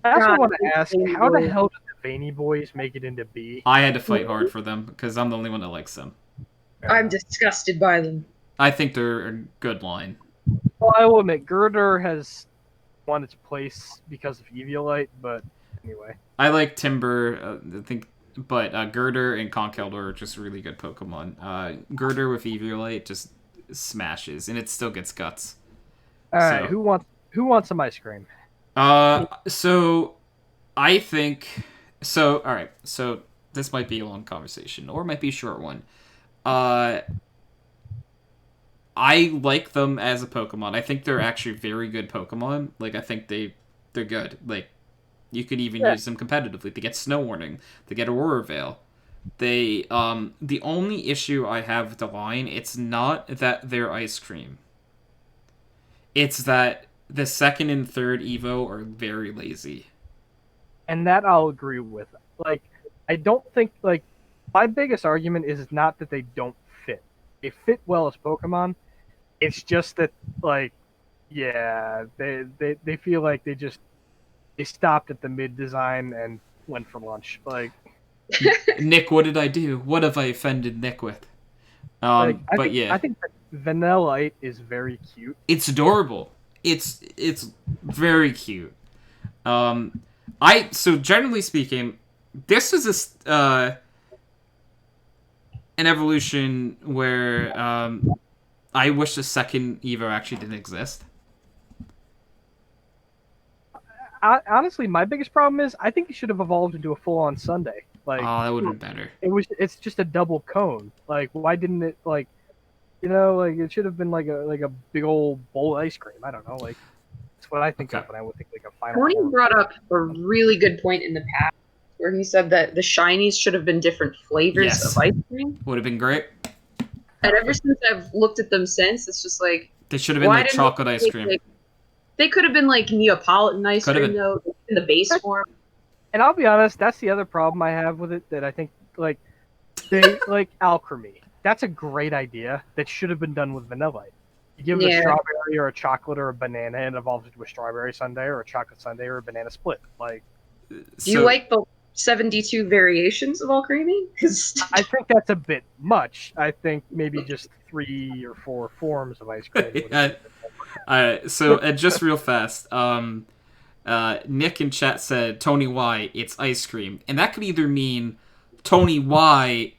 I also God, want to ask, Veiny how the Boys. hell did the Veiny Boys make it into B? I had to fight hard for them, because I'm the only one that likes them. I'm disgusted by them. I think they're a good line. Well, I will admit, Girder has won its place because of Eviolite, but anyway. I like Timber, I think, but Girder and Conkeldurr are just really good Pokemon. Girder with Eviolite just smashes, and it still gets guts. All right, So- who wants some ice cream? So I think so. All right, so this might be a long conversation, or it might be a short one. I like them as a Pokemon. I think they're actually very good Pokemon. Like, I think they're good. Like, you could even use them competitively. They get Snow Warning. They get Aurora Veil. They the only issue I have with the line, it's not that they're ice cream. It's that the second and third Evo are very lazy. And that I'll agree with. Like, I don't think, like, my biggest argument is not that they don't fit. They fit well as Pokemon. It's just that, like, yeah, they feel like they stopped at the mid design and went for lunch. Like, Nick, what did I do? What have I offended Nick with? I Yeah, think that Vanillite is very cute. it's adorable. It's very cute. So generally speaking, this is an evolution where I wish the second Evo actually didn't exist. Honestly, my biggest problem is I think it should have evolved into a full-on Sundae. Like, That would have been better. it's just a double cone. Like, why didn't it, like, like, it should have been like a big old bowl of ice cream. I don't know, like, that's what I think of when I would think like a final Tony form. brought up a really good point in the past where he said that the shinies should have been different flavors Yes. of ice cream. Would have been great. And ever since I've looked at them since, it's just like, They should have been why like didn't chocolate they ice make, cream. like, they could have been like Neapolitan ice Could have cream been. though, in the base form. And I'll be honest, that's the other problem I have with it, that I think, like, they like alchemy. That's a great idea that should have been done with Vanillite. You give it a strawberry or a chocolate or a banana, and it evolves into a strawberry sundae or a chocolate sundae or a banana split. Like, Do you like the 72 variations of all creamy? Because I think that's a bit much. I think maybe just 3 or 4 forms of ice cream. Alright, so just real fast, Nick in chat said Tony Y, it's ice cream, and that could either mean Tony Y,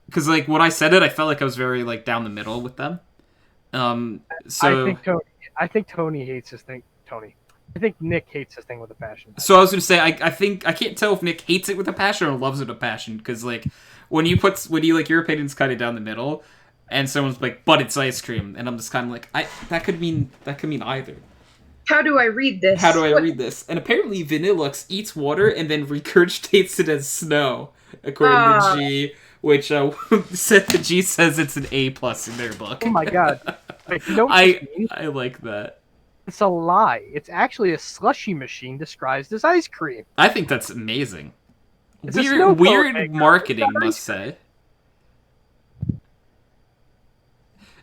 because like when I said it, I felt like I was very like down the middle with them. So I think Tony hates his thing. I think Nick hates his thing with a passion. So I was gonna say I think I can't tell if Nick hates it with a passion or loves it with a passion, because like when you like your opinion's kind of down the middle, and someone's like, but it's ice cream, and I'm just kind of like, that could mean either. how do I read this? How do I read this? And apparently Vanillux eats water and then regurgitates it as snow, according to G, which said the G says it's an A+ in their book. Oh my god! Like, you know what this means? I like that. It's a lie. It's actually a slushy machine disguised as ice cream. I think that's amazing. It's a snow Weird cone maker. marketing, must say.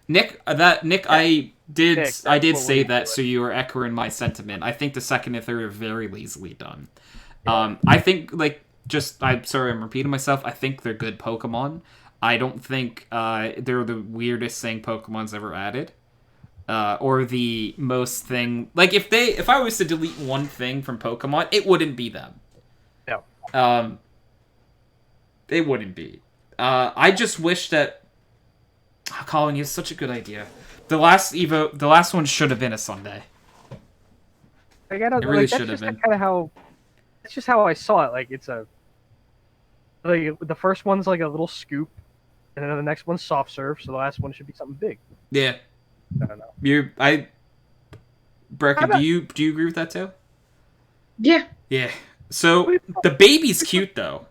Nick, I did say that, so you are echoing my sentiment. I think the second and third are very lazily done. I think, like, I'm sorry, I'm repeating myself. I think they're good Pokemon. I don't think they're the weirdest thing Pokemon's ever added. Or the most thing, like, if I was to delete one thing from Pokemon, it wouldn't be them. No. It wouldn't be. I just wish that Colin, you have such a good idea. The last one should have been a Sunday. Like, I don't, It really like, should that's have just been. kind of how. That's just how I saw it. Like, it's like the first one's like a little scoop, and then the next one's soft serve. So the last one should be something big. Yeah. I don't know. Brecken, do you agree with that too? Yeah, Yeah. So the baby's cute though.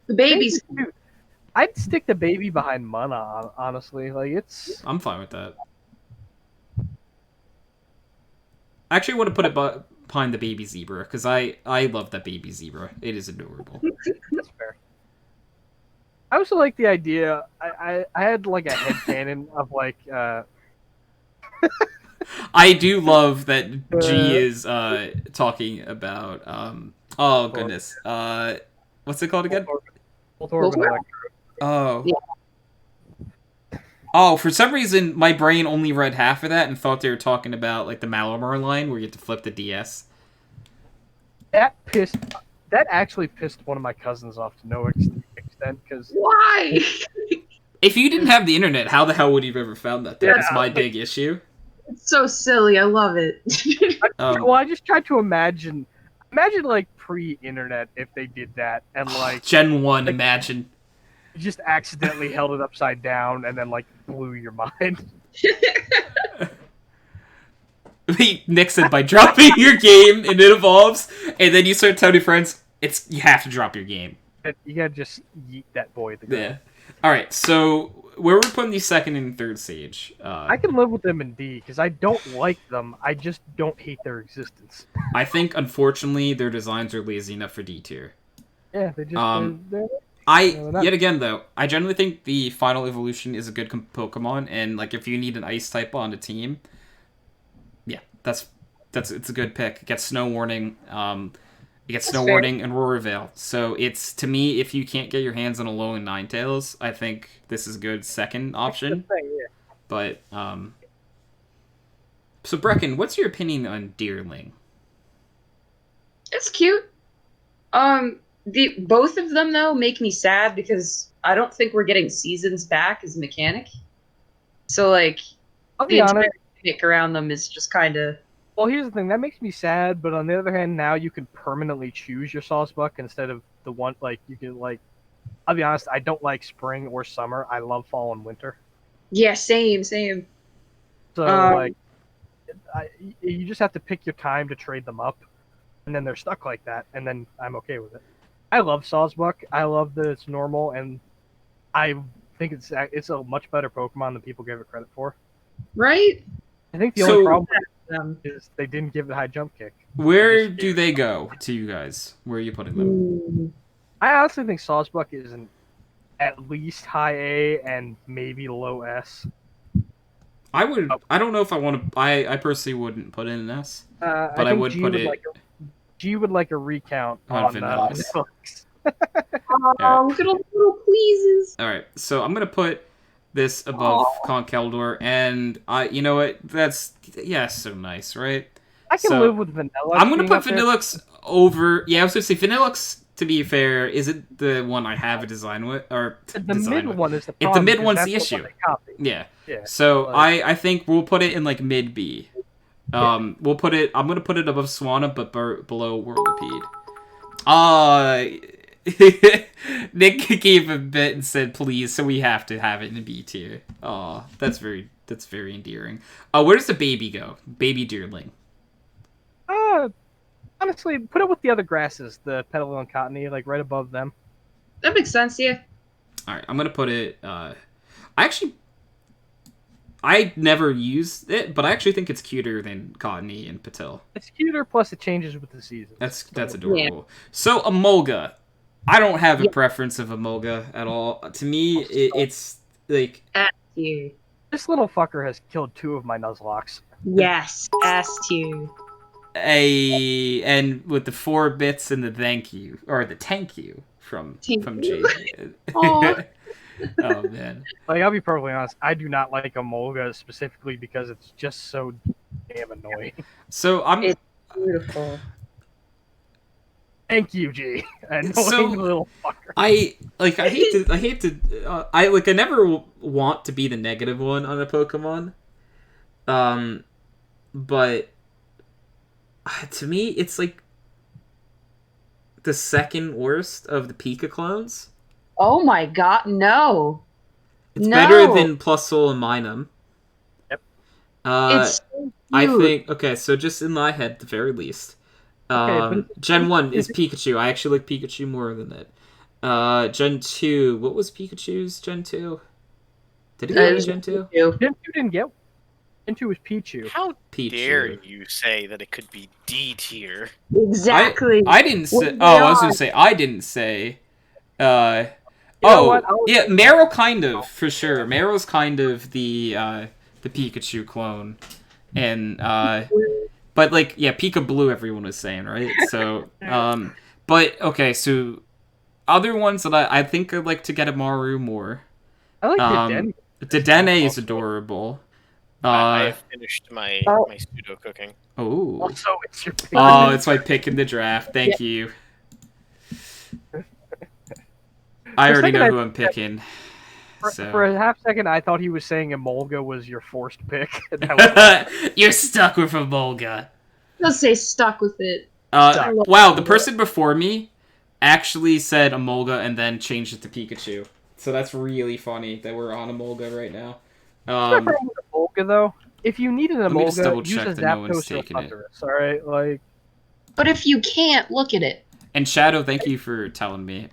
the baby's cute. I'd stick the baby behind Mana, honestly. Like, it's. I'm fine with that. I actually want to put it behind the baby zebra, because I love that baby zebra. It is adorable. That's fair. I also like the idea. I had like a headcanon of like. I do love that G is talking about oh goodness, what's it called again? Voltorb and Electro. Oh. Yeah. Oh, for some reason, my brain only read half of that and thought they were talking about like the Malamar line where you have to flip the DS. That actually pissed one of my cousins off to no extent because Why? If you didn't have the internet, how the hell would you have ever found that? That was my big issue. It's so silly. I love it. well, I just tried to imagine like pre-internet if they did that and like Gen 1, imagine. you just accidentally held it upside down and then like blew your mind. Nick said by dropping your game and it evolves, and then you start telling your friends, you have to drop your game. You gotta just yeet that boy at the ground. Yeah. Alright, so where we're putting the second and third stage. I can live with them in D, because I don't like them, I just don't hate their existence. I think, unfortunately, their designs are lazy enough for D tier. Yeah, they just... Yet again, though, I generally think the final evolution is a good Pokemon, and like if you need an ice type on a team, yeah, it's a good pick. It gets Snow Warning, Warning and Roar Veil. So it's, to me, if you can't get your hands on a low and Ninetales, I think this is a good second option. But so Brecken, what's your opinion on Deerling? It's cute. Both of them though make me sad because I don't think we're getting seasons back as a mechanic. So like, I'll be honest, mechanic around them is just kind of. Well, here's the thing. That makes me sad, but on the other hand, now you can permanently choose your Sawsbuck instead of the one, like, you can, like... I'll be honest, I don't like spring or summer. I love fall and winter. Yeah, same. So, like, you just have to pick your time to trade them up, and then they're stuck like that, and then I'm okay with it. I love Sawsbuck. I love that it's normal, and I think it's a much better Pokemon than people give it credit for. Right? I think the only problem is they didn't give the high jump kick. Where do they go to you guys? Where are you putting them? I honestly think Sawsbuck is at least high A and maybe low S. I don't know if I want to. I personally wouldn't put in an S, but I would put it. G would like a recount on Vanillux. Oh, look at all the little pleases. All right, so I'm gonna put this above Conkeldurr, and you know what? That's so nice, right? I can live with Vanillux. I'm gonna put Vanillux over. Yeah, I was gonna say Vanillux. To be fair, isn't the one I have a design with, or the mid one is the problem. If the mid one's the issue. Yeah. So I think we'll put it in like mid B. We'll put it. I'm gonna put it above Swanna, but below Whirlipede. Nick gave a bit and said, "Please," so we have to have it in B tier. Oh, that's very endearing. Where does the baby go? Baby Deerling. Honestly, put it with the other grasses, the Petal and Cottony, like right above them. That makes sense, yeah. All right, I'm gonna put it. I never used it, but I actually think it's cuter than Cottony and Patil. It's cuter, plus it changes with the season. That's adorable. Yeah. So Emolga, I don't have a preference of Emolga at all. To me, it's like this little fucker has killed 2 of my Nuzlocks. Yes, S tier. And with the 4 bits and the thank you from G. Oh man! Like, I'll be perfectly honest, I do not like Emolga specifically because it's just so damn annoying. So It's beautiful. Thank you, G. Annoying little fucker. I never want to be the negative one on a Pokemon. But to me, it's like the second worst of the Pika clones. Oh my god, no. It's better than Plusle and Minun. Yep. It's so cute. I think, okay, so just in my head, at the very least. Gen 1 is Pikachu. I actually like Pikachu more than it. Gen 2, what was Pikachu's Gen 2? Did it go Gen 2? Gen 2 didn't get one. Gen 2 was Pichu. How dare you say that it could be D tier? Exactly. I didn't say... I was going to say, I didn't say... Marrow kind of, for sure. Marrow's kind of the Pikachu clone. And, but, like, yeah, Pika Blue, everyone was saying, right? So, but, okay, so, other ones that I think I'd like to get a Maru more. I like Hidden. Dedenne is adorable. I have finished my pseudo cooking. Oh. Also, it's your pick. Oh, it's my pick in the draft. Thank you. I For a already second, know I who I'm picking. For a half second, I thought he was saying Emolga was your forced pick. And that was You're stuck with Emolga. Let's say stuck with it. Wow, the person before me actually said Emolga and then changed it to Pikachu. So that's really funny that we're on Emolga right now. What's my problem with Emolga, though? If you need an me just Emolga, double use check a that no one's Zapdos or a taken it. Thundurus, alright? Like, But if you can't, look at it. And Shadow, thank you for telling me.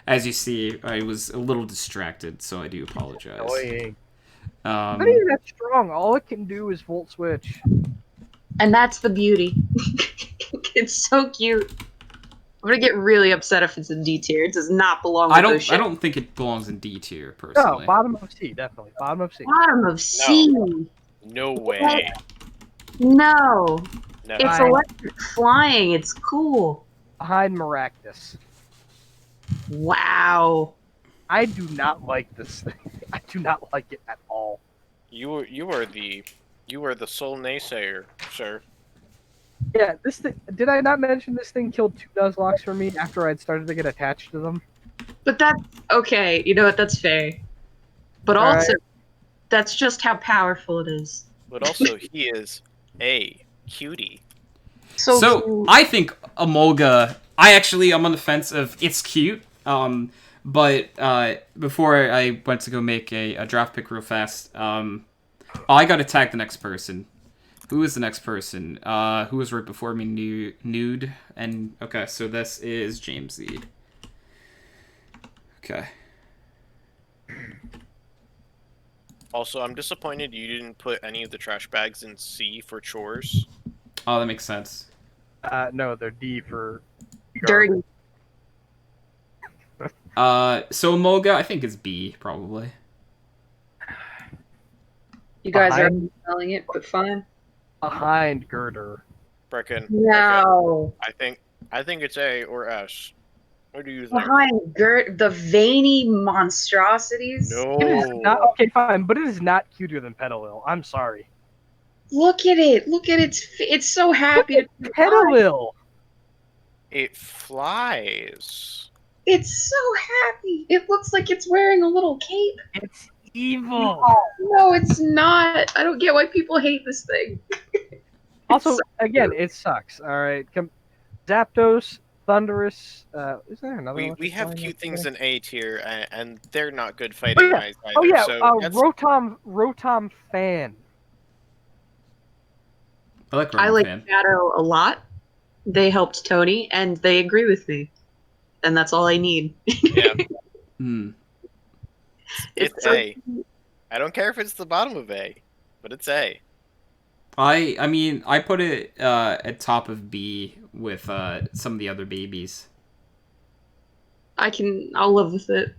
As you see, I was a little distracted, so I do apologize. annoying. Not even that strong. All it can do is Volt Switch. And that's the beauty. It's so cute. I'm gonna get really upset if it's in D tier. It does not belong with those shit. I don't think it belongs in D tier, personally. No, bottom of C, definitely. Bottom of C. Bottom of C. No way. No. No. It's electric flying. It's cool. Behind Maractus. Wow. I do not like this thing. I do not like it at all. You are the sole naysayer, sir. Yeah, this thing. Did I not mention this thing killed 2 Nuzlocke for me after I'd started to get attached to them? But that's okay. You know what? That's fair. But All also, right. that's just how powerful it is. But also, he is a cutie. So So I think Emolga. I'm on the fence of it's cute. But before I went to go make a draft pick real fast, I got to tag the next person. Who is the next person? Who was right before me? Nude. And okay, so this is James Z. Okay. Also, I'm disappointed you didn't put any of the trash bags in C for chores. Oh, that makes sense. No, they're D for dirty. So Emolga, I think is B probably. You guys are Behind- spelling it, but fine. behind Girder. Brecken. No. Brecken, I think it's A or S. What do you think? Behind the veiny monstrosities. No. It is not okay, fine, but it is not cuter than Petalil. I'm sorry. Look at it. Look at it's so happy. Petalil. It flies. It's so happy. It looks like it's wearing a little cape. It's evil. No, it's not. I don't get why people hate this thing. Also, again, it sucks. All right, Zapdos, Thundurus. Is there another one? We have cute things in A tier, and they're not good Oh fighting yeah, eyes either. oh, yeah. So Rotom Fan. I like I Rotom like Fan. Shadow a lot. They helped Tony, and they agree with me. And that's all I need. yeah, Hmm. it's A. I don't care if it's the bottom of A, but it's A. I mean, I put it at top of B with some of the other babies. I'll live with it.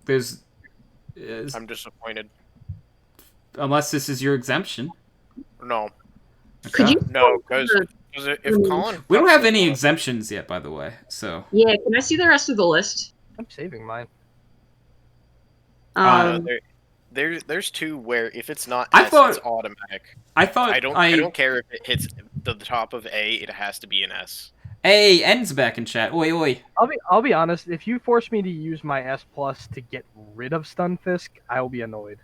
There's I'm disappointed. unless this is your exemption. No, Could you? no, because if Colin, We don't fucks have this any up- exemptions yet, by the way. So Yeah, can I see the rest of the list? I'm saving mine. There's two where if it's not I S, thought- it's automatic. I thought I don't care if it hits the top of A. It has to be an S. Hey, N's back in chat. Oi. I'll be honest. If you force me to use my S plus to get rid of Stunfisk, I will be annoyed.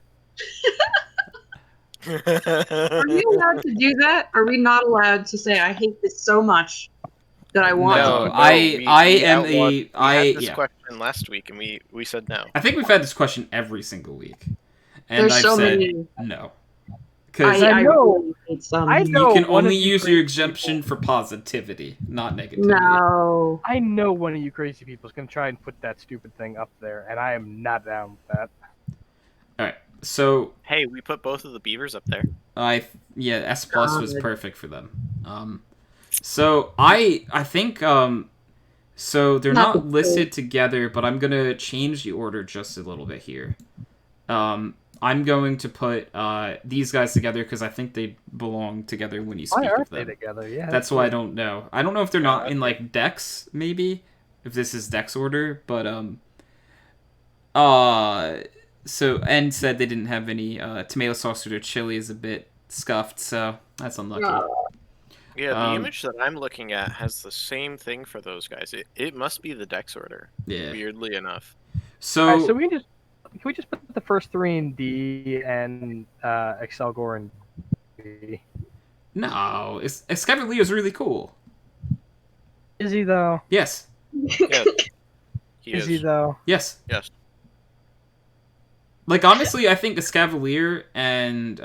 Are we allowed to do that? Are we not allowed to say I hate this so much that I want No, to? I am a We had this yeah. question last week, and we said no. I think we've had this question every single week, and There's I've so said many. no because I know. really hate some. I know you can one only of you use your crazy exemption people- for positivity, not negativity. No. I know one of you crazy people is gonna try and put that stupid thing up there, and I am not down with that. All right, so Hey, we put both of the beavers up there. S plus was God. perfect for them. So I think so they're Not not the listed together, but I'm gonna change the order just a little bit here. I'm going to put these guys together because I think they belong together when you Why speak aren't of they them. together? Yeah, That's why I don't know. I don't know if they're not Yeah, in like Dex, maybe if this is Dex order, but So N said they didn't have any tomato sauce, or their chili is a bit scuffed, so that's unlucky. Yeah, the image that I'm looking at has the same thing for those guys. It must be the Dex order. Yeah. Weirdly enough. So, Alright, so can we just put the first 3 in D and Excelgor in B? no, Escavalier is really cool. Is he though? Yes. Yeah. Is he though? Yes. Yes. Like, honestly, I think Escavalier and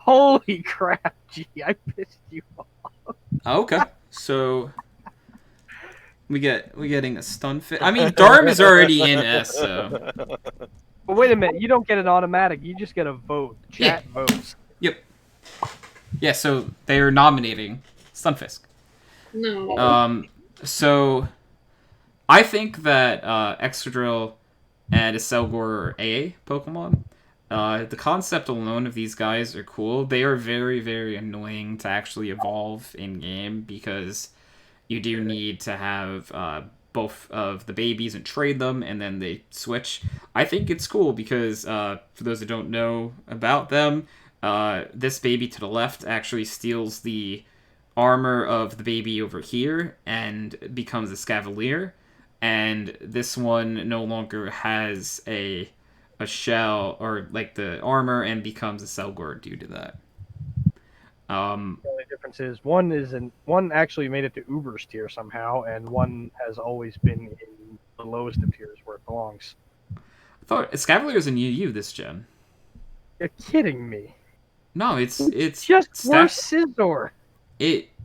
Holy crap, G! I pissed you off. okay. So we're getting a stun fit. I mean, Darm is already in S, so But wait a minute, you don't get an automatic. You just get a vote. Chat votes. yep. Yeah, so they're nominating Stunfisk. No. So I think that Excadrill and Iselgor are A Pokemon. The concept alone of these guys are cool. They are very, very annoying to actually evolve in game because you do need to have both of the babies and trade them, and then they switch. I think it's cool because for those that don't know about them, this baby to the left actually steals the armor of the baby over here and becomes a Scavalier, and this one no longer has a shell or like the armor and becomes a Selgor due to that. The only difference is one actually made it to Uber's tier somehow, and one has always been in the lowest of tiers where it belongs. I thought Scavalier is a new UU this gen. You're kidding me. No, it's Just worse Scizor.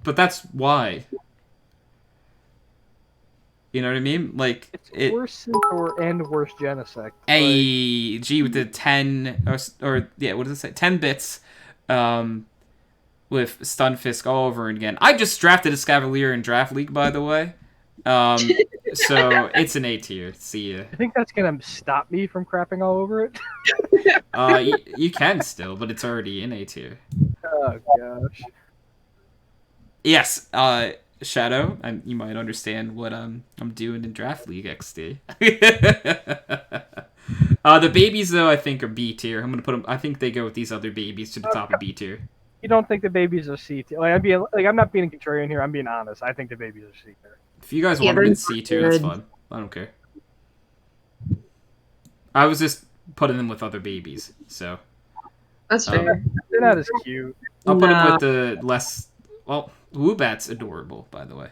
But that's why. You know what I mean? Like It's worse Scizor and worse Genesect. A G with the 10 or yeah, what does it say? 10 bits, with Stunfisk all over again. I just drafted a Scavalier in Draft League, by the way. So it's an A tier. See ya. I think that's gonna stop me from crapping all over it. You can still, but it's already in A tier. Oh gosh. Yes, Shadow, you might understand what I'm doing in Draft League XD. The babies though, I think are B tier. I'm gonna put them. I think they go with these other babies to the top of B tier. You don't think the babies are C tier? I'm not being a contrarian here. I'm being honest. I think the babies are C tier. If you guys want them in C tier, that's fine. I don't care. I was just putting them with other babies, so. That's fair. They're not as cute. I'll put them with the less. Well, Woobat's adorable, by the way.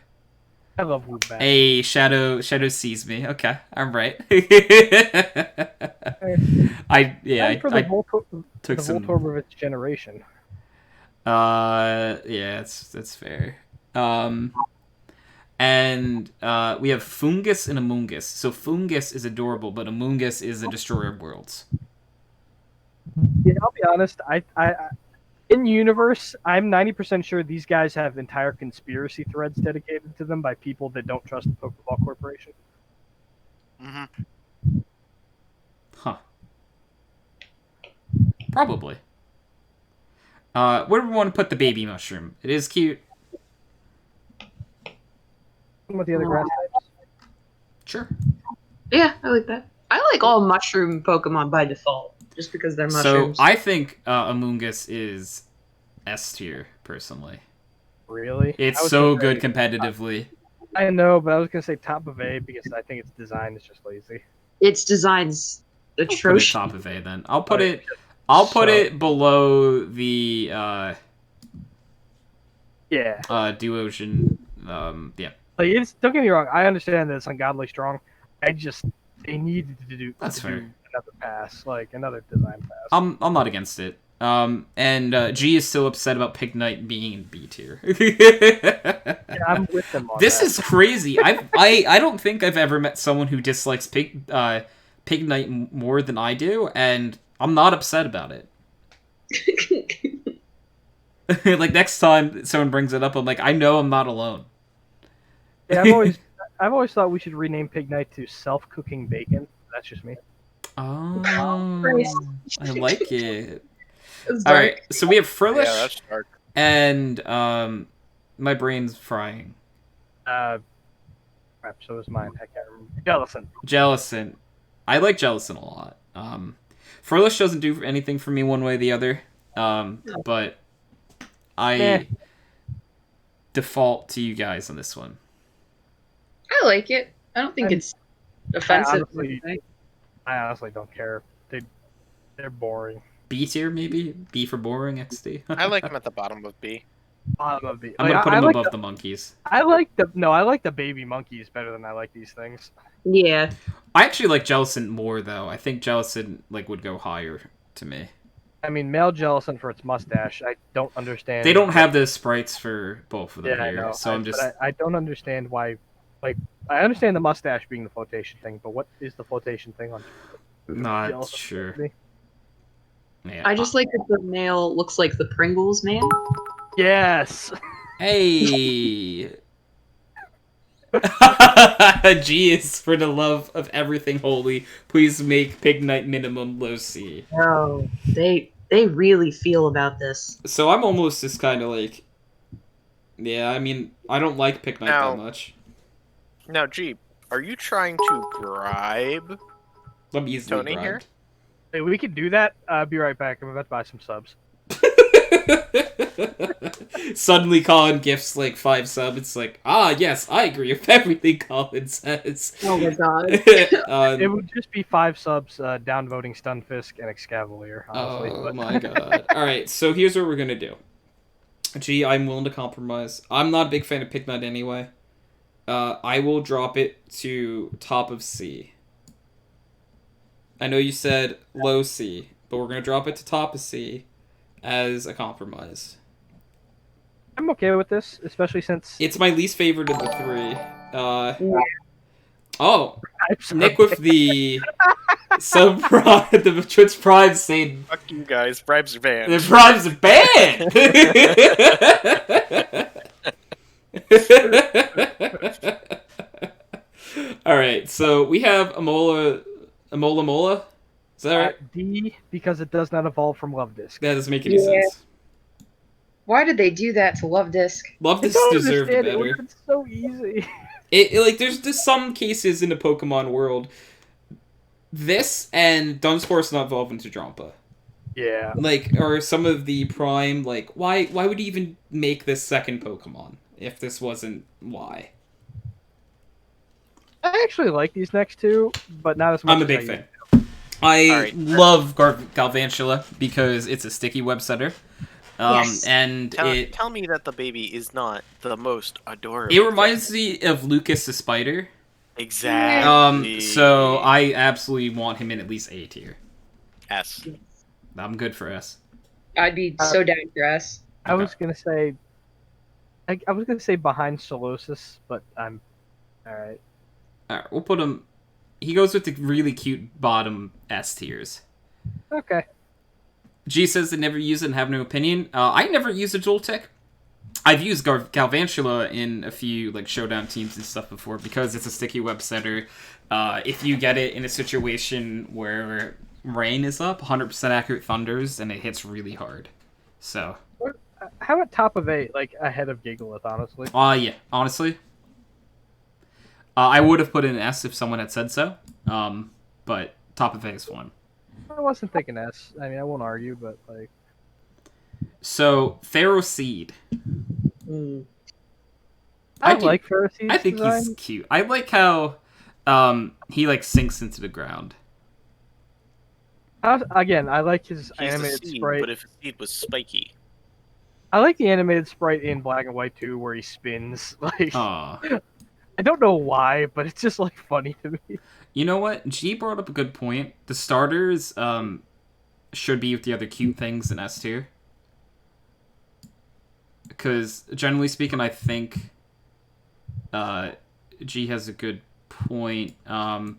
I love Woobat. Hey, Shadow sees me. Okay, I'm right. I took some. Voltorb of its generation. Yeah, that's fair. And we have Fungus and Amoongus. So Fungus is adorable, but Amoongus is a destroyer of worlds. Yeah, I'll be honest. I in universe, I'm 90% sure these guys have entire conspiracy threads dedicated to them by people that don't trust the Pokeball Corporation. Mm-hmm. Huh. Probably. Where do we want to put the baby mushroom? It is cute. With the other grass types. Sure. Yeah, I like that. I like all mushroom Pokemon by default, just because they're mushrooms. So I think Amoongus is S tier, personally. Really? It's so good competitively. I know, but I was gonna say top of A because I think its design is just lazy. Its design's atrocious. Put it top of A then. I'll put it below the Duocean. Yeah. Like don't get me wrong, I understand that it's ungodly strong. They needed to do fair. Another pass, like another design pass. I'm not against it. And G is still upset about Pignite being in B tier. Yeah, I'm with them on This that. is crazy. I don't think I've ever met someone who dislikes Pignite more than I do, and I'm not upset about it. Like next time someone brings it up, I'm like, I know I'm not alone. Yeah, I've always thought we should rename Pignite to self-cooking bacon. That's just me. Oh, Christ. I like it. It's All dark. right, so we have Frillish, Yeah, that's dark. and my brain's frying. Crap, so is mine. I can't remember. Jellicent. I like Jellicent a lot. Furlish doesn't do anything for me one way or the other. But I default to you guys on this one. I like it. I don't think it's offensive. I honestly don't care. They're boring. B tier, maybe? B for boring, XD? I like them at the bottom of B. I'm gonna put them above the monkeys. I like the baby monkeys better than I like these things. Yeah. I actually like Jellicent more, though. I think Jellicent would go higher to me. I mean, male Jellicent for its mustache. I don't understand. They don't have the sprites for both of them Yeah, here, I know. so I don't understand why. Like, I understand the mustache being the flotation thing, but what is the flotation thing on? Not Jellicent sure. Yeah. I just like that the male looks like the Pringles man. Yes. Hey. Jeez, for the love of everything holy, please make Pignite minimum low C. Oh, they really feel about this. So I'm almost just kind of like, yeah, I mean, I don't like Pignite that much. Now, G, are you trying to bribe Let me easily Tony here? Hey, we can do that. I'll be right back. I'm about to buy some subs. Suddenly Colin gifts 5 subs. It's like, yes, I agree with everything Colin says. Oh my god. It would just be 5 subs, downvoting Stunfisk and Excavalier, honestly. Oh my god. Alright, so here's what we're gonna do. Gee, I'm willing to compromise. I'm not a big fan of Pignite anyway. I will drop it to top of C. I know you said low C, but we're gonna drop it to top of C as a compromise. I'm okay with this, especially since it's my least favorite of the 3. Oh, Nick with the sub bribe, the Twitch Prime saying, "Fuck you guys, bribes are banned." The bribes are banned. All right, so we have Amola. Is that right? D, because it does not evolve from Love Disc. That doesn't make any sense. Why did they do that to Love Disc? Love Disc deserved better. It's so easy. There's just some cases in the Pokemon world. This and Dunsparce not evolve into Drampa. Yeah. Or some of the Prime, why would you even make this second Pokemon if this wasn't why? I actually like these next two, but not as much. I'm a big fan. I love Galvantula because it's a sticky web setter. Yes. And tell me that the baby is not the most adorable. It reminds me of Lucas the Spider. Exactly. So I absolutely want him in at least A tier. S. I'm good for S. I'd be so down for S. I was gonna say. I was gonna say behind Solosis, but I'm. Alright. Alright, we'll put him. He goes with the really cute bottom S tiers. Okay. G says they never use it and have no opinion. I never use a Joltec. I've used Galvantula in a few showdown teams and stuff before because it's a sticky web setter. If you get it in a situation where rain is up, 100% accurate thunders, and it hits really hard. So. How about top of 8, ahead of Gigalith, honestly? Yeah, honestly. I would have put in an S if someone had said so. But top of 8 is fine. I wasn't thinking S. I mean, I won't argue, but So, Pharaoh Seed. I like Pharaoh Seed's I think design. he's cute. I like how he sinks into the ground. Again, I like his He's animated a seed, sprite. but if a seed was spiky. I like the animated sprite in Black and White too, where he spins. Aww. I don't know why, but it's just funny to me. You know what? G brought up a good point. The starters should be with the other cute things in S tier. Because generally speaking, I think G has a good point. I'm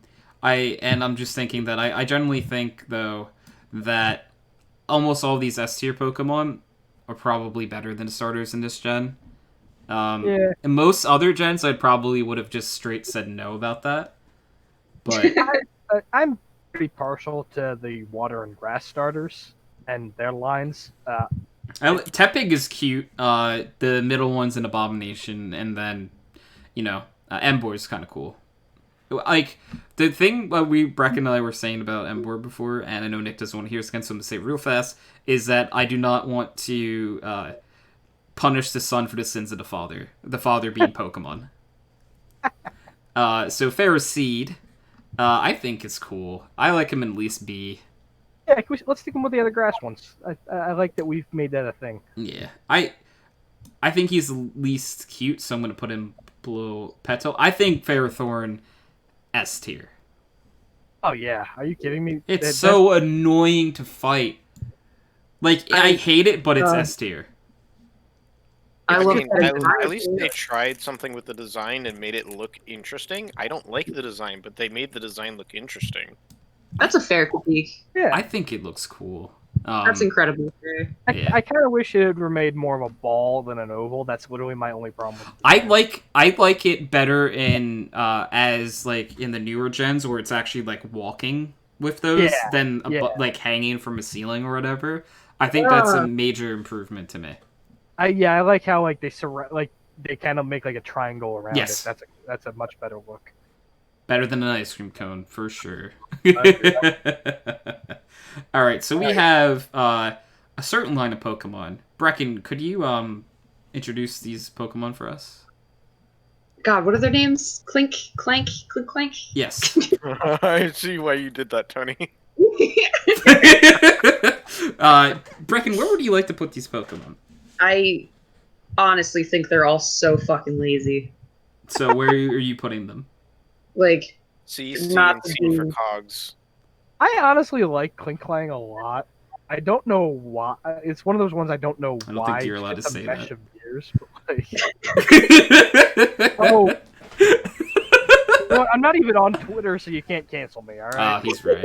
just thinking that I generally think though that almost all these S tier Pokemon are probably better than the starters in this gen. In most other gens, I probably would have just straight said no about that. But I'm pretty partial to the water and grass starters and their lines. Tepig is cute. The middle one's an abomination, and then, Emboar is kind of cool. like the thing Brecken and I were saying about Embor before, and I know Nick doesn't want to hear us again, so I'm gonna say it real fast, is that I do not want to punish the son for the sins of the father being Pokemon. So Ferroseed, I think is cool. I like him in at least B. Yeah, let's stick him with the other grass ones. I like that we've made that a thing. Yeah, I think he's the least cute, so I'm gonna put him below Petal. I think Ferrothorn S tier. Oh yeah, are you kidding me? It's so annoying to fight. Like I hate it, but it's S tier. I love mean, that. at least they tried something with the design and made it look interesting. I don't like the design, but they made the design look interesting. That's a fair critique. Yeah, I think it looks cool. That's incredibly fair. I kind of wish it were made more of a ball than an oval. That's literally my only problem with it. I like it better in as like in the newer gens where it's actually like walking with those than like hanging from a ceiling or whatever. I think that's a major improvement to me. I like how like they kind of make like a triangle around it. That's a much better look. Better than an ice cream cone for sure. All right, so we have a certain line of Pokemon. Brecken, could you introduce these Pokemon for us? God, what are their names? Clink, Clank, Clink, Clank? Yes. I see why you did that, Tony. Brecken, where would you like to put these Pokemon? I honestly think they're all so fucking lazy. So where are you putting them? Like, C, C, not and C the- for cogs. I honestly like Clink Clang a lot. I don't know why. It's one of those ones I don't know I don't why. think you're allowed to It's a say mesh that. of years, but like, oh, well, I'm not even on Twitter, so you can't cancel me. All right. He's right.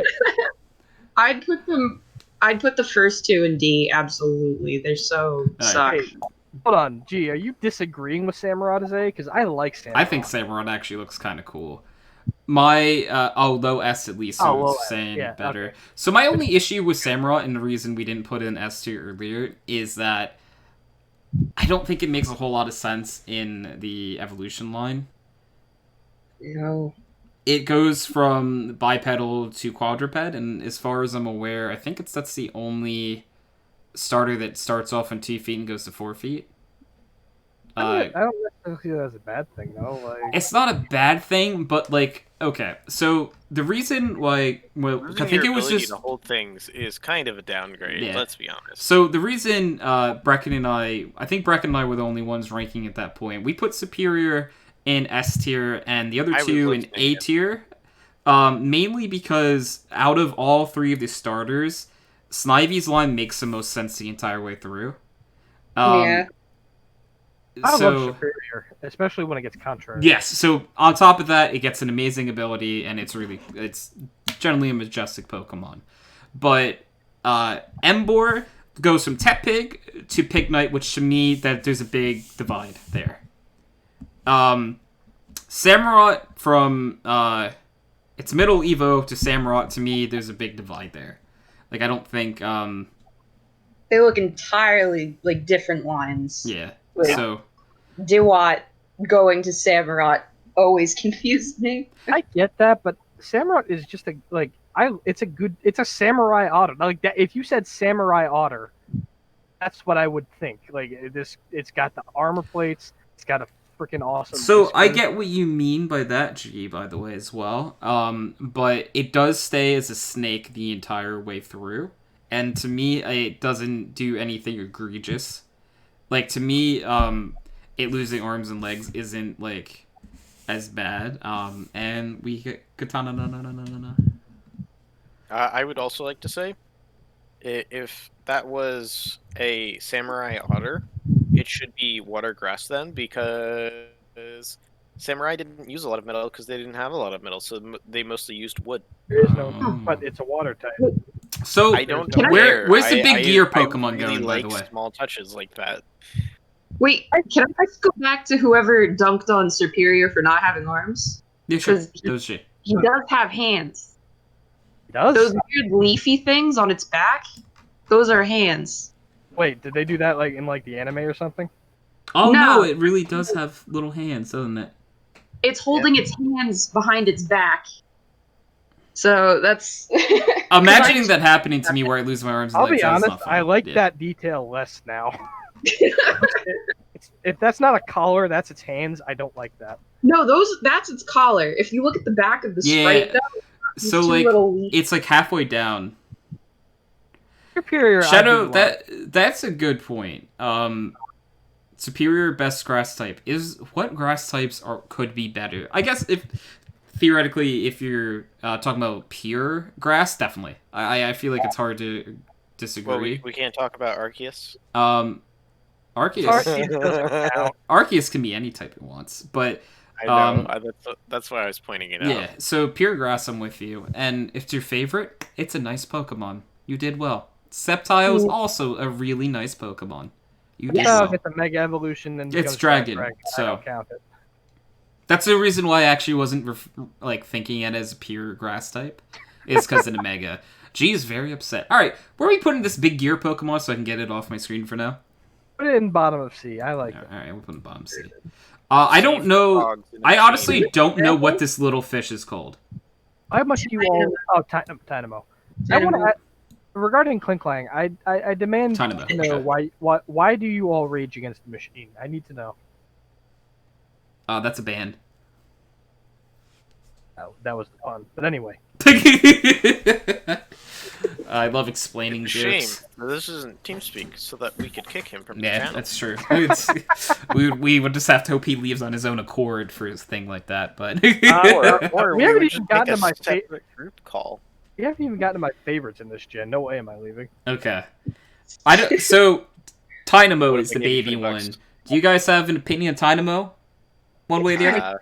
I'd put the first two in D, absolutely. They're so suck. Hey, hold on, G. Are you disagreeing with Samurott A? Because I like Samurott. I think Samurott actually looks kind of cool. My low S at least, so low it's S, saying yeah, better. okay. So my only issue with Samurott, and the reason we didn't put in S tier earlier, is that I don't think it makes a whole lot of sense in the evolution line. No. It goes from bipedal to quadruped, and as far as I'm aware, I think that's the only starter that starts off on 2 feet and goes to 4 feet. I don't necessarily see that as a bad thing, though. Like, It's not a bad thing, but like, okay, so the reason why, well, I think it was just to hold things is kind of a downgrade. Yeah. Let's be honest. so the reason Brecken and I think Brecken and I were the only ones ranking at that point. We put Superior in S tier and the other I was two in listening, A yeah. tier, mainly because out of all 3 of the starters, Snivy's line makes the most sense the entire way through. Yeah. I so, love Superior, especially when it gets contrary. Yes, so on top of that, it gets an amazing ability, and it's generally a majestic Pokemon. But Embor goes from Tepig to Pignite, which to me, that there's a big divide there. Samurott from its middle Evo to Samurott, to me, there's a big divide there. Like, I don't think... They look entirely like different lines. yeah, Like, so... Dewott going to Samurott always confused me. I get that, but Samurott is just it's a samurai otter. Like that, if you said samurai otter, that's what I would think. Like it's got the armor plates, it's got a freaking awesome. So I whisker. get what you mean by that, G, by the way, as well. But it does stay as a snake the entire way through, and to me, it doesn't do anything egregious. Like to me, it losing arms and legs isn't like as bad. And we get Katana. No. I would also like to say, if that was a samurai otter, it should be watergrass then, because samurai didn't use a lot of metal because they didn't have a lot of metal, so they mostly used wood. There is no, but it's a water type. So I don't know where's the big gear I Pokemon really going? like By the way, small touches like that. Wait, can I just go back to whoever dunked on Superior for not having arms? yeah, sure. 'Cause Those shit. He does have hands. It does? Those weird leafy things on its back, those are hands. Wait, did they do that like in like the anime or something? Oh no, No. it really does have little hands, doesn't it? it's holding its hands behind its back. So that's Imagining that happening to me where I lose my arms and I'll legs. be That's honest, not fun. I like Yeah. that detail less now. If that's not a collar, that's its hands. I don't like that. No, that's its collar. If you look at the back of the sprite, Yeah. though, these So two like little leaves. it's like halfway down. Superior, Shadow, I do love. that's a good point. Superior best grass type is what grass types could be better. I guess if theoretically, if you're talking about pure grass, definitely. I feel like it's hard to disagree. Well, we can't talk about Arceus. Arceus, Arceus doesn't count. Arceus can be any type it wants, but I know. That's why I was pointing it out. yeah. So pure grass, I'm with you. And if it's your favorite, it's a nice Pokemon. You did well. Sceptile is also a really nice Pokemon. You did I'll well. get the Mega Evolution and It's becomes Dragon, I so- don't count it. That's the reason why I actually wasn't thinking it as a pure grass type. Is because of the Mega. G is very upset. All right, where are we putting this big gear Pokemon so I can get it off my screen for now? Put it in bottom of C. I like it. All right, we'll put it in bottom C. I don't know. I honestly don't know what this little fish is called. How much do you all? Oh, Tynamo. I want to. Regarding Klinklang, I demand Tynamo, to know okay. why do you all rage against the machine? I need to know. That's a band. Oh, that was fun. But anyway, I love explaining Shame. jokes. This isn't TeamSpeak, so that we could kick him from the Yeah, channel. that's true. We would just have to hope he leaves on his own accord for his thing like that. But Or we we haven't would even just gotten make to my a separate group call. we haven't even gotten to my favorites in this gen. No way am I leaving. okay, I don't. So Tynamo What is if the I gave you baby one. $20? Do you guys have an opinion on Tynamo? One way or the other?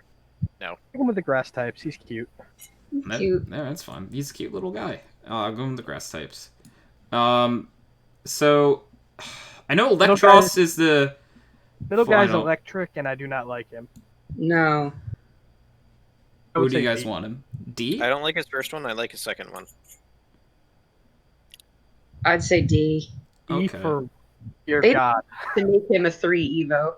Pick him with the grass types. He's cute. Cute. No, that's fine. He's a cute little guy. I'll go with the grass types. So I know Middle Electros guy- is the Middle guy's Final. electric, and I do not like him. No. I Who would do you say guys D. want him? D? I don't like his first one. I like his second one. I'd say D. E Okay. for dear They- God. To make him a 3 Evo.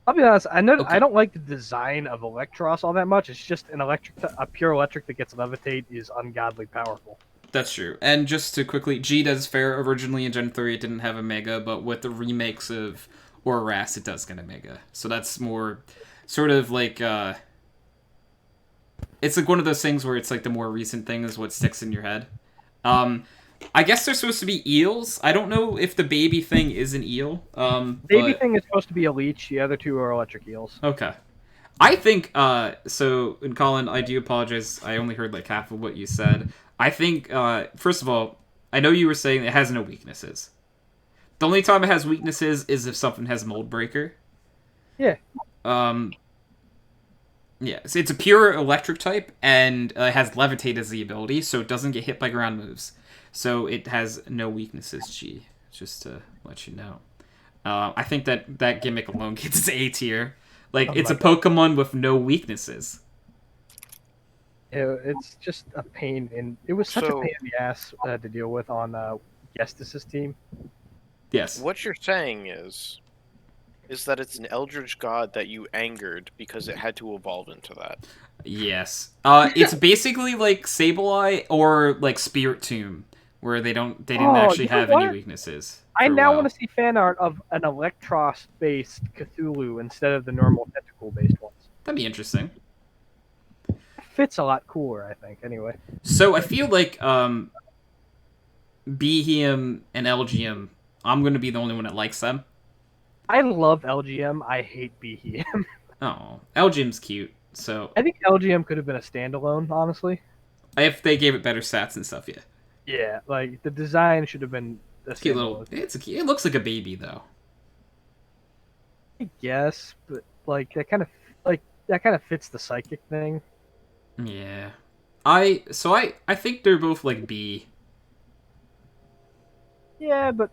I'll be honest. I know Okay. I don't like the design of Electros all that much. It's just a pure electric that gets levitate is ungodly powerful. That's true. And just to quickly, G does fair. Originally in Gen 3 it didn't have a Mega, but with the remakes of Ras, it does get a Mega. So that's more sort of like it's like one of those things where it's like the more recent thing is what sticks in your head. I guess they're supposed to be eels. I don't know if the baby thing is an eel. Baby but- thing is supposed to be a leech. The other two are electric eels. Okay. I think, so, and Colin, I do apologize. I only heard like half of what you said. I think, first of all, I know you were saying it has no weaknesses. The only time it has weaknesses is if something has Mold Breaker. Yeah. Yeah, so it's a pure electric type, and it has Levitate as the ability, so it doesn't get hit by ground moves. So it has no weaknesses, G, just to let you know. I think that gimmick alone gets its A tier. Like, Oh it's my a Pokemon with no weaknesses. It's just a pain, and it was such a So- pain in the ass to deal with on Gestis's team. Yes. What you're saying is that it's an Eldritch God that you angered because it had to evolve into that. Yes. It's basically like Sableye or like Spirit Tomb, where they didn't Oh, actually you know have any what? weaknesses. I for a now while. want to see fan art of an Electros-based Cthulhu instead of the normal tentacle-based ones. That'd be interesting. It fits a lot cooler, I think. Anyway, So I feel like Behem and LGM, I'm gonna be the only one that likes them. I love LGM. I hate BHM. Oh, LGM's cute. So I think LGM could have been a standalone, honestly. if they gave it better stats and stuff, yeah. Yeah, like the design should have been a Cute standalone. little. It looks like a baby though. I guess, but like that kind of fits the psychic thing. Yeah. I think they're both like B. Yeah, but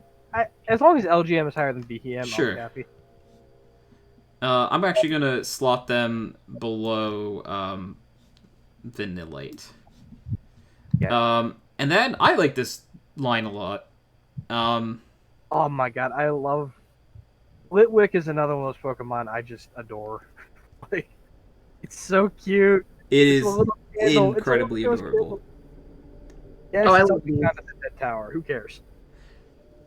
as long as LGM is higher than BHM, Sure. I'll be happy. I'm actually gonna slot them below Vanillite. Yeah. And then I like this line a lot. Oh my god, I love Litwick is another one of those Pokemon I just adore. Like, it's so cute. It It's a is little candle. It's a little incredibly ghost adorable. candle. Yes, Oh, I it's love only these. found at the dead tower. Who cares?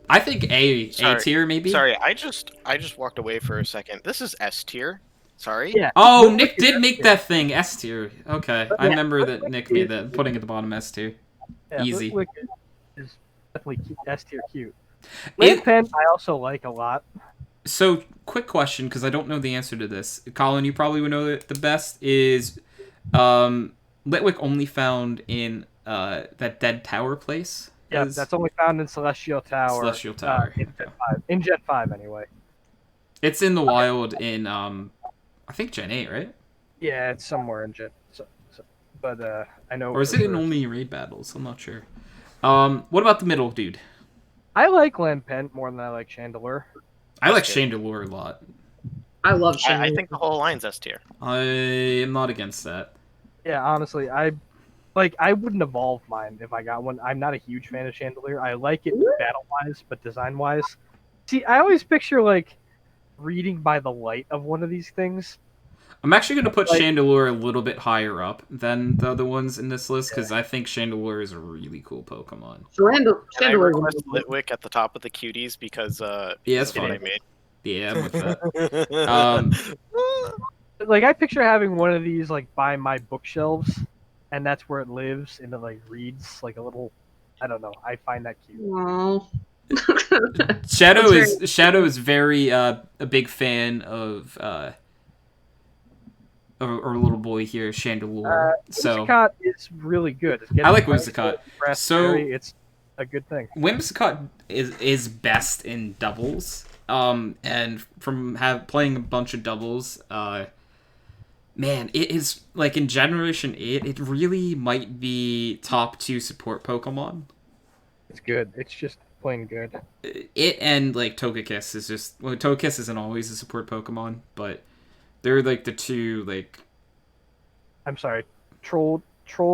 I think A Sorry. tier maybe. Sorry, I just walked away for a second. This is S tier. Sorry. Yeah. Oh, Litwick Nick is did S make tier. that thing S tier. Okay, I Yeah, remember that Litwick Nick made is- that, putting at the bottom S tier. Yeah, Easy. Litwick is definitely S tier cute. It- Lampen I also like a lot. So, quick question, because I don't know the answer to this. Colin, you probably would know it the best. Is Litwick only found in that dead tower place? Yeah, Is- that's only found in Celestial Tower. Celestial Tower. In Gen 5. In Gen 5, anyway. It's in the wild in I think Gen 8, right? Yeah, it's somewhere in Gen. But I know. Or is for it in sure. only raid battles? I'm not sure. What about the middle dude? I like Lampent more than I like Chandelure. I like S tier. Chandelure a lot. I love I Shinra. think the whole line's S tier. I am not against that. Yeah, honestly, I wouldn't evolve mine if I got one. I'm not a huge fan of Chandelier. I like it battle wise, but design wise. See, I always picture like reading by the light of one of these things. I'm actually going to put Like- Chandelure a little bit higher up than the other ones in this list because I think Chandelure is a really cool Pokemon. Can I Chandler. request Litwick at the top of the cuties because Yeah, that's that's what I fine. made. Yeah, I'm with that. Like I picture having one of these like by my bookshelves, and that's where it lives, and it like reads like a little. I don't know. I find that cute. Aww. Shadow is very a big fan of our little boy here, Chandelure. So Whimsicott is really good. It's I like getting Whimsicott. raspberry, So- it's a good thing. Whimsicott is best in doubles. And from playing a bunch of doubles, man, it is like in Generation 8, it really might be top 2 support Pokemon. It's good. It's just plain good. It and like Togekiss is just Togekiss isn't always a support Pokemon, but they're like the two like I'm sorry. Troll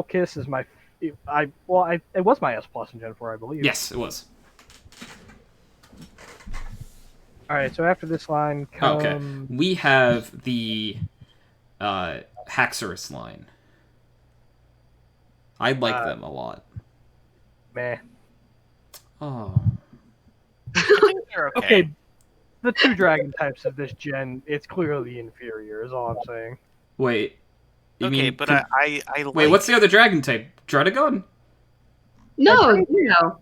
Kiss is my. It was my S plus in Gen 4, I believe. yes, it was. All right. So after this line comes. Okay, we have the Haxorus line. I like them a lot. Meh. Oh, I think they're okay. Okay. The two dragon types of this gen, it's clearly inferior. Is all I'm saying. wait. You Okay, mean, but I like... wait, what's the other dragon type? Druddigon? No, Dino.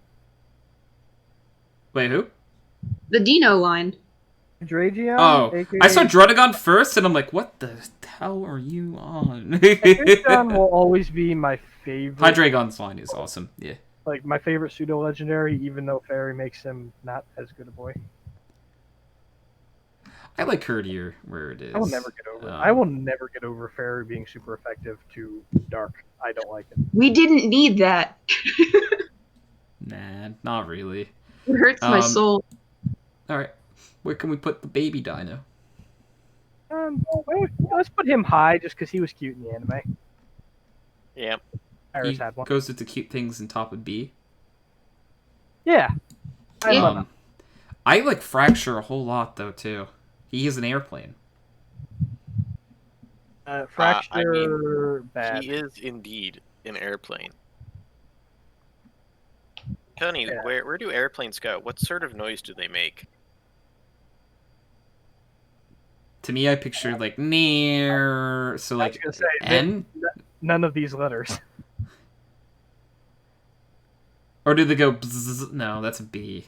Wait, who? The Dino line. Dragion. Oh, AKA I saw Druddigon first, and I'm like, what the hell are you on? Dragon will always be my favorite. Hydreigon's line is awesome. Yeah. Like my favorite pseudo legendary, even though Fairy makes him not as good a boy. I like Courtier where it is. I will never get over. Um, I will never get over Fairy being super effective to Dark. I don't like it. We didn't need that. Nah, not really. It hurts my soul. Alright. Where can we put the baby dino? Well, let's put him high just because he was cute in the anime. Yeah. Iris He had one. goes with the cute things in top of B. Yeah. I Yeah. love him. I like Fracture a whole lot though too. He is an airplane. Fracture bad. He is indeed an airplane. Tony, Yeah. where do airplanes go? What sort of noise do they make? To me, I pictured like near, so I was like gonna say N, none of these letters. or do they go? Bzz? No, that's a B.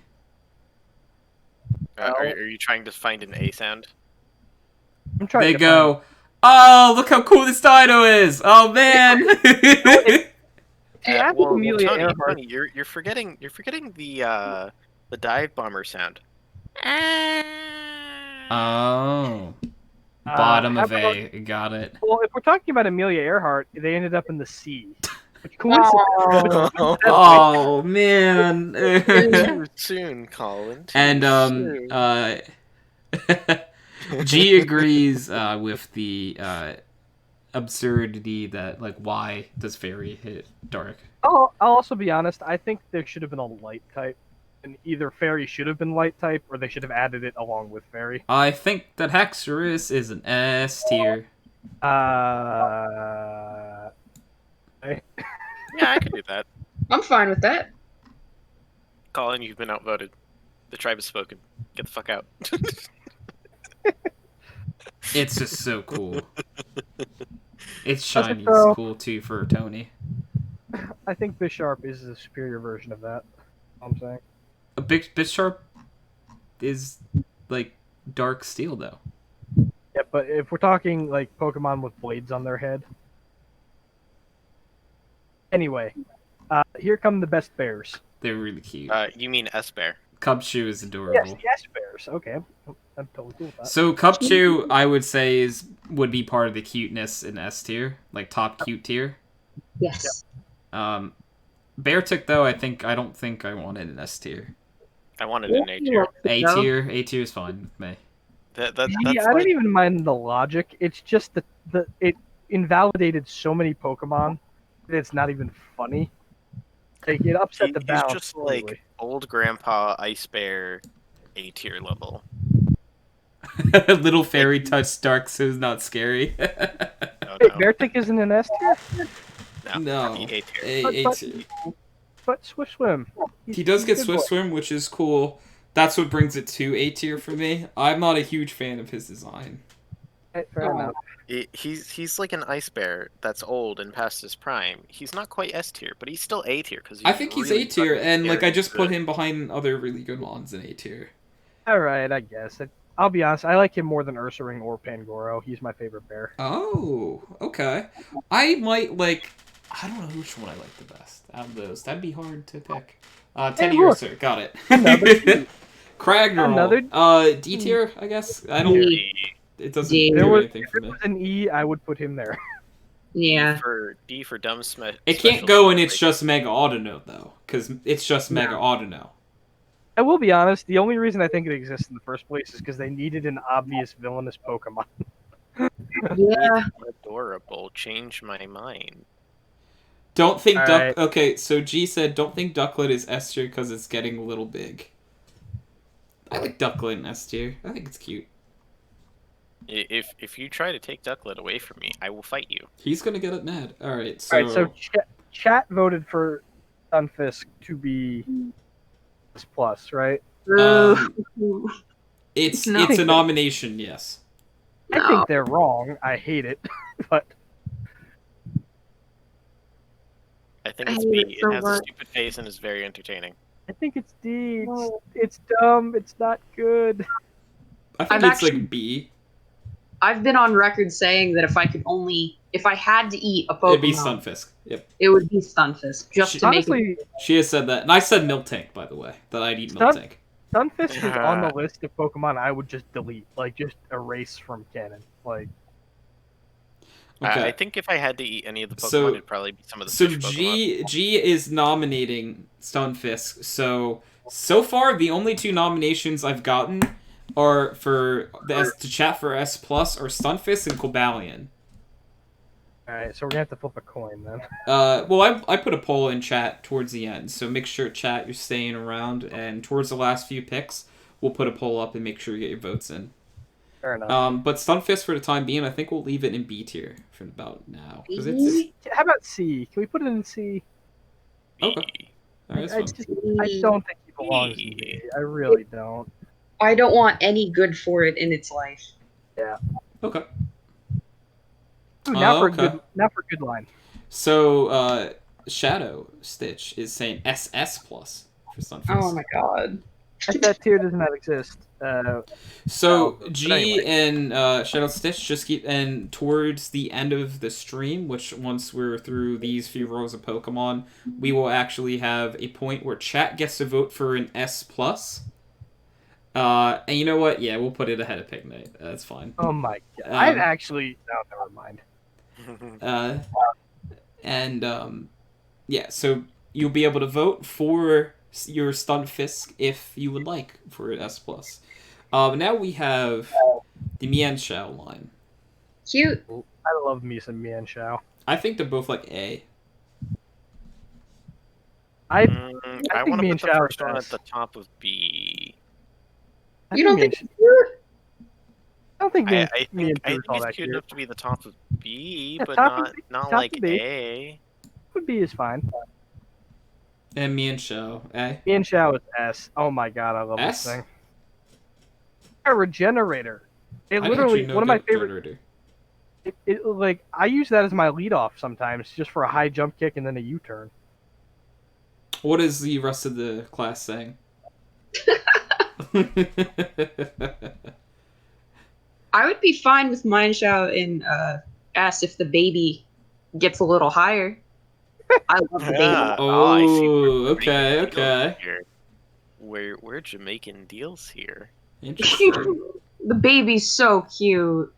Are you trying to find an A sound? I'm trying They to go. Oh, look how cool this dino is! Oh man! See, I think Amelia Tony, Earhart- Tony, you're forgetting the dive bomber sound. Oh, bottom how of about- A. Got it. Well, if we're talking about Amelia Earhart, they ended up in the sea. Which coincidentally, Oh man. Too soon, Colin. Too And soon. G agrees with the absurdity that like why does fairy hit dark? I'll also be honest. I think there should have been a light type. And either Fairy should have been Light type, or they should have added it along with Fairy. I think that Haxorus is an S tier. Uh, Yeah, I could do that. I'm fine with that. Colin, you've been outvoted. The tribe has spoken. Get the fuck out. It's just so cool. Its shiny is so. cool too for Tony. I think Bisharp is the superior version of that. I'm saying. A big Bisharp is like dark steel though. Yeah, but if we're talking like Pokemon with blades on their head. Anyway, here come the best bears. They're really cute. You mean S-Bear. Cubchoo is adorable. Yes, yes, bears. Okay, I'm totally cool with that. So Cubchoo, I would say, would be part of the cuteness in S tier, like top cute tier. Yes. Beartic though, I don't think I wanted an S tier. I wanted an A tier. A tier is fine with me. That's I like, don't even mind the logic. It's just it invalidated so many Pokemon that it's not even funny. Like it upset the balance. He's just like old grandpa Ice Bear A tier level. Little fairy touch dark, so it's not scary. No, Wait, Beartic isn't an S tier? No. A tier. A tier. But Swift Swim. He does get he's a good Swift boy. Swim, which is cool. That's what brings it to A tier for me. I'm not a huge fan of his design. Fair enough. He's like an Ice Bear that's old and past his prime. He's not quite S tier, but he's still A tier because I think he's A tier, and like I just put him behind other really good ones in A tier. Alright, I guess. I'll be honest, I like him more than Ursaring or Pangoro. He's my favorite bear. Oh, okay. I might like. I don't know which one I like the best out of those. That'd be hard to pick. Teddy look. Ursa, got it. Another Cragnerl. D tier, I guess. I don't. It doesn't D. do If anything for it me. was an E, I would put him there. Yeah. D for dumb smash. It can't go and it's just Mega Autonote though, because it's just Mega Autonote. I will be honest, the only reason I think it exists in the first place is because they needed an obvious villainous Pokemon. Yeah. Adorable. Change my mind. Don't think Alright. Okay, so G said, don't think Ducklet is S tier because it's getting a little big. I like Ducklet in S tier. I think it's cute. If you try to take Ducklet away from me, I will fight you. He's gonna get it mad. Alright, so... Alright, so chat voted for Stunfisk to be S+, right? It's No. a nomination, yes. I think they're wrong. I hate it, but I think I it's hate B. it so It has a much. stupid face and is very entertaining. I think it's D. It's dumb. It's not good. I think I've it's like B. I've been on record saying that if I had to eat a Pokemon, It'd be Stunfisk. Yep. it would be Stunfisk, just to make it. Honestly, She has said that. And I said Miltank, by the way. That I'd eat Stun- Miltank. Stunfisk is on the list of Pokemon I would just delete, like just erase from canon. Like, Okay. I think if I had to eat any of the Pokemon, So- it'd probably be some of the So fish Pokemon. G is nominating Stunfisk. So far the only two nominations I've gotten are for the to chat for S plus or Stunfisk and Cobalion. all right, so we're gonna have to flip a coin then. Well, I put a poll in chat towards the end, so make sure chat you're staying around, and towards the last few picks, we'll put a poll up and make sure you get your votes in. Fair enough. But Stunfisk for the time being, I think we'll leave it in B tier for about now. 'Cause How about C? Can we put it in C? Okay. Alright, that's fine. I don't think he belongs in B. I really don't. I don't want any good for it in its life. Okay. Ooh, now for okay. a good line. So, Shadow Stitch is saying SS plus for Stunfisk. Oh my god. That tier does not exist. So but G anyway. and Shadow Stitch just keep, and towards the end of the stream, which once we're through these few rows of Pokemon, we will actually have a point where chat gets to vote for an S plus. And you know what? Yeah, we'll put it ahead of Picnic. That's fine. Oh my god. I'd actually. No, never mind. Yeah, so you'll be able to vote for your Stunfisk if you would like for an S plus. Now we have the Mienshao line. Cute. I love me some Mienshao. I think they're both like A. I I think want to me put and the Shao first is one at S. the top of B. You don't me and think Sh- it's cute? I don't think I, I me think and I Drew think is all it's that cute cute. enough to be the top of B, Yeah, but top of not B, not top like of B. A. Would be is fine. And me and Show. A. Me and Shao is S. Oh my god, I love S? this thing. A regenerator. It I didn't actually literally know one of my favorite. generator. Like I use that as my lead off sometimes, just for a high jump kick and then a U-turn. What is the rest of the class saying? I would be fine with Mine Shao in S if the baby gets a little higher. I love the baby. Yeah. I see. Oh, We're making okay, deals okay. here. We're Jamaican deals here. Interesting. The baby's so cute.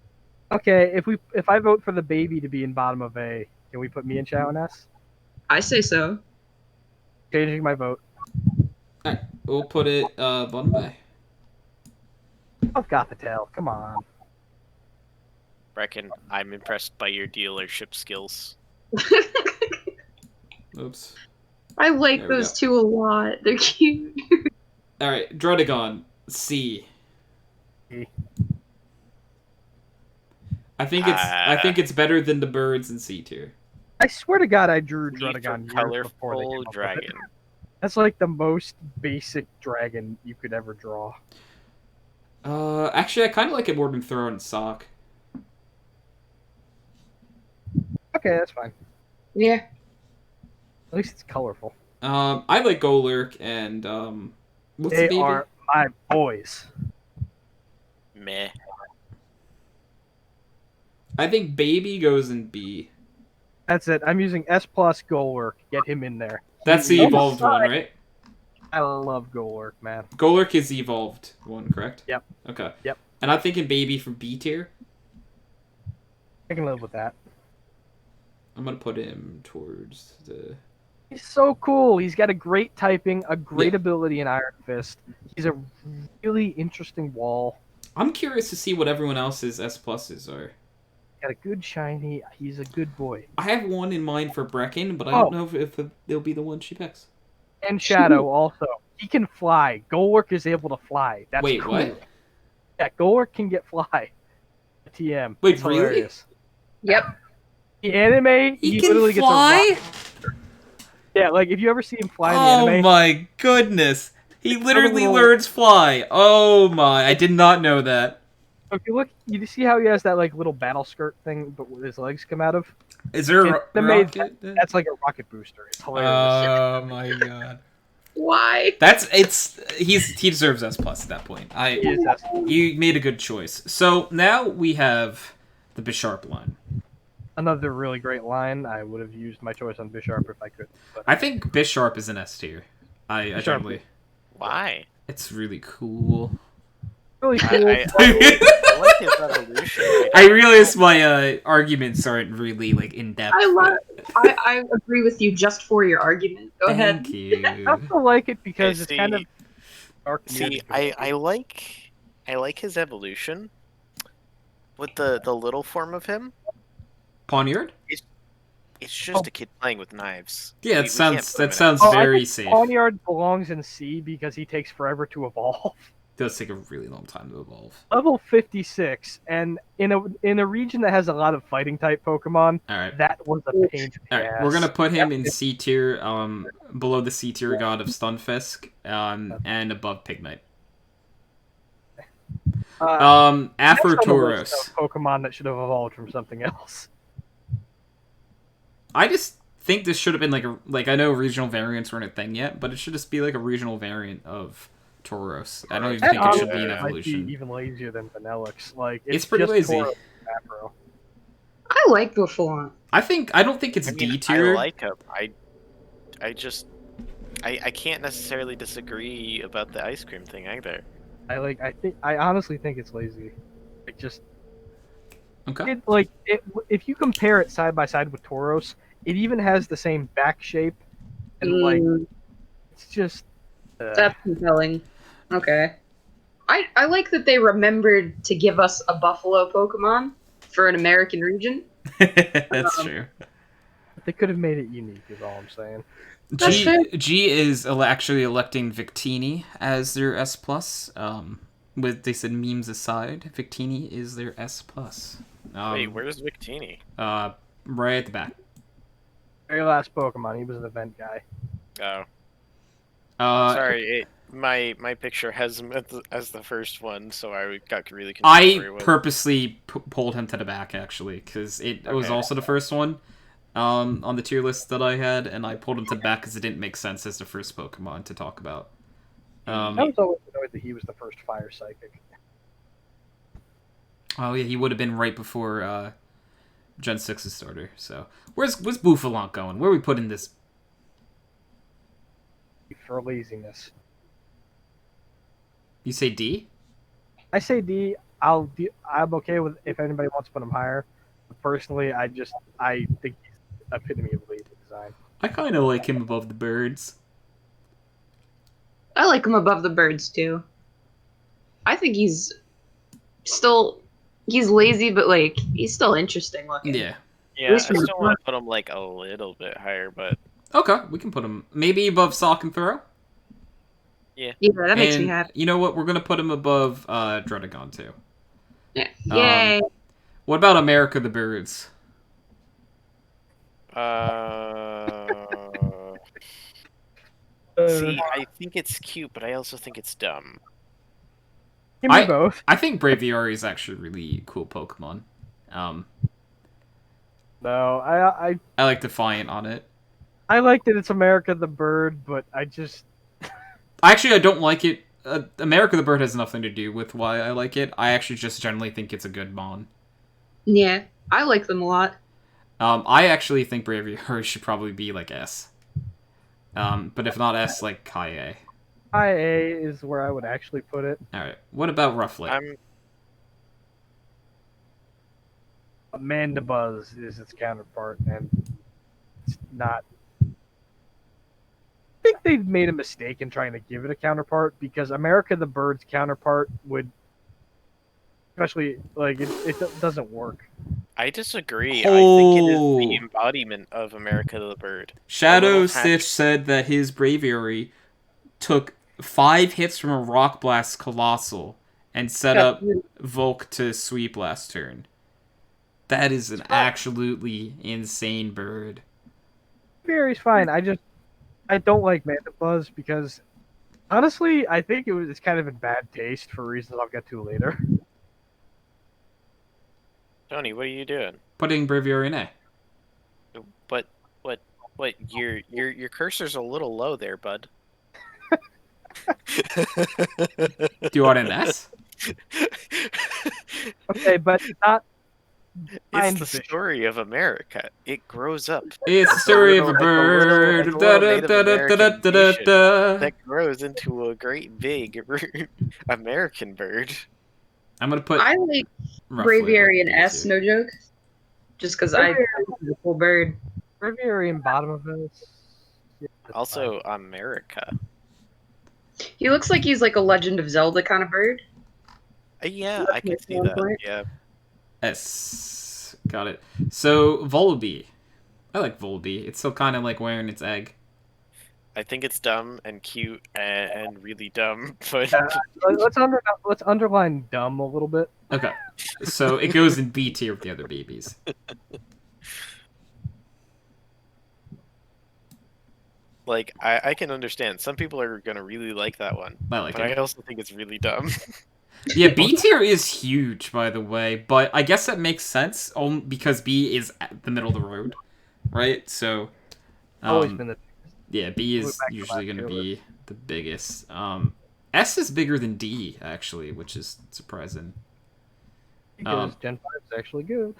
Okay, if I vote for the baby to be in bottom of A, can we put me and Shao in S? I say so. Changing my vote. Alright, we'll put it bottom bay. I've got the tail. Come on. Brecken, I'm impressed by your dealership skills. Oops. I like There we those go. two a lot. They're cute. Alright, Drudagon. C. C. I think it's better than the birds in C tier. I swear to God, I drew Need Drudagon for years before they came colorful up with it. dragon. That's like the most basic dragon you could ever draw. Actually I kinda like it more than Throw and Sock. Okay, that's fine. Yeah. At least it's colorful. I like Golurk and what's They the baby? are my boys. Meh. I think baby goes in B. That's it. I'm using S plus Golurk. Get him in there. That's the He- evolved one, right? I love Golurk, man. Golurk is the evolved one, correct? Yep. Okay. Yep. And I'm thinking baby for B tier. I can live with that. I'm gonna put him towards the. He's so cool. He's got a great typing, a great Yeah. ability in Iron Fist. He's a really interesting wall. I'm curious to see what everyone else's S pluses are. Got a good shiny. He's a good boy. I have one in mind for Brecken, but I don't know if it'll be the one she picks. And Shadow also. He can fly. Golurk is able to fly. That's Wait, cool. what? Yeah, Golurk can get fly. TM. Wait, It's really? hilarious. Yep. The anime, he literally gets a rock. Yeah, like if you ever see him fly in the Oh anime, my goodness! He literally little- learns fly. Oh my! I did not know that. if you look, you see how he has that like little battle skirt thing, but with his legs come out of. Is there a It made- rocket? That's like a rocket booster. It's hilarious. Oh my god! Why? He deserves S plus at that point. He is that- You made a good choice. So now we have the Bisharp line. Another really great line. I would have used my choice on Bisharp if I could. But I think Bisharp is an S tier. I Bisharp. generally. Why? It's really cool. really cool. I like his evolution. I realize my arguments aren't really like in depth. I agree with you just for your argument. Go ahead. Thank you. I also like it because Okay, it's kind of dark. See, music. I like his evolution. With the little form of him, Poniard? it's just a kid playing with knives. Yeah, We it can't sounds put him that in sounds Oh, I very think safe. Poniard belongs in C because he takes forever to evolve. It does take a really long time to evolve. Level 56, and in a region that has a lot of fighting type Pokemon, All right. that was a pain in the All right, ass. we're gonna put him in C tier, below the C tier god of Stunfisk, and above Pignite. Next on the list Afrotauros. of Pokemon that should have evolved from something else. I just think this should have been I know regional variants weren't a thing yet, but it should just be like a regional variant of Tauros. I don't even think it should be an Might evolution. be even lazier than Vanillix. Like It's pretty just lazy. Tauros and Afro. I like Buffalon. I don't think it's I mean, D tier. I like him. I can't necessarily disagree about the ice cream thing either. I honestly think it's lazy. Like just Okay. if you compare it side by side with Tauros, it even has the same back shape, and it's just. That's compelling. Okay. I like that they remembered to give us a buffalo Pokemon for an American region. That's true. They could have made it unique, is all I'm saying. That's fair. G is actually electing Victini as their S plus. With they said memes aside, Victini is their S plus. Wait, where's Victini? Right at the back. Very last Pokemon, he was an event guy. Oh, Sorry, my picture has him as the first one, so I got really confused. I purposely pulled him to the back actually because it was Okay. also the first one on the tier list that I had, and I pulled him to the back because it didn't make sense as the first Pokemon to talk about. I was always annoyed that he was the first Fire Psychic. Oh yeah, he would have been right before Gen 6's starter. So where's Bouffalant going? Where are we putting this? For laziness. You say D? I say D. I'm okay with if anybody wants to put him higher. But personally, I think he's the epitome of lazy design. I kind of like him above the birds. I like him above the birds too. I think he's lazy, but like he's still interesting looking. Yeah. Yeah, I still want to put him like a little bit higher, but Okay, we can put him maybe above Sock and Throw. yeah, that makes me And happy. you know what? We're gonna put him above Dredagon too. Yeah. Yay! What about America the Birds? See, I think it's cute, but I also think it's dumb. Give me both. I think Braviary is actually a really cool Pokemon. No, I like Defiant on it. I like that it's America the Bird, but I don't like it. America the Bird has nothing to do with why I like it. I actually just generally think it's a good mon. Yeah, I like them a lot. I actually think Braviary should probably be like S. But if not S, like high A. High A is where I would actually put it. Alright, what about Rufflet? Mandibuzz is its counterpart, and it's not. I think they've made a mistake in trying to give it a counterpart because America the Bird's counterpart would, especially like it doesn't work. I disagree. I think it is the embodiment of America the Bird. Shadow Stitch said that his Braviary took 5 hits from a Rock Blast Colossal and set up Volk to Sweep last turn. That is an absolutely insane bird. Braviary's fine. I don't like Mandibuzz because, honestly, I think it's kind of in bad taste for reasons I'll get to later. Tony, what are you doing? Putting Braviary in A. But what? Your cursor's a little low there, bud. Do you want an S? Okay, but not. It's the story of America. It grows up. It's the story of a bird that grows into a great big American bird. I'm gonna put. I like Braviary in S, no joke. Just because I think it's a cool bird. Braviary in bottom of this. Yeah, also, America. He looks like he's like a Legend of Zelda kind of bird. Yeah, I can see that. Yeah. S. Got it. So, Volbeat. I like Volbeat. It's still kind of like wearing its egg. I think it's dumb and cute and really dumb, but... let's underline dumb a little bit. Okay. So, it goes in B tier with the other babies. Like, I can understand. Some people are going to really like that one. I like but it. I also think it's really dumb. Yeah, B tier is huge, by the way, but I guess that makes sense because B is at the middle of the road, right? So, always been the yeah, B is usually going to be the biggest. S is bigger than D actually, which is surprising. Because Gen 5 is actually good.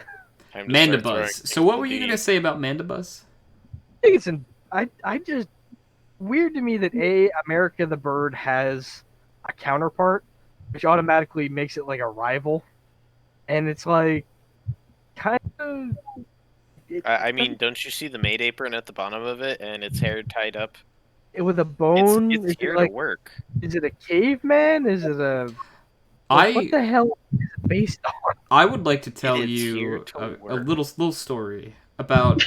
Mandibuzz. So, what were you going to say about Mandibuzz? I think it's I just weird to me that America the Bird has a counterpart, which automatically makes it like a rival, and it's like kind of. I mean, don't you see the maid apron at the bottom of it, and its hair tied up? With a bone. It's here to work. Is it a caveman? Is it a? What the hell is it based on? I would like to tell you a little story about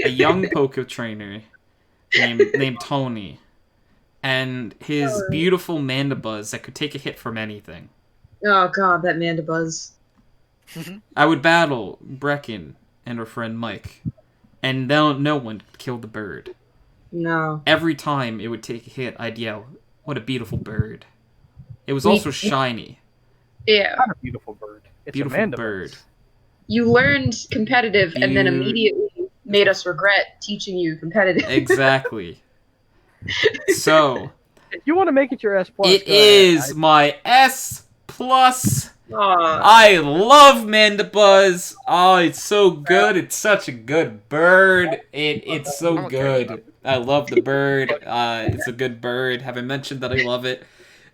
a young Poke trainer named Tony, and his beautiful Mandibuzz that could take a hit from anything. Oh god, that Mandibuzz. I would battle Brecken and her friend Mike, and no one could kill the bird. No. Every time it would take a hit, I'd yell, "What a beautiful bird!" It was Me- also shiny. Yeah. Not a beautiful bird. It's Beautiful a Mandibuzz. bird. You learned competitive and then You- immediately made us regret teaching you competitive. Exactly. So, If you want to make it your S+, it go ahead. is my S+. Aw. I love Mandibuzz. Oh, it's so good. It's such a good bird. It's so good. I love the bird. It's a good bird. Haven't mentioned that I love it.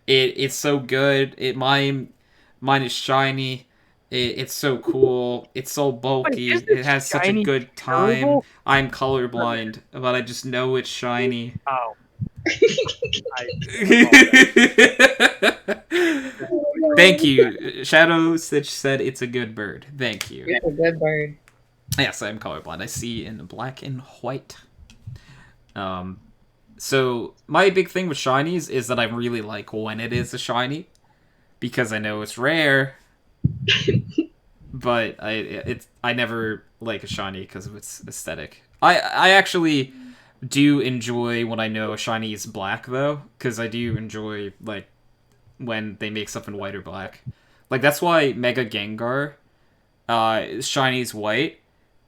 It's so good. Mine is shiny. It's so cool. It's so bulky. Wait, It has such a shiny good time. terrible? I'm colorblind, but I just know it's shiny. Oh. Thank you. Shadow Stitch said it's a good bird. Thank you. It's a good bird. Yes, I'm colorblind. I see in black and white. So my big thing with shinies is that I really like when it is a shiny, because I know it's rare. But I never like a shiny because of its aesthetic. I actually do enjoy when I know a shiny is black though, because I do enjoy like when they make stuff in white or black. Like that's why Mega Gengar shiny is white,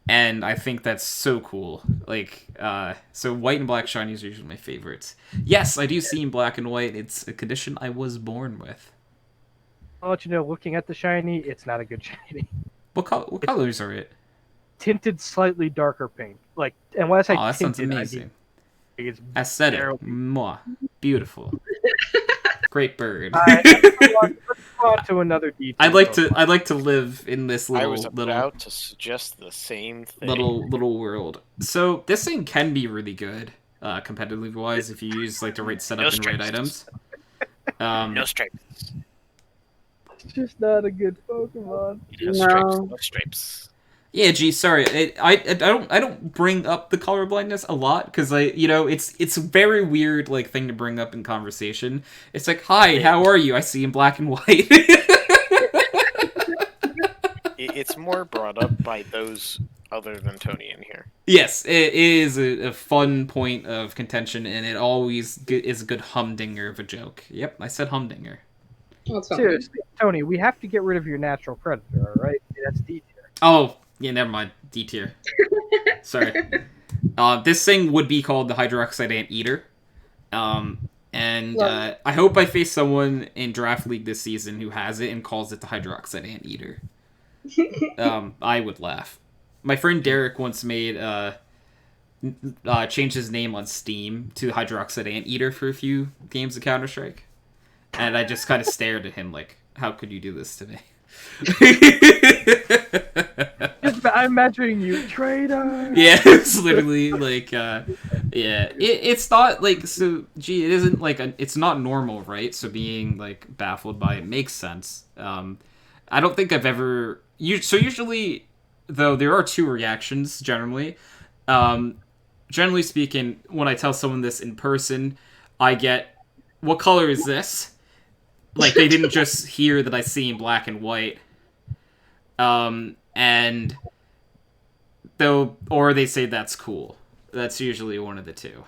and I think that's so cool. Like so white and black shinies are usually my favorites. Yes, I do see in black and white. It's a condition I was born with. I'll let you know, looking at the shiny, it's not a good shiny. What colors are it? Tinted slightly darker pink. Like, and when I say Oh, that sounds tinted, amazing. I mean, it's Aesthetic. barely- Mwah. Beautiful. Great bird. Alright, let's go on to another detail. I'd like to live in this I was little about to suggest the same thing. little world. So this thing can be really good, competitively wise, if you use like the right setup and right items. No stripes. It's just not a good Pokemon. No No. stripes. No stripes. Yeah, gee, sorry. I don't bring up the colorblindness a lot because it's a very weird like thing to bring up in conversation. It's like, hi, how are you? I see in black and white. It's more brought up by those other than Tony in here. Yes, it is a fun point of contention, and it always is a good humdinger of a joke. Yep, I said humdinger. That's fine. Seriously, Tony, we have to get rid of your natural predator, alright? That's D tier. Oh, yeah, never mind. D tier. Sorry. This thing would be called the HydroxideAnt Eater. I hope I face someone in Draft League this season who has it and calls it the HydroxideAnt Eater. I would laugh. My friend Derek once made changed his name on Steam to HydroxideAnt Eater for a few games of Counter-Strike. And I just kind of stared at him like, how could you do this to me? I'm imagining you, traitor! Yeah, it's literally like, it's not like, so, gee, it isn't like, it's not normal, right? So being like baffled by it makes sense. I don't think I've ever, so usually, though, there are two reactions generally. Generally speaking, when I tell someone this in person, I get, what color is this? Like, they didn't just hear that I see in black and white. And though, or they say that's cool. That's usually one of the two.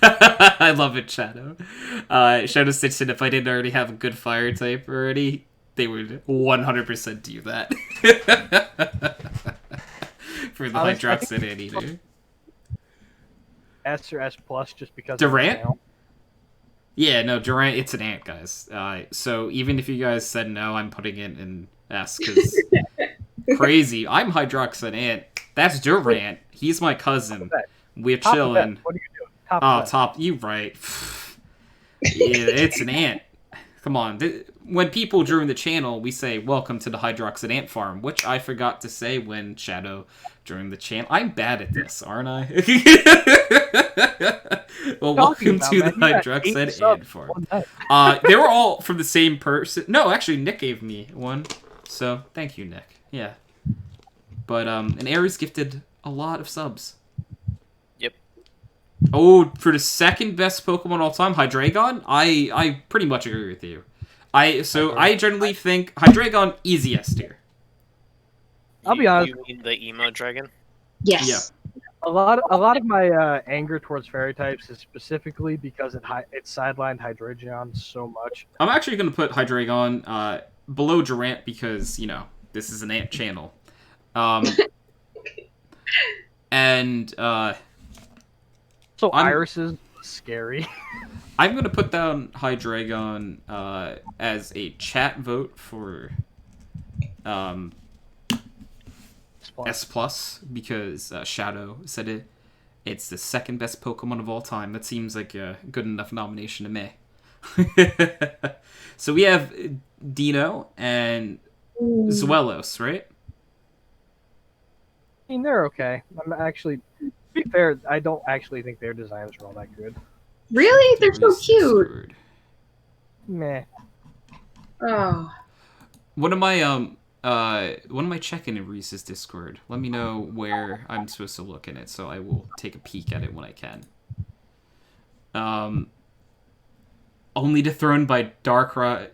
I love it, Shadow. Shadow Stitch said if I didn't already have a good fire type already, they would 100% do that. For the HydroxideAnt Eater. S or S plus just because Durant? of Yeah, no, Durant, it's an ant, guys. So even if you guys said no, I'm putting it in S, because crazy. I'm HydroxideAnt. That's Durant. He's my cousin. We're Top chilling. event. What are you doing? Top Oh, event. top. You right. Yeah, it's an ant. Come on. When people join the channel, we say, welcome to the HydroxideAnt farm, which I forgot to say when Shadow joined the channel. I'm bad at this, aren't I? Well, welcome to the HydroxideAnt farm. They were all from the same person. No, actually, Nick gave me one. So, thank you, Nick. Yeah. But, an Aries gifted A lot of subs. Yep. Oh, for the second best Pokemon all time, Hydreigon, I pretty much agree with you. I generally think Hydreigon easy S tier. I'll be honest. You mean the emo dragon? Yes. A lot of my anger towards fairy types is specifically because it sidelined Hydreigon so much. I'm actually going to put Hydreigon below Durant because, you know, this is an ant channel. And so Iris is scary. I'm going to put down Hydreigon as a chat vote for S+ because Shadow said it. It's the second best Pokemon of all time. That seems like a good enough nomination to me. So we have Dino and Zuelos, right? I mean, they're okay. I'm actually, to be fair, I don't actually think their designs are all that good. Really? They're so cute. Meh. Oh. One of my check-in in Reese's Discord. Let me know where I'm supposed to look in it, so I will take a peek at it when I can. Only dethroned by Darkrai,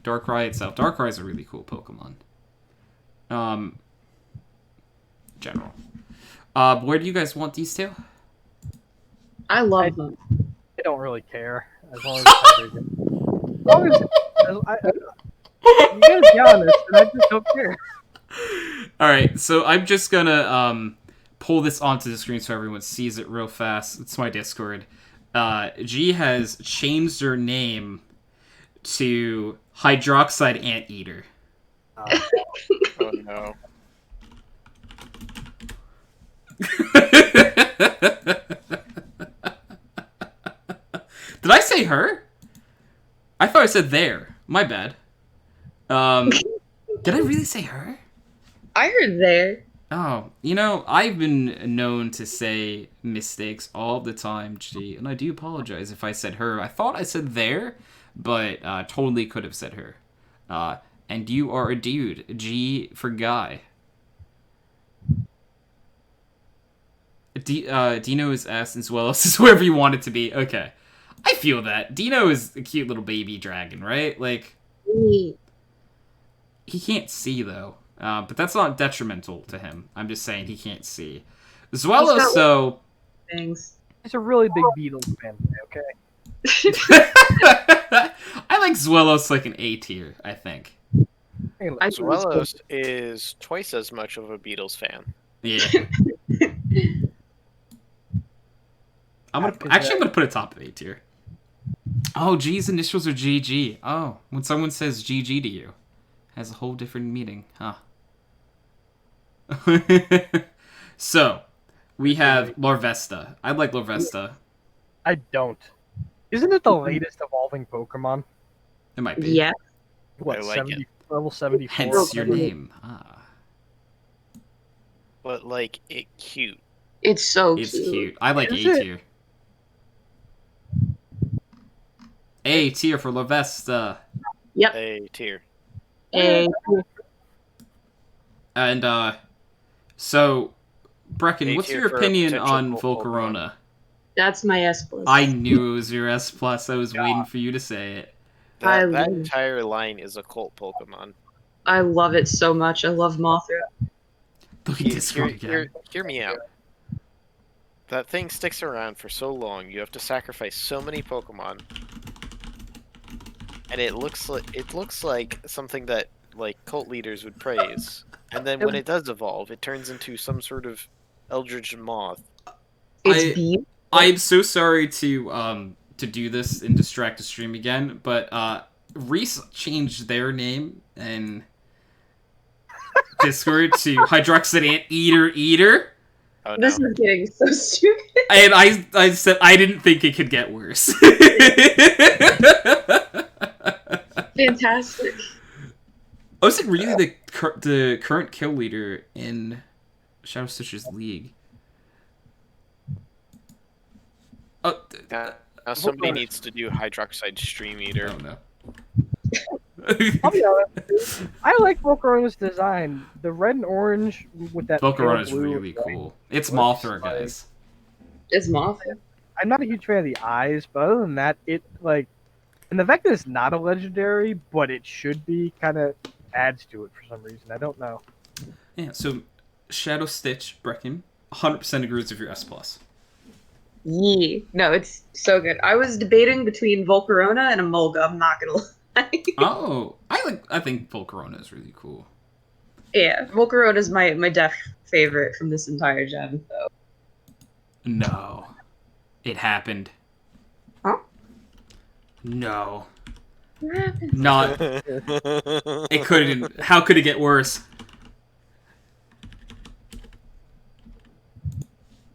Darkrai itself. Darkrai is a really cool Pokemon. General. Where do you guys want these two? I love them. I don't really care as long as you gotta be honest, and I just don't care. All right, so I'm just gonna pull this onto the screen so everyone sees it real fast. It's my Discord. G has changed her name to Hydroxide Anteater. Oh no. Did I say her? I thought I said there. My bad. Did I really say her? I heard there. Oh, you know, I've been known to say mistakes all the time, G, and I do apologize if I said her. I thought I said there, but totally could have said her. And you are a dude. G for guy. Dino is S as well as whoever you want it to be. Okay. I feel that. Dino is a cute little baby dragon, right? Like, he can't see, though. But that's not detrimental to him. I'm just saying he can't see. Zuelos, so... Things. He's a really big Beatles fan, okay? I like Zuelos like an A tier, I think. Zuelos is twice as much of a Beatles fan. Yeah. I'm gonna put it top of A tier. Oh, G's initials are GG. Oh, when someone says GG to you, has a whole different meaning, huh? So, we have Larvesta. I like Larvesta. I don't. Isn't it the latest evolving Pokemon? It might be. Yeah. What, I like 70, it. level 74? Hence your name. Ah. But like it cute. It's so It's cute. cute. I like Is A it? tier. A tier for Larvesta. Yep. A tier. A. And, so, Brecken, A what's tier your for a opinion potential on Pokemon. Volcarona? That's my S+. I knew it was your S+. I was waiting for you to say it. That love- entire line is a cult Pokemon. I love it so much. I love Mothra. Look at Discord again. Hear me out. That thing sticks around for so long. You have to sacrifice so many Pokemon, and it looks like something that like cult leaders would praise. And then when it does evolve, it turns into some sort of eldritch moth. It's beautiful. I'm so sorry to do this and distract the stream again, but Reese changed their name in Discord to HydroxideAnt Eater. Oh no. This is getting so stupid. And I said I didn't think it could get worse. Fantastic. Oh, is it really the current kill leader in Shadow Stitch's league? Oh, Now somebody needs to do Hydroxide Stream Eater. oh no. I'll be honest. I like Volcarona's design. The red and orange with that pale Volcarona's blue. really cool. It's looks Mothra, like- guys. It's Moth. I'm not a huge fan of the eyes, but other than that, it like, and the fact that it's not a legendary, but it should be, kind of adds to it for some reason. I don't know. Yeah, so Shadow Stitch, Brecken, 100% agrees with your S+. Yeah. No, it's so good. I was debating between Volcarona and Emolga, I'm not gonna lie. Oh, I think Volcarona is really cool. Yeah, Volcarona's my def favorite from this entire gen, so. No. It happened. Huh? No. What happened? Not. It couldn't. How could it get worse?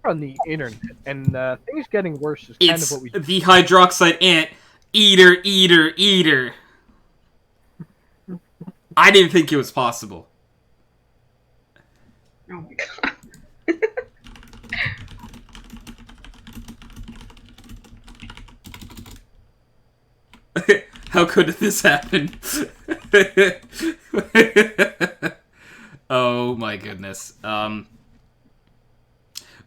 On the internet, and things getting worse is kind It's of what we. the hydroxide ant. Eater. I didn't think it was possible. Oh my god. How could this happen? Oh my goodness.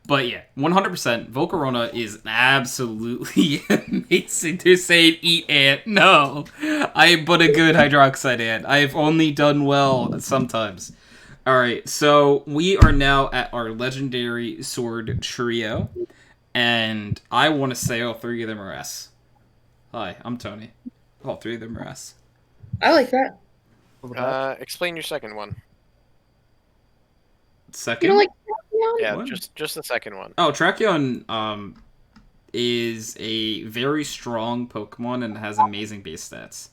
But yeah, 100%. Volcarona is absolutely amazing. They're saying eat ant. No. I am but a good hydroxide ant. I've only done well sometimes. Alright, so we are now at our legendary sword trio. And I want to say all three of them are S. Hi, I'm Tony. All three of them are S. I like that. Explain your second one. Second? You don't like Tracheon? Yeah, What? just the second one. Oh, Tracheon is a very strong Pokemon and has amazing base stats.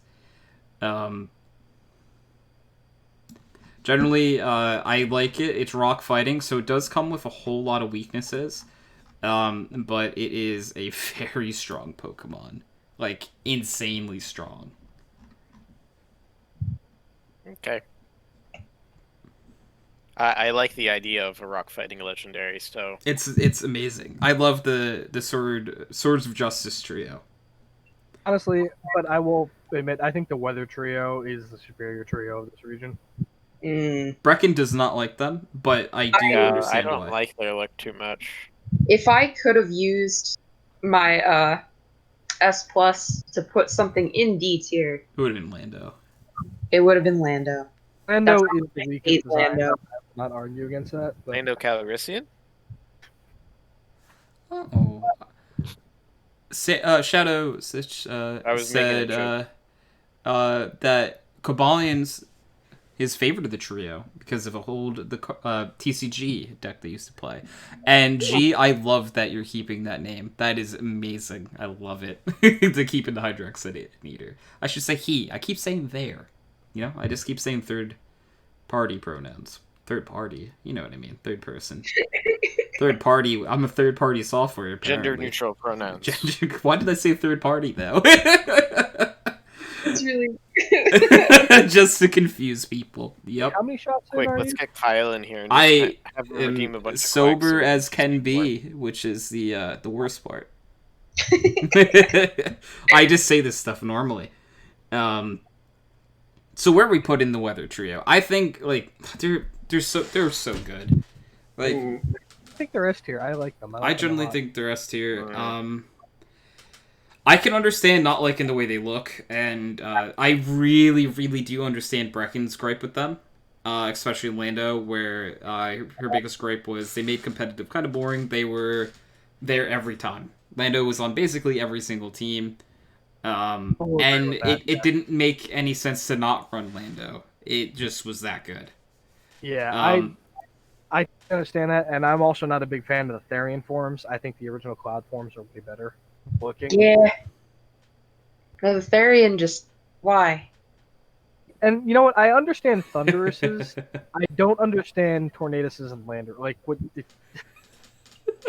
Generally, I like it. It's rock fighting, so it does come with a whole lot of weaknesses. But it is a very strong Pokemon. Like, insanely strong. Okay. I like the idea of a rock fighting legendary, so It's amazing. I love the Swords of Justice trio. Honestly, but I will admit, I think the Weather Trio is the superior trio of this region. Brecken does not like them, but I do yeah, I understand don't why. like their look too much. If I could have used my S plus to put something in D tier, It would have been Lando. it would have been Lando. Lando That's is the hate weakest design. Lando. I will not argue against that. But Lando Calrissian? Oh. Shadow Stitch I was making a said that Cobalian's his favorite of the trio because of the TCG deck they used to play. And G, I love that you're keeping that name. That is amazing. I love it. To keep in the Hydroxide Eater. I should say he. I keep saying there. You know, I just keep saying third party pronouns. Third party. You know what I mean. Third person. Third party. I'm a third party software. Apparently. Gender neutral pronouns. Why did I say third party though? It's really. Just to confuse people. Yep. how many shots in Quick, are let's you? get Kyle in here and I just have him redeem a bunch of sober quacks. as can be, which is the worst part. I just say this stuff normally. So where we put in the Weather Trio, I think like they're so good. Like I think they're S tier. I like them. I like them a generally lot. think they're S tier. Mm. I can understand not liking the way they look, and I really, really do understand Brecken's gripe with them, especially Lando, where her biggest gripe was they made competitive kind of boring. They were there every time. Lando was on basically every single team, and it didn't make any sense to not run Lando. It just was that good. Yeah, I understand that, and I'm also not a big fan of the Therian forms. I think the original Cloud forms are way better looking. Yeah. No, the Therian just. Why? And you know what? I understand Thunderous's. I don't understand Tornadus's and Lander. Like, what?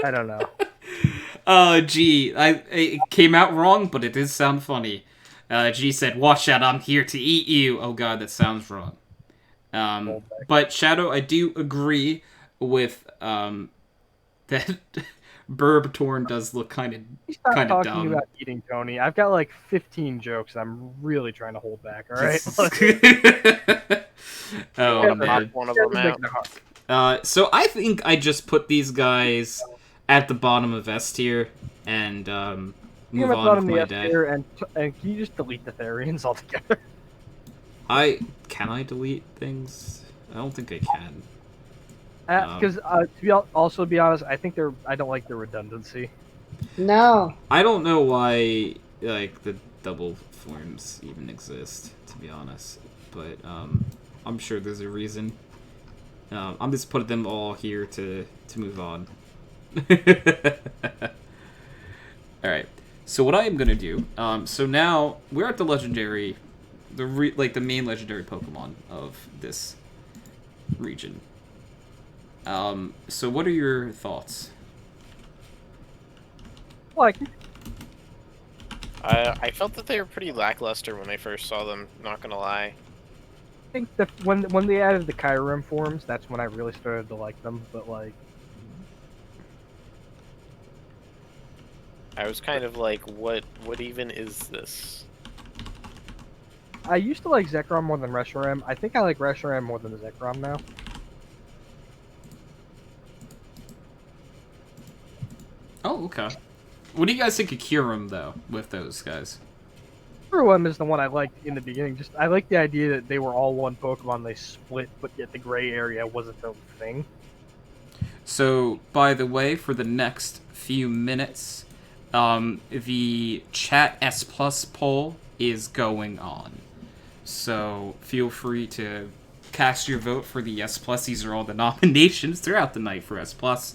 I don't know. Oh, gee, it came out wrong, but it did sound funny. G said, "Watch out, I'm here to eat you." Oh god, that sounds wrong. But Shadow, I do agree with that Burbtorn does look kind Stop of talking dumb. about eating, Tony. I've got like 15 jokes, and I'm really trying to hold back. All right. Oh want to man. knock one of them out? So I think I just put these guys at the bottom of S tier and move on with my day. And can you just delete the Therians altogether? Can I delete things? I don't think I can. Because to be honest, I don't like the redundancy. No. I don't know why like the double forms even exist, to be honest. But I'm sure there's a reason. I'm just putting them all here to move on. Alright, so what I am going to do, so now we're at the legendary, the main legendary Pokemon of this region. So what are your thoughts? Like, I felt that they were pretty lackluster when I first saw them, not gonna lie. I think that when they added the Kyurem forms, that's when I really started to like them. But like, I was kind of like, what even is this? I used to like Zekrom more than Reshiram. I think I like Reshiram more than Zekrom now. Oh, okay. What do you guys think of Kyurem, though, with those guys? Kyurem is the one I liked in the beginning. Just I like the idea that they were all one Pokemon. They split, but yet the gray area wasn't the thing. So, by the way, for the next few minutes, the chat S Plus poll is going on. So, feel free to cast your vote for the S Plus. These are all the nominations throughout the night for S Plus.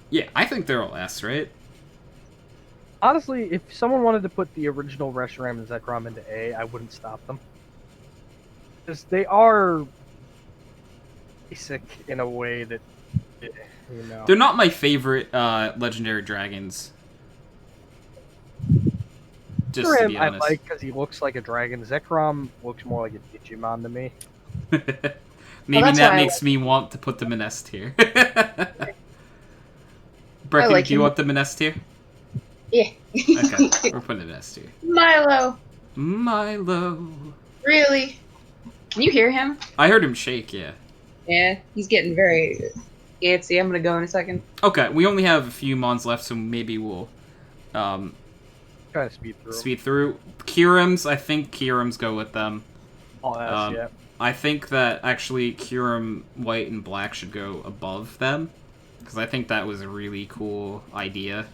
Yeah, I think they're all S, right? Honestly, if someone wanted to put the original Reshiram and Zekrom into A, I wouldn't stop them. Because they are basic in a way that, you know. They're not my favorite legendary dragons. Just to be honest. I like because he looks like a dragon. Zekrom looks more like a Digimon to me. Maybe that makes me want to put them in S tier. Brecken, like do you want them in S tier? Yeah. Okay, we're putting it in S tier. Milo. Really? Can you hear him? I heard him shake, yeah. Yeah, he's getting very antsy. I'm gonna go in a second. Okay, we only have a few mons left, so maybe we'll try to speed through. Kyurems, I think Kyurems go with them. Oh, yeah. I think that actually Kyurem White and Black should go above them, because I think that was a really cool idea.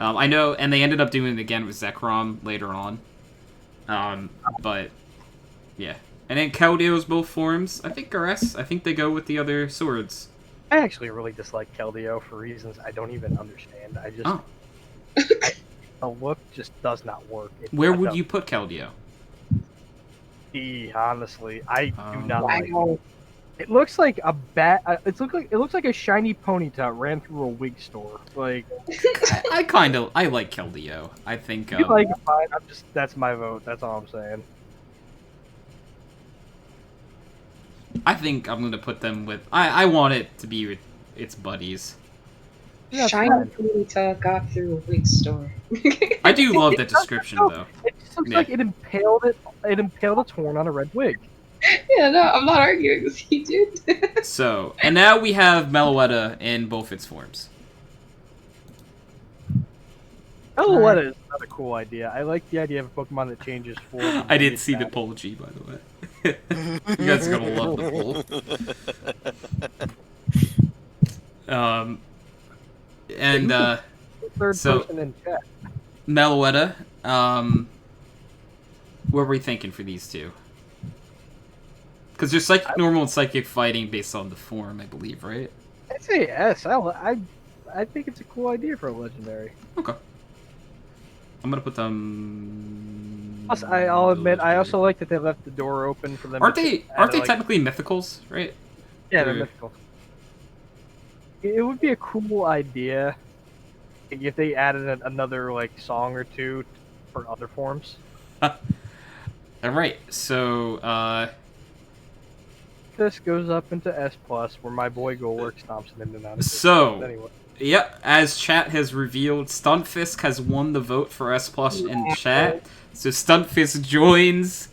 I know, and they ended up doing it again with Zekrom later on. But, yeah. And then Keldeo's both forms, I think are S. I think they go with the other swords. I actually really dislike Keldeo for reasons I don't even understand. I just... the look just does not work. Where would you put Keldeo? Honestly, I do not like it. It looks like a bat. It looks like a shiny Ponyta ran through a wig store. Like, I like Keldeo. I think you like it fine. That's my vote. That's all I'm saying. I think I'm gonna put them with. I want it to be with its buddies. Yeah, shiny Ponyta got through a wig store. I do love that description though. It just looks like it impaled a torn on a red wig. Yeah, no, I'm not arguing with you, dude. So, and now we have Meloetta in both its forms. Meloetta is another cool idea. I like the idea of a Pokemon that changes form. I did see the poll G, by the way. You guys are gonna love the poll. And third person in chat. Meloetta, what were we thinking for these two? Because there's psychic normal and psychic fighting based on the form, I believe, right? I'd say yes. I think it's a cool idea for a legendary. Okay. I'm gonna put them. Plus, I'll admit, I also like that they left the door open for them. Aren't they technically mythicals, right? Yeah, they're mythical. It would be a cool idea if they added another like song or two for other forms. All right, so Stunfisk goes up into S+, where my boy Golwork stomps it in and out of So, anyway. yep, as chat has revealed, Stuntfisk has won the vote for S Plus in chat. So Stuntfisk joins.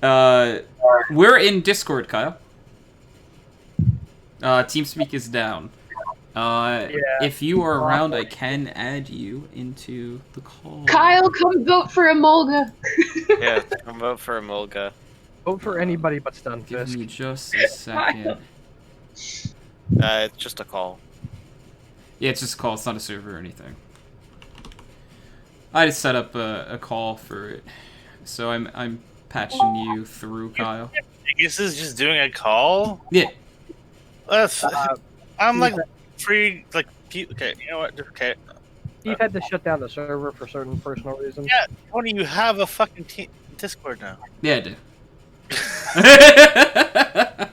We're in Discord, Kyle. TeamSpeak is down. If you are around, I can add you into the call. Kyle, come vote for Emolga. Yeah, come vote for Emolga. Vote for anybody but Give me Stunfisk. just a second. It's just a call. Yeah, it's just a call. It's not a server or anything. I just set up a call for it, so I'm patching you through, Kyle. This is just doing a call. Yeah. That's. I'm like free. Like, okay, you know what? Okay. Steve had to shut down the server for certain personal reasons. Yeah, Tony, you have a fucking Discord now. Yeah, I do.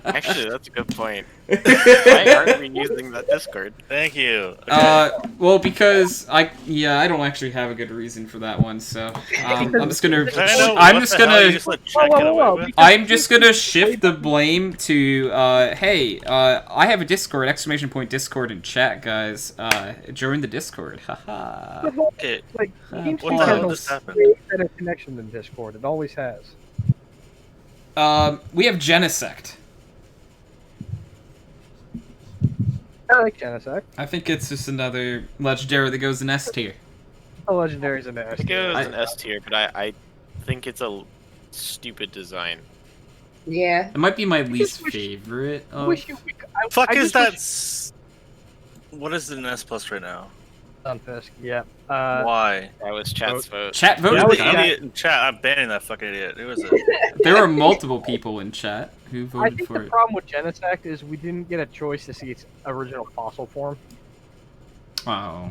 Actually, that's a good point. Why aren't we using that Discord? Thank you. Okay. Well, because I don't actually have a good reason for that one, so I'm just gonna shift the blame to hey, I have a Discord, Discord in chat, guys. Join the Discord. Haha. Okay. Like, what TeamSpeak the has hell a just happened? way better connection than Discord. It always has. We have Genesect. I like Genesect. I think it's just another legendary that goes in S tier. The legendaries in there. I think it was an S tier, but I think it's a stupid design. Yeah. It might be my least favorite. Fuck is that? What is an S plus right now? Stunfisk. Yeah. Why? That was chat's vote. Chat Who's voted. the idiot in chat? I'm banning that fucking idiot. Who is it? There were multiple people in chat who I voted think for the it. problem with Genesect is we didn't get a choice to see its original fossil form. Oh,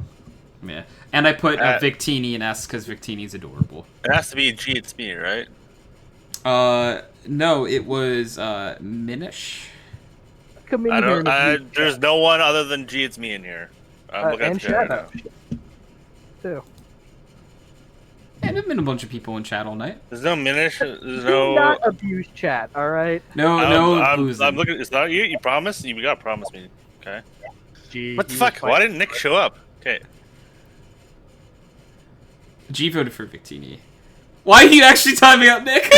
yeah. And I put Victini in S because Victini's adorable. It has to be G. It's me, right? No, it was Minish. There's no one other than G. It's me in here. I'm looking at and the chat right Shadow. Too. And there's been a bunch of people in chat all night. There's no Minish. There's Do no. not abuse chat, alright? No I'm boozing. looking. It's not you. You promised. You gotta promise me. Okay. Gee, What the fuck? Why didn't Nick show up? Okay. G voted for Victini. Why are you actually timing out, Nick?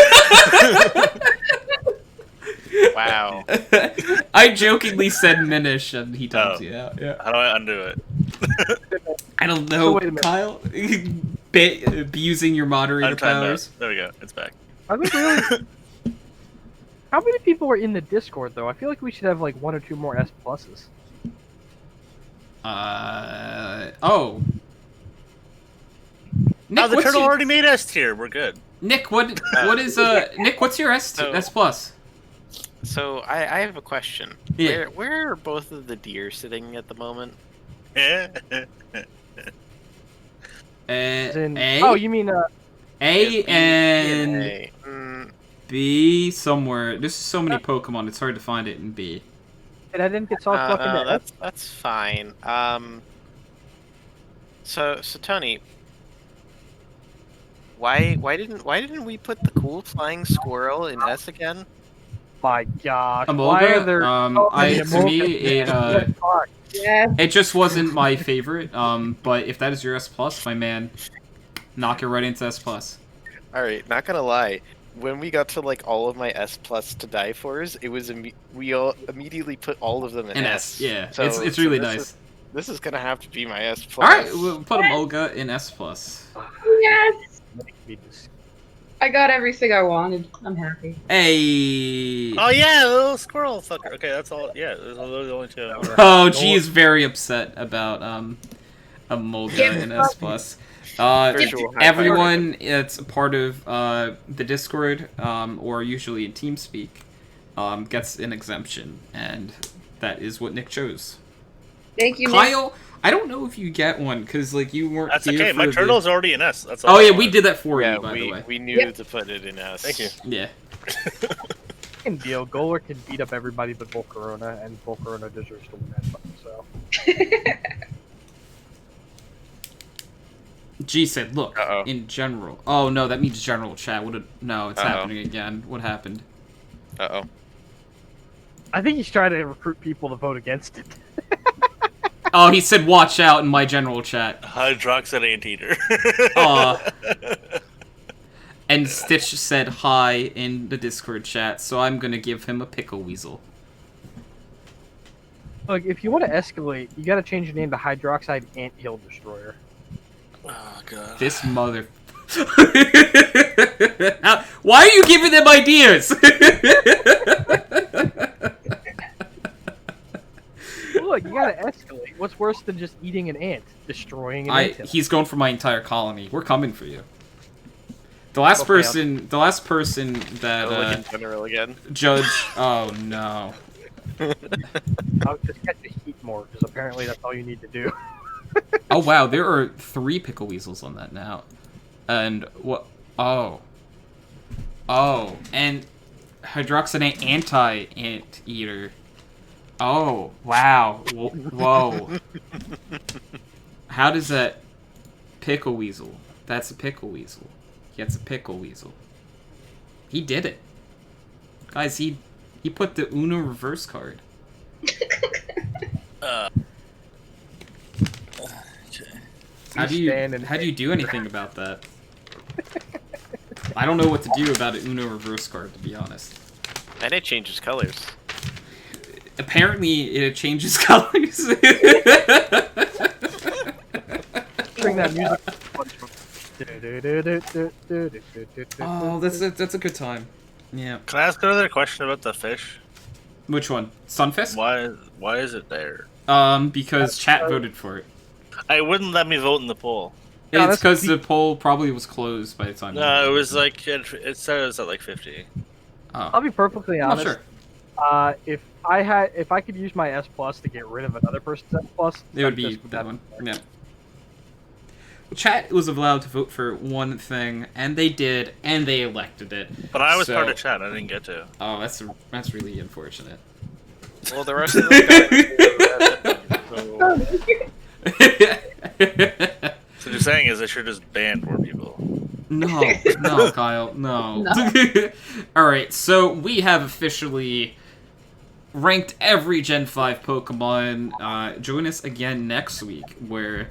Wow. I jokingly said Minish and he timed you out. Yeah. How do I undo it? I don't So know, wait a minute. Kyle. Abusing your moderator powers. There we go. It's back. I think really. How many people are in the Discord though? I feel like we should have like 1 or 2 more S pluses. Oh. Nick, The what's turtle your- already made S tier. We're good. Nick, what is Nick? What's your S plus? So I have a question. Yeah. Where are both of the deer sitting at the moment? As in, A. oh, you mean A and A. B somewhere. There's so many Pokemon. It's hard to find it in B. and I didn't get soft fucking No, to S? that's fine. So Tony, why didn't we put the cool flying squirrel in S again? My gosh. Emolga? Why are there so many to me, Emolgas? Fuck. Yeah. It just wasn't my favorite. But if that is your S plus, my man, knock it right into S plus. All right, not gonna lie. When we got to like all of my S plus to die fors, it was we all immediately put all of them in An S. S, yeah. So- it's so really this nice. This is gonna have to be my S plus. All right, we'll put Emolga in S plus. Yes. I got everything I wanted. I'm happy. Hey. Oh yeah, the little squirrel fucker. Okay, that's all. Yeah, those are the only 2. Oh, G is very upset about Emolga in S plus. Virtual high Everyone that's a part of the Discord, or usually in TeamSpeak, gets an exemption, and that is what Nick chose. Thank you, Nick. Kyle, I don't know if you get one because like you weren't. That's here okay. for My the- turtle's already in S. That's all. Oh I yeah, want. we did that for Yeah, you, by the way. we knew to put it in S. Thank you. Yeah. Fucking deal. Goler can beat up everybody but Volcarona, and Volcarona deserves to win that fucking so. G said, "Look, Uh-oh. in general." Oh no, that means general chat. No, it's Uh-oh. happening again. What happened? Uh oh. I think he's trying to recruit people to vote against it. Oh, he said watch out in my general chat. HydroxideAnt eater. Aw. And Stitch said hi in the Discord chat, so I'm gonna give him a pickle weasel. Look, if you want to escalate, you got to change your name to HydroxideAnt Hill Destroyer. Oh god. This mother... Why are you giving them ideas? Look, you got to escalate. What's worse than just eating an ant? Destroying an ant. He's going for my entire colony. We're coming for you. The last person that in general again. Judge. Oh no. I'll just catch the heat more because apparently that's all you need to do. Oh wow, there are 3 pickle weasels on that now, and what? Oh, and HydroxideAnt anti-ant eater. Oh wow, whoa. How does that pickle weasel? That's a pickle weasel. Gets a pickle weasel. He did it, guys. He put the Uno reverse card. How do you do anything about that? I don't know what to do about an Uno reverse card, to be honest. And it changes colors. Apparently, it changes colors. Bring that music. Oh, that's a good time. Yeah. Can I ask another question about the fish? Which one? Sunfisk? Why is it there? Because chat voted for it. I wouldn't let me vote in the poll. No, It's that's because the poll probably was closed by the time. No, it was like it said it was at like 50. I'll be perfectly Oh, honest. sure. If I could use my S plus to get rid of another person's S plus, It would be that one. Yeah. Chat was allowed to vote for one thing, and they did, and they elected it. But I was So- part of chat. I didn't get to. Oh, that's really unfortunate. Well, the rest of them got So you're saying is they should just ban more people. No, Kyle, no. Alright, so we have officially ranked every Gen 5 Pokemon. Join us again next week, where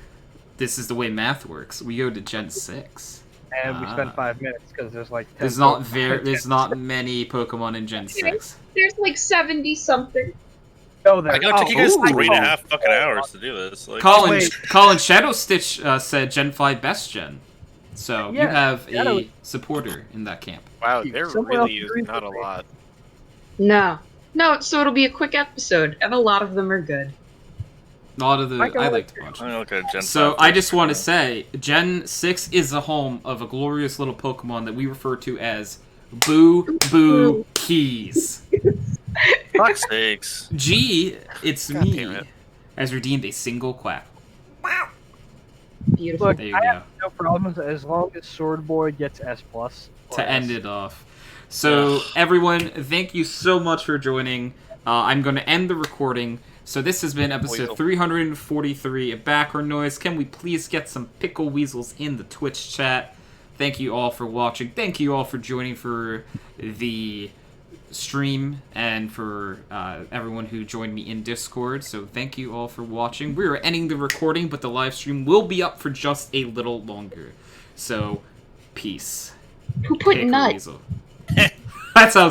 this is the way math works. We go to Gen 6. And we spend 5 minutes because there's like 10 There's not many Pokemon in Gen 6. There's like 70 something. Oh, there. I gotta take you guys ooh. 3.5 fucking hours to do this. Like, Colin Shadow Stitch said Gen 5 best gen. So you Yeah, have Shadow- a supporter in that camp. wow, there Someone else really is agrees not a with me. lot. No, so it'll be a quick episode, and a lot of them are good. A lot of the Michael- I liked a bunch. I'm gonna look at Gen So 5 I just first. want to say, Gen 6 is the home of a glorious little Pokemon that we refer to as Boo Boo Keys. Fuck's sakes. G, it's God me, damn it. has redeemed a single quack. Beautiful. Look, There you I go. have no problems as long as Sword Boy gets S plus. To end it off. So, everyone, thank you so much for joining. I'm going to end the recording. So this has been episode Weasel. 343 of Background Noise. Can we please get some pickle weasels in the Twitch chat? Thank you all for watching. Thank you all for joining for the stream and for everyone who joined me in Discord. So thank you all for watching. We are ending the recording, but the live stream will be up for just a little longer. So, peace. Who put Pickle nut? weasel. That sounds